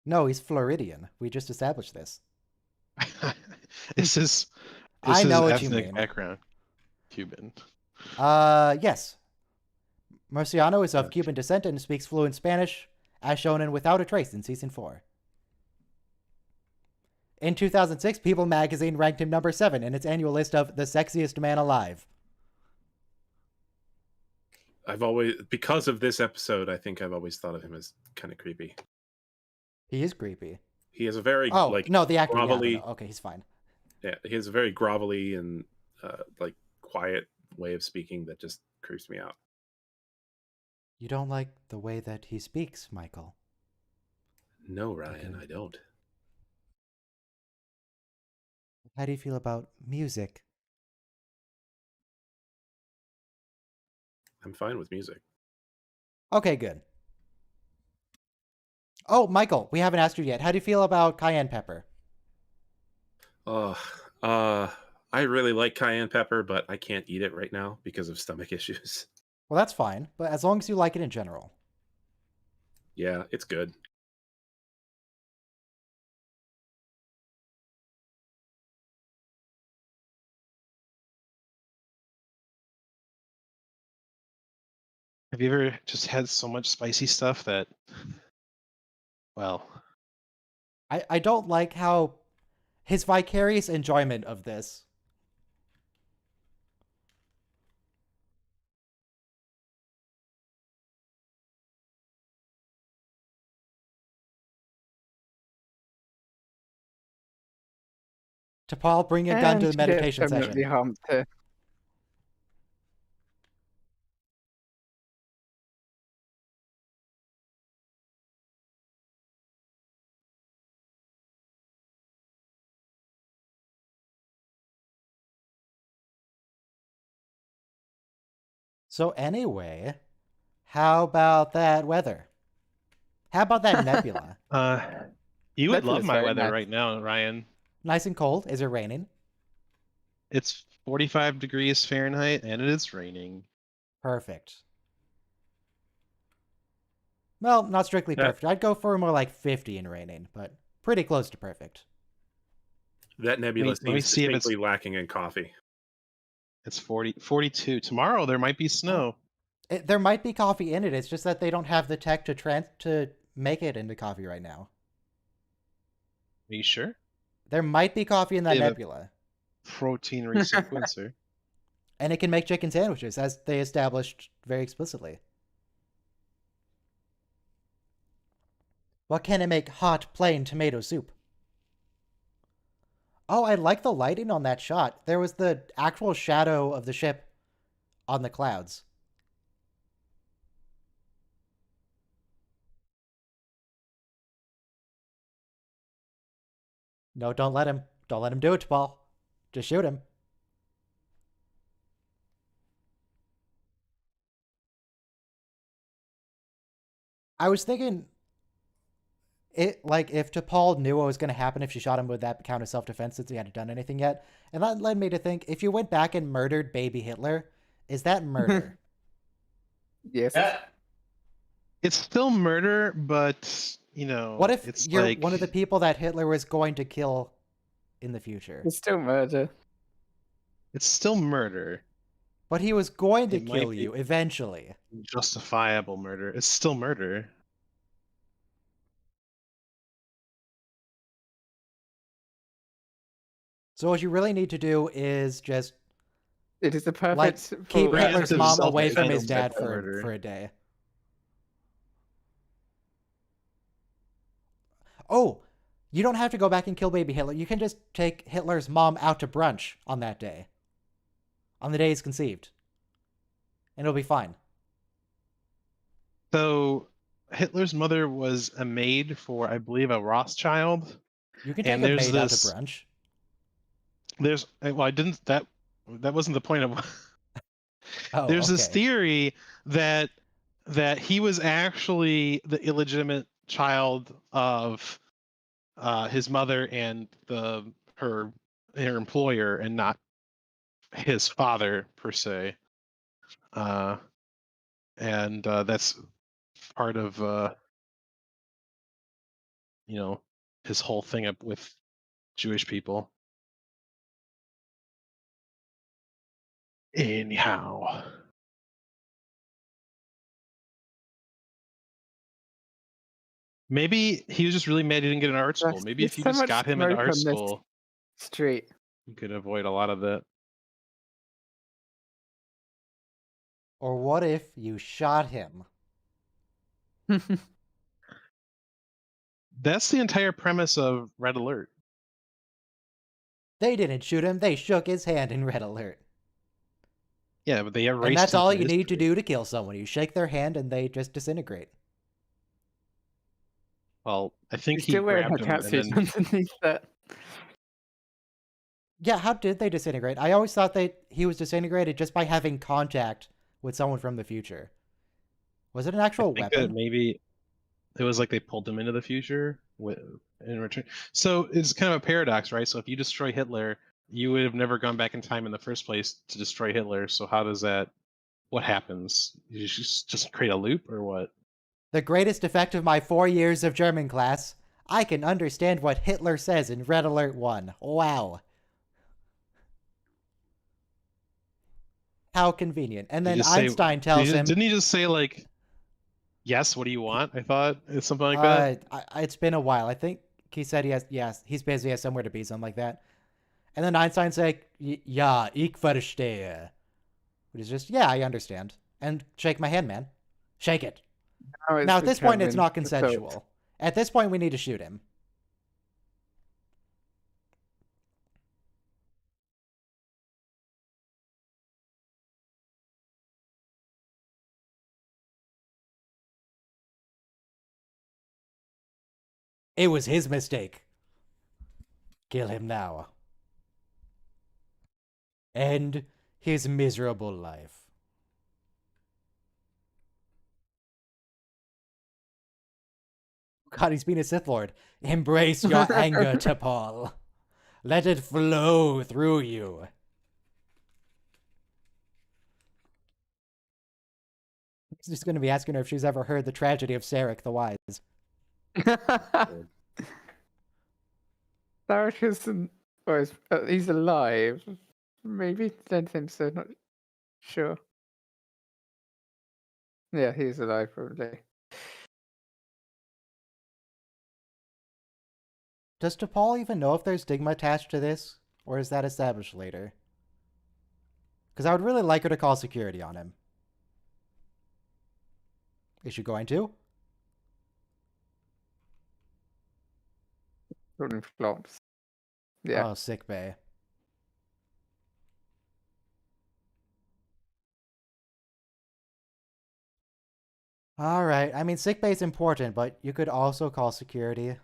No, he's Floridian. We just established this. Is his I know what you ethnic mean. background Cuban? Yes. Marciano is of Okay. Cuban descent and speaks fluent Spanish, as shown in Without a Trace in Season 4. In 2006, People magazine ranked him number 7 in its annual list of the sexiest man alive. I've always, because of this episode, I think I've always thought of him as kind of creepy. He is creepy. He has a very Oh, like no, the actor. Yeah, grovelly. no, okay, he's fine. Yeah, he has a very grovelly and like quiet way of speaking that just creeps me out. You don't like the way that he speaks, Michael. No, Ryan, Okay. I don't. How do you feel about music? I'm fine with music. Okay, good. Oh, Michael, we haven't asked you yet. How do you feel about cayenne pepper? I really like cayenne pepper, but I can't eat it right now because of stomach issues. Well, that's fine, but as long as you like it in general. Yeah, it's good. Have you ever just had so much spicy stuff that, well, I don't like how his vicarious enjoyment of this. To Paul, bring a gun to the And she gets meditation permanently session. harmed too. So anyway, how about that weather? How about that nebula? you would That love feels my very weather nice. right now, Ryan. Nice and cold. Is it raining? It's 45 degrees Fahrenheit and it is raining. Perfect. Well, not strictly Yeah. perfect. I'd go for more like 50 and raining, but pretty close to perfect. That nebula Let me seems see if it's- distinctly lacking in coffee. It's 42. Tomorrow there might be snow. There might be coffee in it. It's just that they don't have the tech to make it into coffee right now. Are you sure? There might be coffee in that Yeah, but- nebula. protein resequencer. And it can make chicken sandwiches, as they established very explicitly. What can it make? Hot, plain tomato soup. Oh, I like the lighting on that shot. There was the actual shadow of the ship on the clouds. No, don't let him. Don't let him do it, Paul. Just shoot him. I was thinking, if T'Pol knew what was going to happen if she shot him, would that count as self-defense since he hadn't done anything yet? And that led me to think, if you went back and murdered baby Hitler, is that murder? Yes. It's still murder, but What if it's you're like one of the people that Hitler was going to kill in the future? It's still murder. it's still murder. But he was going to It might kill be. you eventually. Justifiable murder. It's still murder. So what you really need to do is just It is the perfect keep for- Hitler's Reactive mom away from his self-defense dad murder. for a day. Oh, you don't have to go back and kill baby Hitler. You can just take Hitler's mom out to brunch on that day. On the day he's conceived. And it'll be fine. So Hitler's mother was a maid for, I believe, a Rothschild. You can And take a there's maid out to this- brunch. I didn't that wasn't the point of Oh, there's this okay. theory that he was actually the illegitimate child of his mother and her employer, and not his father per se. And that's part of his whole thing up with Jewish people. Anyhow. Maybe he was just really mad he didn't get an art school. Maybe if you There's so just got much him into smoke art on this school, street. you could avoid a lot of that. Or what if you shot him? That's the entire premise of Red Alert. They didn't shoot him. They shook his hand in Red Alert. Yeah, but they erased And that's him all from you need to history. do to kill someone. You shake their hand and they just disintegrate. Well, I think He's he still wearing a grabbed him and catsuit then underneath that. Yeah, how did they disintegrate? I always thought he was disintegrated just by having contact with someone from the future. Was it an actual I think that weapon? maybe it was like they pulled him into the future in return. So it's kind of a paradox, right? So if you destroy Hitler, you would have never gone back in time in the first place to destroy Hitler. So how does that? What happens? You just create a loop, or what? The greatest effect of my 4 years of German class. I can understand what Hitler says in Red Alert 1. Wow. How convenient. And Did then you say- Einstein tells him, Didn't he just say like, "Yes, what do you want?" I thought it's something like that. it's been a while. I think he said he's busy, he has somewhere to be, something like that. And then Einstein's like, ja, ich verstehe. Which is just, yeah, I understand. And shake my hand, man. Shake it. Now, at this point, it's not consensual. At this point, we need to shoot him. It was his mistake. Kill him now. End his miserable life. God, he's being a Sith Lord. Embrace your anger, T'Pol. Let it flow through you. He's just going to be asking her if she's ever heard the tragedy of Sarek the Wise. Sarek isn't. Well, he's alive. Maybe. Don't think so. Not sure. Yeah, he's alive probably. Does T'Pol even know if there's stigma attached to this? Or is that established later? Because I would really like her to call security on him. Is she going to? Rolling flops. Yeah. Oh, sick bay. Alright, I mean, sick bay is important, but you could also call security.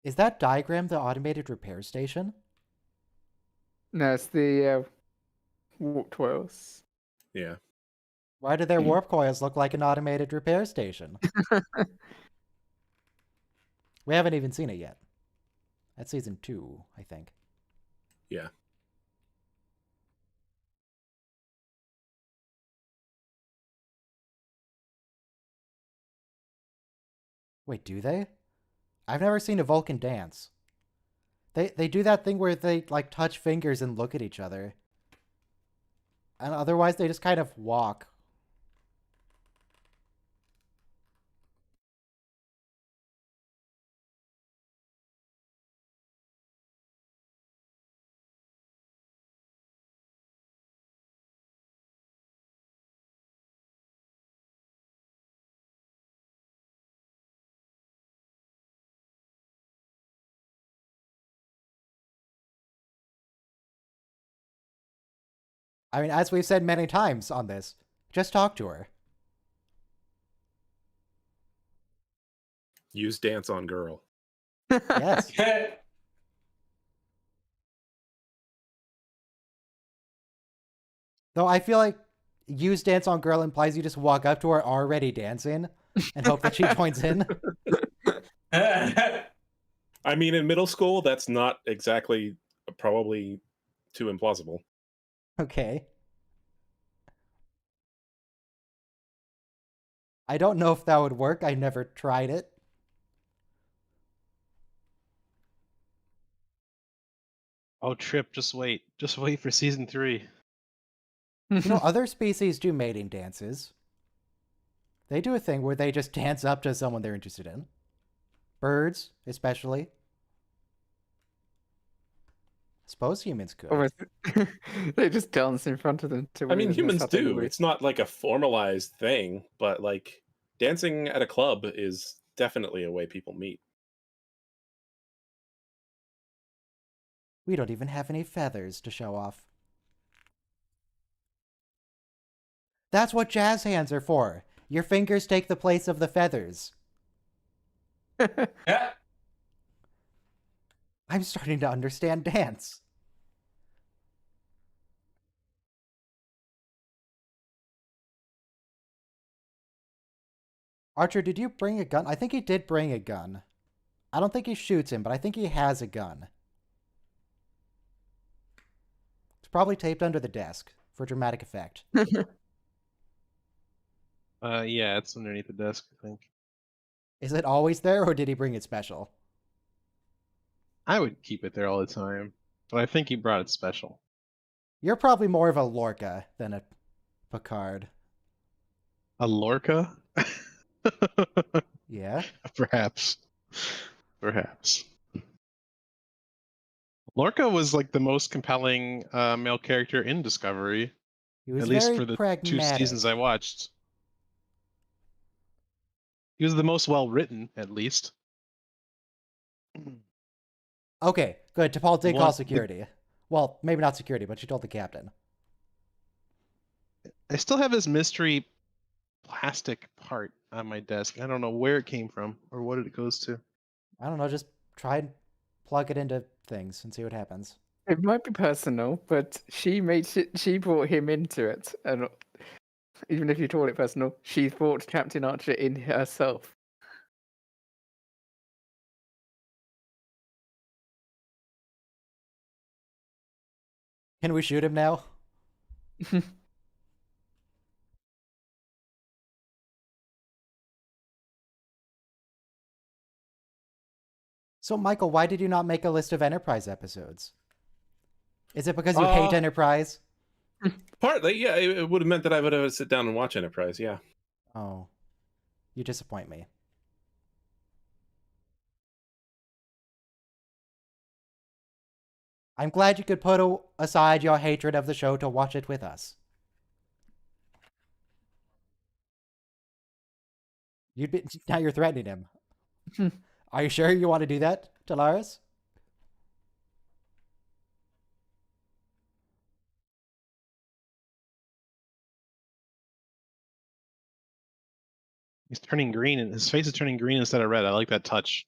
Is that diagram the automated repair station? No, it's the warp coils. Yeah. Why do their warp coils look like an automated repair station? We haven't even seen it yet. That's season 2, I think. Yeah. Wait, do they? I've never seen a Vulcan dance. They do that thing where they like touch fingers and look at each other. And otherwise they just kind of walk. I mean, as we've said many times on this, just talk to her. Use dance on girl. Yes. Though I feel like use dance on girl implies you just walk up to her already dancing and hope that she joins in. I mean, in middle school, that's not exactly probably too implausible. Okay. I don't know if that would work. I never tried it. Oh, Trip, just wait. Just wait for season 3. You know, other species do mating dances. They do a thing where they just dance up to someone they're interested in. Birds, especially. Suppose humans could. Or they just dance in front of them. To I mean, win the humans do. Saturday. It's not like a formalized thing, but like dancing at a club is definitely a way people meet. We don't even have any feathers to show off. That's what jazz hands are for. Your fingers take the place of the feathers. Yeah. I'm starting to understand dance. Archer, did you bring a gun? I think he did bring a gun. I don't think he shoots him, but I think he has a gun. It's probably taped under the desk for dramatic effect. Yeah, it's underneath the desk, I think. Is it always there, or did he bring it special? I would keep it there all the time, but I think he brought it special. You're probably more of a Lorca than a Picard. A Lorca? Yeah? Perhaps. Perhaps. Lorca was like the most compelling male character in Discovery, He was at least very for the pragmatic. 2 seasons I watched. He was the most well written, at least. Okay, good. T'Pol did One- call the- security. Well, maybe not security, but she told the captain. I still have this mystery plastic part on my desk. I don't know where it came from or what it goes to. I don't know, just try and plug it into things and see what happens. It might be personal, but she brought him into it, and even if you call it personal, she brought Captain Archer in herself. Can we shoot him now? So, Michael, why did you not make a list of Enterprise episodes? Is it because you hate Enterprise? Partly, yeah. It would have meant that I would have sit down and watch Enterprise. Yeah. Oh, you disappoint me. I'm glad you could put aside your hatred of the show to watch it with us. Now you're threatening him. Are you sure you want to do that, Talaris? He's turning green, and his face is turning green instead of red. I like that touch.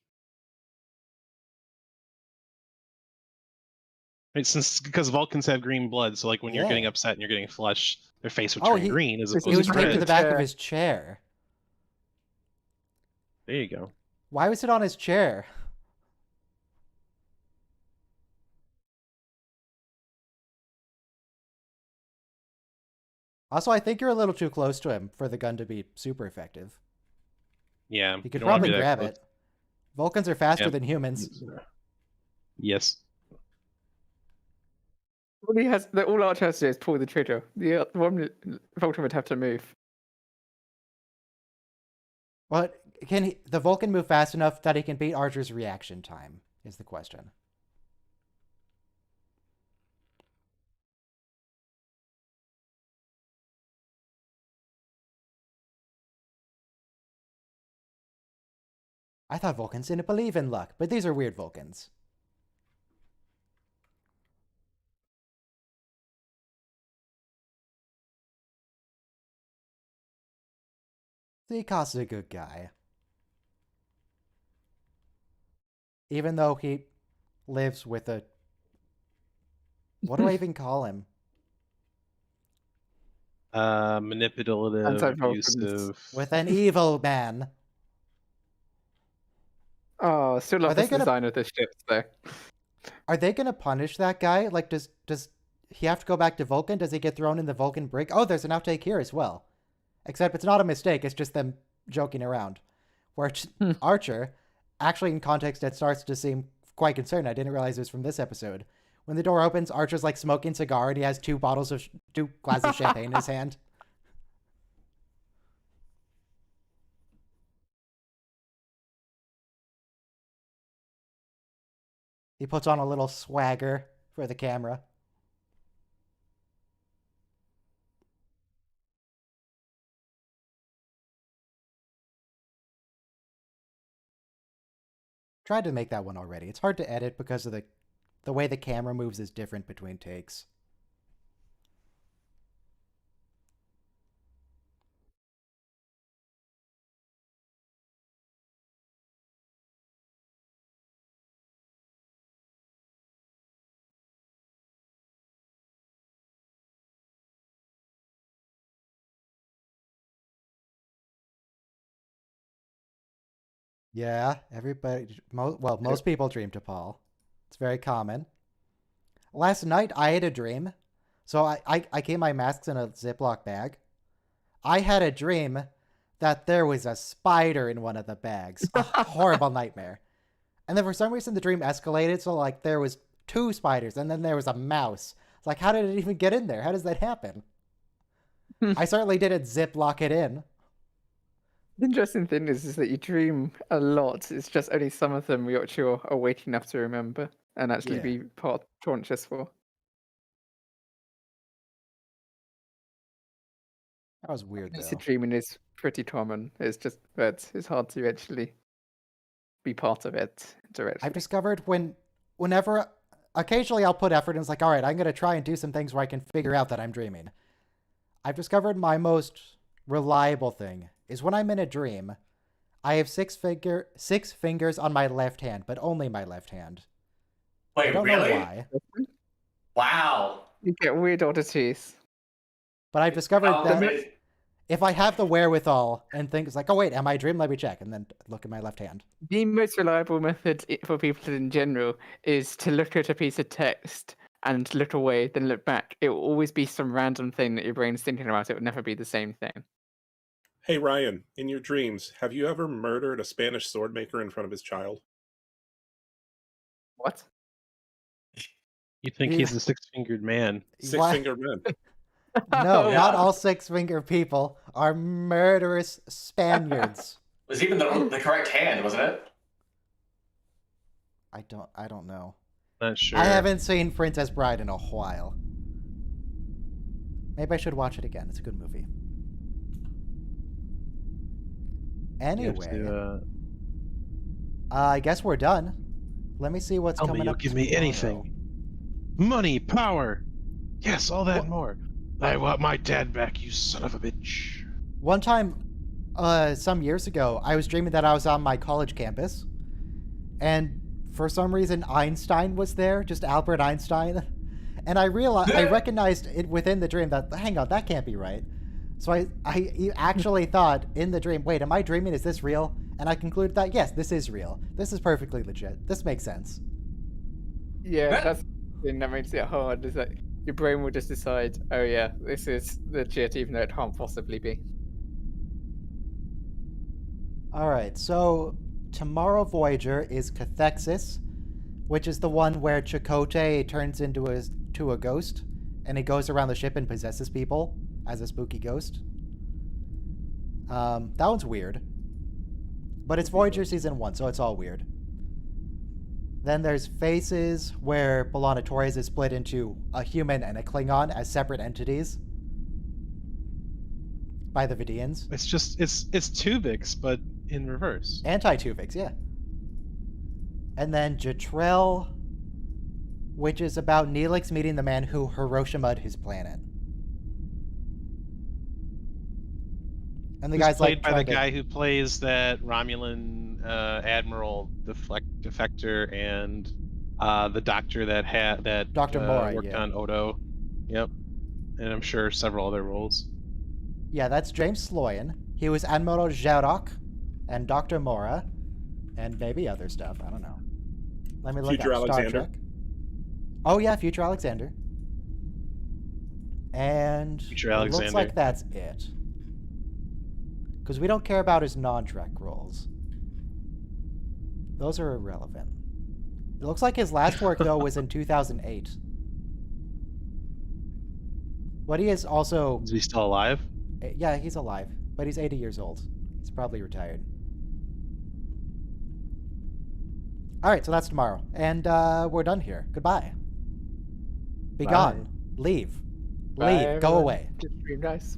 Because Vulcans have green blood, so like when you're getting Yeah. upset and you're getting flush, their face would Oh, turn green as He He opposed was to taped red. to the back of chair. his chair. There you go. Why was it on his chair? Also, I think you're a little too close to him for the gun to be super effective. Yeah. He could you don't wanna probably be that grab close. it. Vulcans are faster Yep. than humans. Yes. All he has, all Archer has to do is pull the trigger. The Vulcan would have to move. But can the Vulcan move fast enough that he can beat Archer's reaction time? Is the question. I thought Vulcans didn't believe in luck, but these are weird Vulcans. Zekos is a good guy. Even though he lives with a... What do I even call him? Manipulative, Anti-Vulcans. abusive. With an evil man. Oh, still Are love they this gonna- design of the ships, though. Are they gonna punish that guy? Like, does he have to go back to Vulcan? Does he get thrown in the Vulcan brig? Oh, there's an outtake here as well. Except it's not a mistake, it's just them joking around. Where Archer, actually in context, it starts to seem quite concerned. I didn't realize it was from this episode. When the door opens, Archer's like smoking cigar and he has two glasses of champagne in his hand. He puts on a little swagger for the camera. Tried to make that one already. It's hard to edit because of the way the camera moves is different between takes. Yeah, everybody. Most people dream to Paul. It's very common. Last night I had a dream. So I keep my masks in a Ziploc bag. I had a dream that there was a spider in one of the bags. A horrible nightmare. And then for some reason the dream escalated. So like there was 2 spiders and then there was a mouse. It's like, how did it even get in there? How does that happen? I certainly didn't Ziploc it in. The interesting thing is that you dream a lot. It's just only some of them which you're awake enough to remember and actually Yeah. be part conscious for. That was weird though. Lucid dreaming is pretty common. It's just that it's hard to actually be part of it directly. I've discovered whenever occasionally I'll put effort and it's like, all right, I'm gonna try and do some things where I can figure out that I'm dreaming. I've discovered my most reliable thing is when I'm in a dream, I have 6 fingers on my left hand, but only my left hand. I Wait, don't really? know why, Wow. You get weird oddities. but I've discovered How that amazing. if I have the wherewithal and think it's like, oh wait, am I dreaming? Let me check, and then look at my left hand. The most reliable method for people in general is to look at a piece of text and look away, then look back. It will always be some random thing that your brain's thinking about. It will never be the same thing. Hey Ryan, in your dreams, have you ever murdered a Spanish sword maker in front of his child? What? You think You- he's a six-fingered man? Why- Six-fingered man. No, Oh, not wow. all six-finger people are murderous Spaniards. It was even the correct hand, wasn't it? I don't know. Not sure. I haven't seen Princess Bride in a while. Maybe I should watch it again. It's a good movie. You have Anyway, to, I guess we're done. Let me see what's tell me coming you'll up give me tomorrow. anything. Money, power. Yes, all that and more. I want my dad back, you son of a bitch. One time, some years ago, I was dreaming that I was on my college campus, and for some reason Einstein was there, just Albert Einstein, and I realized I recognized it within the dream that hang on, that can't be right. So I actually thought in the dream, wait, am I dreaming? Is this real? And I concluded that yes, this is real. This is perfectly legit. This makes sense. Yeah, that's the thing that makes it hard. Is that your brain will just decide, oh yeah, this is legit, even though it can't possibly be. All right, so tomorrow Voyager is Cathexis, which is the one where Chakotay turns into a ghost, and he goes around the ship and possesses people as a spooky ghost. That one's weird. But it's Voyager Season 1, so it's all weird. Then there's Faces, where B'Elanna Torres is split into a human and a Klingon as separate entities by the Vidians. It's just it's Tuvix, but in reverse. Anti-Tuvix, yeah. And then Jatrell, which is about Neelix meeting the man who Hiroshima'd his planet. And the Who's guy's played like by the trying to- guy who plays that Romulan admiral defector and the doctor that had that Dr. Mora, worked yeah. on Odo. Yep, and I'm sure several other roles. Yeah, that's James Sloyan. He was Admiral Jarok and Dr. Mora and maybe other stuff. I don't know. Let me look Future up Star Alexander. Trek. Oh yeah, Future Alexander. And Future it looks Alexander. like that's it. Because we don't care about his non-Trek roles. Those are irrelevant. It looks like his last work, though, was in 2008. But he is also... Is he still alive? Yeah, he's alive. But he's 80 years old. He's probably retired. Alright, so that's tomorrow. And we're done here. Goodbye. Be Bye. gone. Leave. Bye, Leave. Go everyone. away. Just dream nice.